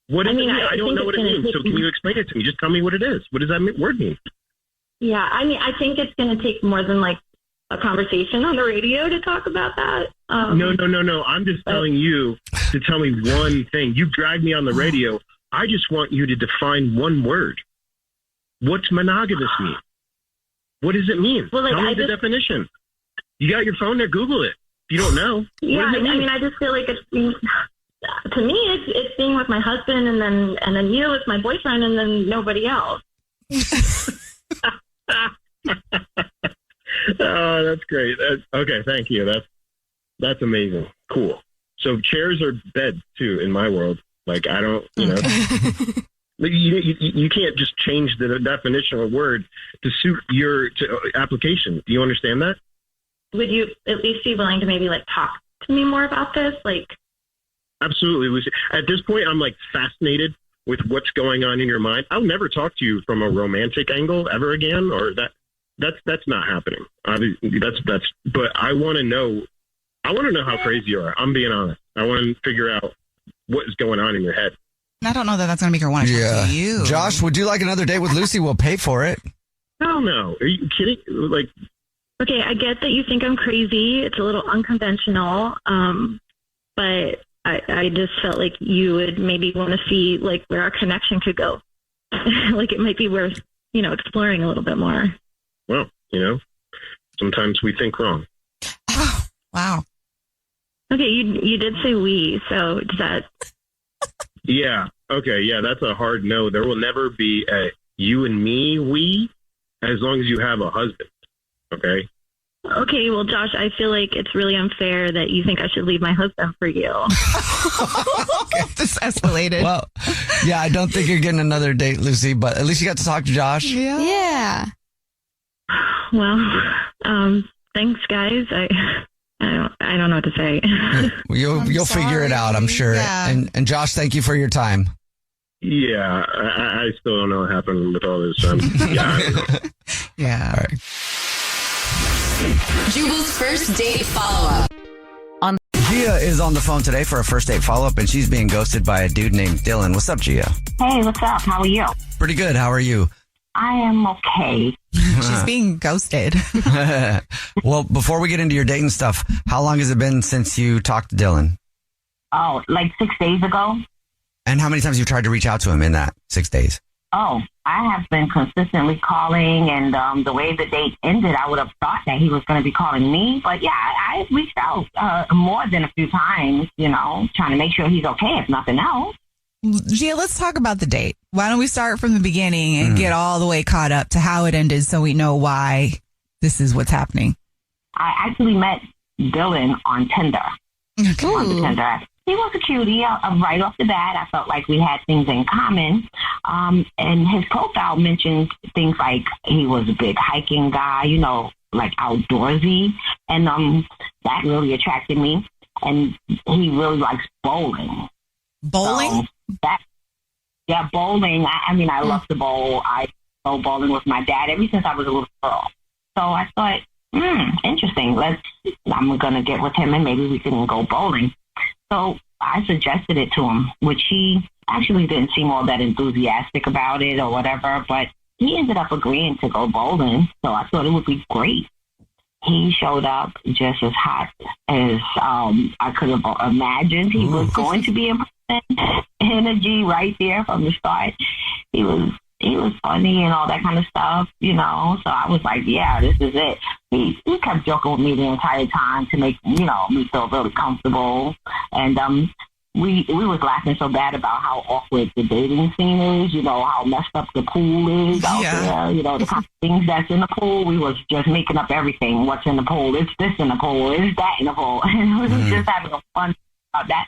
What does it mean? I don't know what it means. So can you explain it to me? Just tell me what it is. What does that word mean? Yeah, I think it's going to take more than a conversation on the radio to talk about that. No. I'm just telling you to tell me one thing. You dragged me on the radio. I just want you to define one word. What's monogamous mean? What does it mean? Well, tell me the definition. You got your phone there? Google it. If you don't know. Yeah, I just feel like to me, it's being with my husband and then you as my boyfriend and then nobody else. Oh, that's great. Okay, thank you. That's amazing. Cool. So chairs are beds too in my world. I don't, you can't just change the definition of a word to suit your application. Do you understand that? Would you at least be willing to maybe talk to me more about this? Absolutely, Lucy. At this point, I'm fascinated with what's going on in your mind. I'll never talk to you from a romantic angle ever again, or that's not happening. But I want to know how crazy you are. I'm being honest. I want to figure out what is going on in your head. I don't know that that's going to make her want to talk to you. Josh, would you like another date with Lucy? We'll pay for it. Hell no. Are you kidding? Okay, I get that you think I'm crazy. It's a little unconventional, but I just felt like you would maybe want to see where our connection could go. It might be worth, exploring a little bit more. Well, sometimes we think wrong. Oh, wow. Okay, you did say we, so does that... Yeah, okay, yeah, that's a hard no. There will never be a you and me we as long as you have a husband, okay? Okay, well, Josh, I feel like it's really unfair that you think I should leave my husband for you. This escalated. Well, yeah, I don't think you're getting another date, Lucy, but at least you got to talk to Josh. Yeah. Well, thanks, guys. I don't know what to say. You'll figure it out, I'm sure. Yeah. And Josh, thank you for your time. Yeah, I still don't know what happened with all this. Yeah. All right. Jubal's first date follow-up. Gia is on the phone today for a first date follow-up, and she's being ghosted by a dude named Dylan. What's up, Gia? Hey, what's up? How are you? Pretty good. How are you? I am okay. She's being ghosted. Well, before we get into your dating stuff, how long has it been since you talked to Dylan? Oh, like 6 days ago. And how many times have you tried to reach out to him in that 6 days? Oh, I have been consistently calling, and the way the date ended, I would have thought that he was going to be calling me. But yeah, I reached out more than a few times, trying to make sure he's okay, if nothing else. Gia, let's talk about the date. Why don't we start from the beginning and get all the way caught up to how it ended so we know why this is what's happening? I actually met Dylan on Tinder. On the Tinder app. He was a cutie. Right off the bat, I felt like we had things in common. And his profile mentioned things like he was a big hiking guy, like outdoorsy. And that really attracted me. And he really likes bowling. Bowling? So bowling. I love to bowl. I go bowling with my dad ever since I was a little girl. So I thought, interesting. I'm going to get with him and maybe we can go bowling. So I suggested it to him, which he actually didn't seem all that enthusiastic about it or whatever, but he ended up agreeing to go bowling. So I thought it would be great. He showed up just as hot as I could have imagined he was going to be in person. Energy right there from the start. He was funny and all that kind of stuff, So I was like, yeah, this is it. He kept joking with me the entire time to make, me feel really comfortable. And we was laughing so bad about how awkward the dating scene is, how messed up the pool is out there, the kind of things that's in the pool. We was just making up everything. What's in the pool? It's this in the pool. It's that in the pool. And we was just having a fun about that.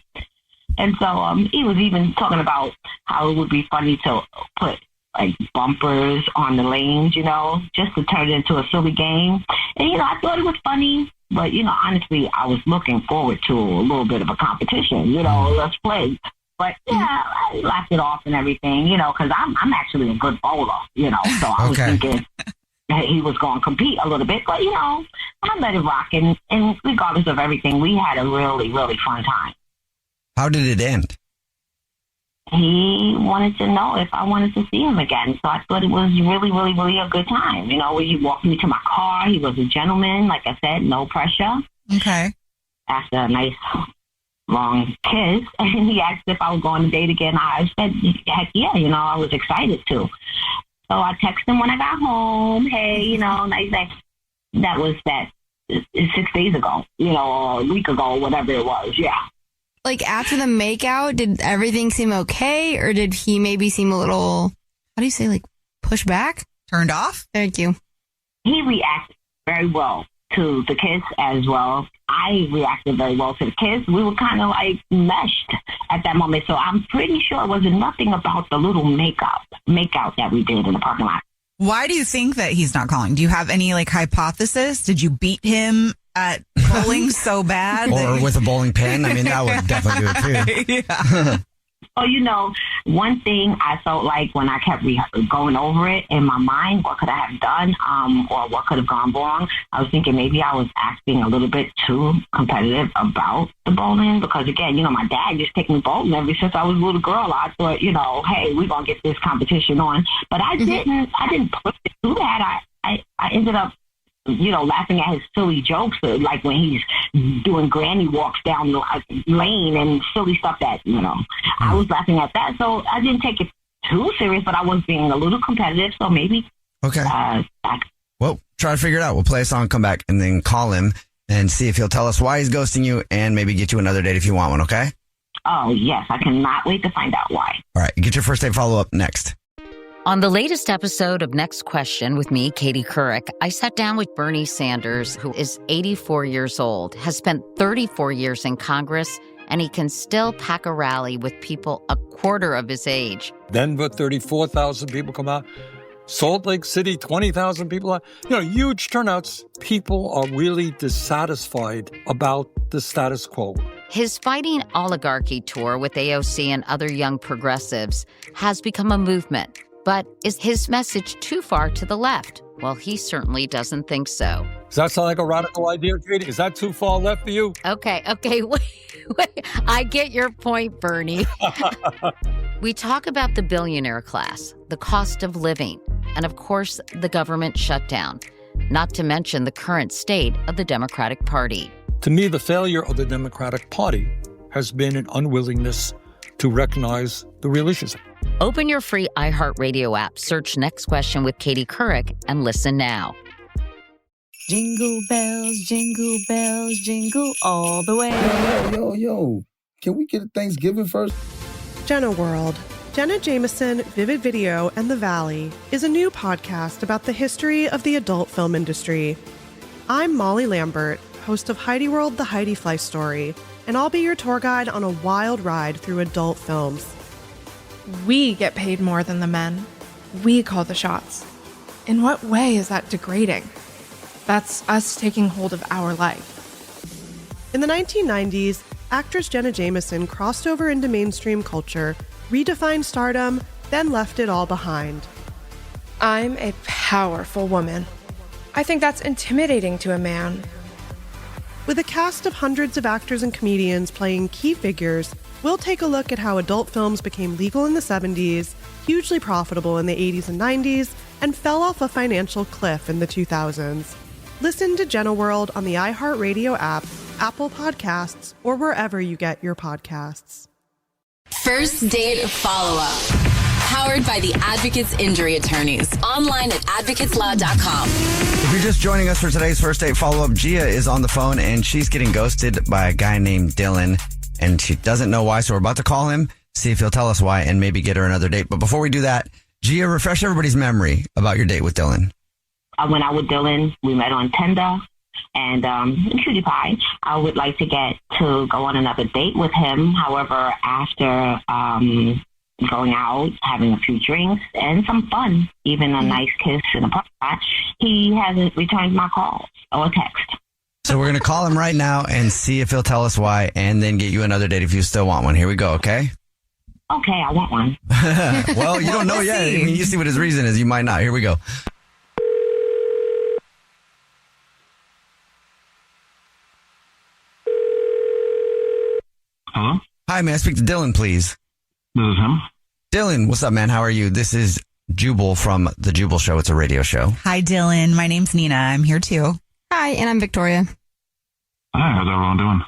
And so he was even talking about how it would be funny to put like bumpers on the lanes, just to turn it into a silly game. And, I thought it was funny, but, honestly, I was looking forward to a little bit of a competition, let's play. But, yeah, I laughed it off and everything, because I'm actually a good bowler, so I was thinking he was going to compete a little bit. But, I let it rock. And regardless of everything, we had a really, really fun time. How did it end? He wanted to know if I wanted to see him again. So I thought it was really, really, really a good time. He walked me to my car. He was a gentleman. Like I said, no pressure. Okay. After a nice long kiss. And he asked if I would go on a date again. I said, heck yeah, I was excited to. So I texted him when I got home. Hey, nice day. That was 6 days ago, or a week ago, whatever it was. Yeah. Like after the makeout, did everything seem okay? Or did he maybe seem a little, how do you say, like push back? Turned off? Thank you. He reacted very well to the kiss as well. I reacted very well to the kiss. We were kind of like meshed at that moment. So I'm pretty sure it wasn't nothing about the little makeout that we did in the parking lot. Why do you think that he's not calling? Do you have any like hypothesis? Did you beat him at bowling so bad? Or with a bowling pin? I mean, that would definitely do it too. Yeah. Oh, one thing I felt like when I kept going over it in my mind, what could I have done or what could have gone wrong? I was thinking maybe I was acting a little bit too competitive about the bowling because, again, my dad used to take me bowling ever since I was a little girl. I thought, hey, we're going to get this competition on. But I didn't push it through that. I ended up laughing at his silly jokes, like when he's doing granny walks down the lane and silly stuff that, I was laughing at that. So I didn't take it too serious, but I was being a little competitive. So maybe. Okay. Well, try to figure it out. We'll play a song, come back, and then call him and see if he'll tell us why he's ghosting you and maybe get you another date if you want one, okay? Oh, yes. I cannot wait to find out why. All right. Get your first date follow-up next. On the latest episode of Next Question with me, Katie Couric, I sat down with Bernie Sanders, who is 84 years old, has spent 34 years in Congress, and he can still pack a rally with people a quarter of his age. Denver, 34,000 people come out. Salt Lake City, 20,000 people out. Huge turnouts. People are really dissatisfied about the status quo. His Fighting Oligarchy tour with AOC and other young progressives has become a movement. But is his message too far to the left? Well, he certainly doesn't think so. Does that sound like a radical idea, Katie? Is that too far left for you? Okay, wait. I get your point, Bernie. We talk about the billionaire class, the cost of living, and of course, the government shutdown, not to mention the current state of the Democratic Party. To me, the failure of the Democratic Party has been an unwillingness to recognize the real issues. Open your free iHeartRadio app, search Next Question with Katie Couric, and listen now. Jingle bells, jingle all the way. Yo. Can we get a Thanksgiving first? Jenna World. Jenna Jameson, Vivid Video, and The Valley is a new podcast about the history of the adult film industry. I'm Molly Lambert, host of Heidi World, The Heidi Fly Story, and I'll be your tour guide on a wild ride through adult films. We get paid more than the men. We call the shots. In what way is that degrading? That's us taking hold of our life. In the 1990s, actress Jenna Jameson crossed over into mainstream culture, redefined stardom, then left it all behind. I'm a powerful woman. I think that's intimidating to a man. With a cast of hundreds of actors and comedians playing key figures, we'll take a look at how adult films became legal in the 70s, hugely profitable in the 80s and 90s, and fell off a financial cliff in the 2000s. Listen to Jenna World on the iHeartRadio app, Apple Podcasts, or wherever you get your podcasts. First Date Follow-Up. Powered by the Advocates Injury Attorneys. Online at advocateslaw.com. If you're just joining us for today's First Date Follow-Up, Gia is on the phone and she's getting ghosted by a guy named Dylan. And she doesn't know why, so we're about to call him, see if he'll tell us why, and maybe get her another date. But before we do that, Gia, refresh everybody's memory about your date with Dylan. I went out with Dylan. We met on Tinder and Cutie Pie. I would like to get to go on another date with him. However, after going out, having a few drinks and some fun, even a nice kiss in a parking lot, he hasn't returned my call or text. So we're going to call him right now and see if he'll tell us why, and then get you another date if you still want one. Here we go, okay? Okay, I want one. Well, you don't know yet. I mean, you see what his reason is. You might not. Here we go. Hello? Hi, may I speak to Dylan, please? This is him. Dylan, what's up, man? How are you? This is Jubal from The Jubal Show. It's a radio show. Hi, Dylan. My name's Nina. I'm here too. Hi, and I'm Victoria. Hi, how's everyone doing?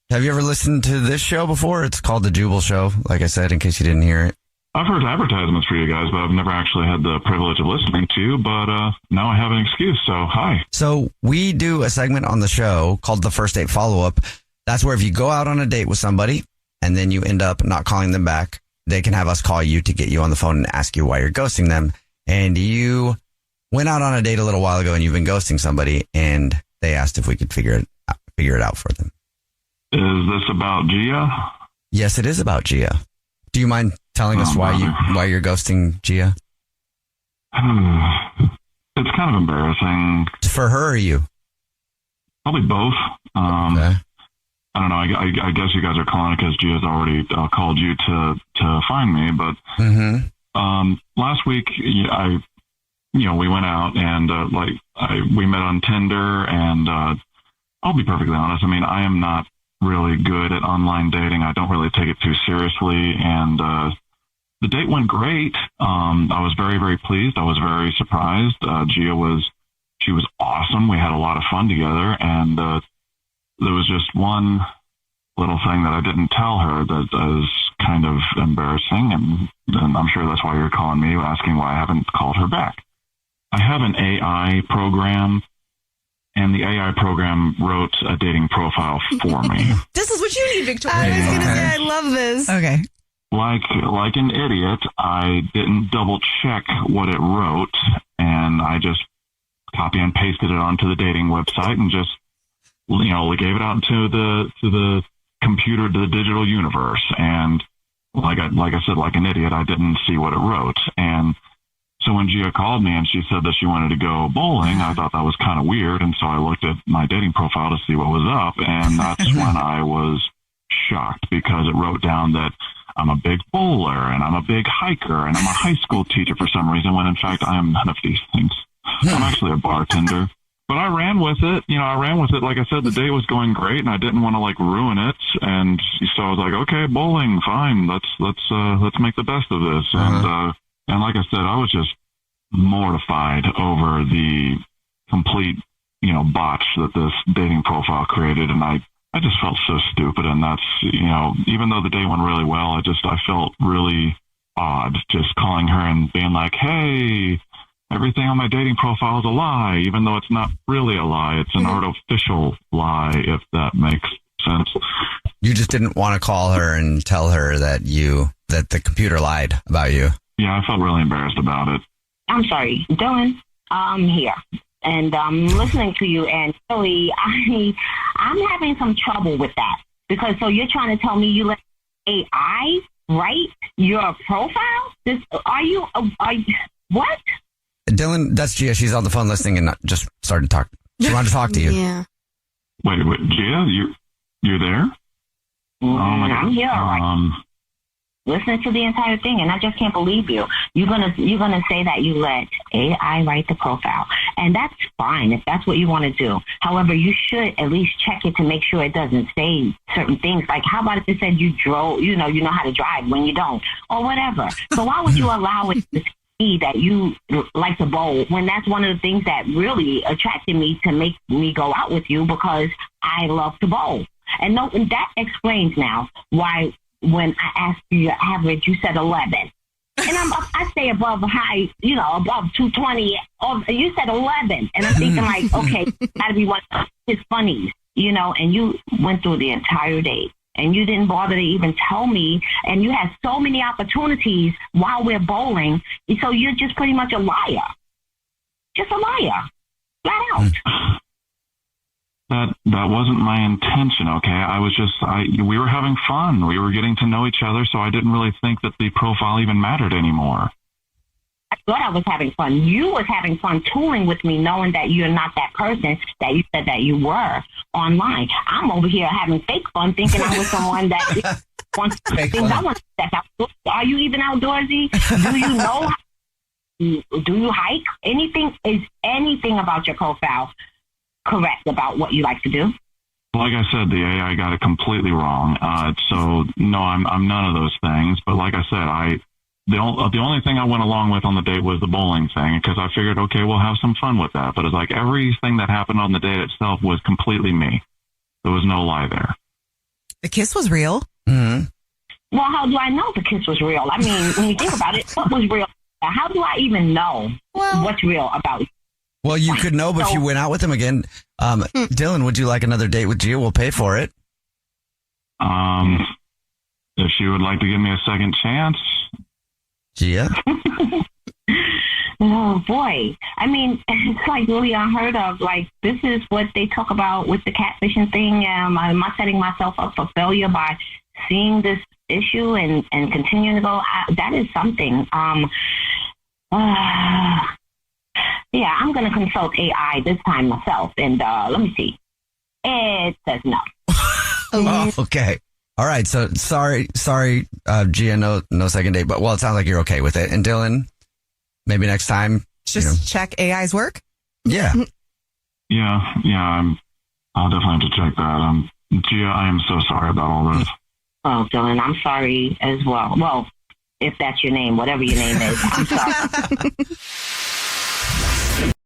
Have you ever listened to this show before? It's called The Jubal Show, like I said, in case you didn't hear it. I've heard advertisements for you guys, but I've never actually had the privilege of listening to you, but now I have an excuse, so hi. So we do a segment on the show called the First Date Follow-Up. That's where if you go out on a date with somebody and then you end up not calling them back, they can have us call you to get you on the phone and ask you why you're ghosting them. And you went out on a date a little while ago and you've been ghosting somebody, and they asked if we could figure it out for them. Is this about Gia? Yes, it is about Gia. Do you mind telling us why you're ghosting Gia? It's kind of embarrassing. For her or you? Probably both. Okay. I don't know. I guess you guys are calling it because Gia's already called you to find me. But last week, we went out and we met on Tinder. And I'll be perfectly honest. I mean, I am not really good at online dating. I don't really take it too seriously. And the date went great. I was very, very pleased. I was very surprised. Gia was awesome. We had a lot of fun together. And there was just one little thing that I didn't tell her that is kind of embarrassing. And I'm sure that's why you're calling me, asking why I haven't called her back. I have an AI program, and the AI program wrote a dating profile for me. This is what you need, Victoria. I was going to say, I love this. Okay. like an idiot, I didn't double check what it wrote, and I just copy and pasted it onto the dating website and just, gave it out to the computer, to the digital universe. And like I said, like an idiot, I didn't see what it wrote. And so when Gia called me and she said that she wanted to go bowling, I thought that was kind of weird. And so I looked at my dating profile to see what was up. And that's when I was shocked, because it wrote down that I'm a big bowler and I'm a big hiker and I'm a high school teacher for some reason, when in fact I am none of these things. I'm actually a bartender. But I ran with it. Like I said, the day was going great and I didn't want to ruin it. And so I was like, okay, bowling, fine. Let's make the best of this. And like I said, I was just mortified over the complete, botch that this dating profile created. And I just felt so stupid. And that's, even though the day went really well, I felt really odd just calling her and being like, hey, everything on my dating profile is a lie, even though it's not really a lie. It's an artificial lie, if that makes sense. You just didn't want to call her and tell her that the computer lied about you. Yeah, I felt really embarrassed about it. I'm sorry, Dylan. I'm here, and I'm listening to you, and really, I'm having some trouble with that, because so you're trying to tell me you let AI write your profile? What? Dylan, that's Gia. She's on the phone listening and just started to talk. She wanted to talk to you. Yeah. Wait, Gia, you're there? Oh my God. I'm here. Listening to the entire thing, and I just can't believe you. You're gonna say that you let AI write the profile, and that's fine if that's what you want to do. However, you should at least check it to make sure it doesn't say certain things. Like, how about if it said you drove, you know how to drive when you don't, or whatever. So why would you allow it to see that you like to bowl when that's one of the things that really attracted me to make me go out with you, because I love to bowl. And that explains now why when I asked you your average, you said 11. And I say above high, above 220. You said 11. And I'm thinking okay, gotta be one of his funnies, and you went through the entire day. And you didn't bother to even tell me. And you had so many opportunities while we're bowling. So you're just pretty much a liar. Just a liar. Flat out. That wasn't my intention, okay? We were having fun. We were getting to know each other, so I didn't really think that the profile even mattered anymore. I thought I was having fun. You was having fun tooling with me, knowing that you're not that person that you said that you were online. I'm over here having fake fun, thinking I was someone that wants to think I want to step out. Are you even outdoorsy? Do you know? Do you hike? Is anything about your profile correct about what you like to do? Like I said, the AI got it completely wrong. So no, I'm none of those things. But like I said, the only thing I went along with on the date was the bowling thing, because I figured, okay, we'll have some fun with that. But it's like everything that happened on the date itself was completely me. There was no lie there. The kiss was real. Mm-hmm. Well, how do I know the kiss was real? I mean, when you think about it, what was real? How do I even know what's real about you? Well, you could know if you went out with him again. Dylan, would you like another date with Gia? We'll pay for it. If she would like to give me a second chance. Gia? Oh, boy. I mean, it's really unheard of. This is what they talk about with the catfishing thing. Am I setting myself up for failure by seeing this issue and continuing to go? That is something. Yeah, I'm going to consult AI this time myself. And let me see. It says no. Oh, okay. All right. So sorry, Gia, no second date. But, it sounds like you're okay with it. And Dylan, maybe next time. Just check AI's work? Yeah. Yeah. I'll definitely have to check that. Gia, I am so sorry about all this. Oh, Dylan, I'm sorry as well. Well, if that's your name, whatever your name is, I'm sorry.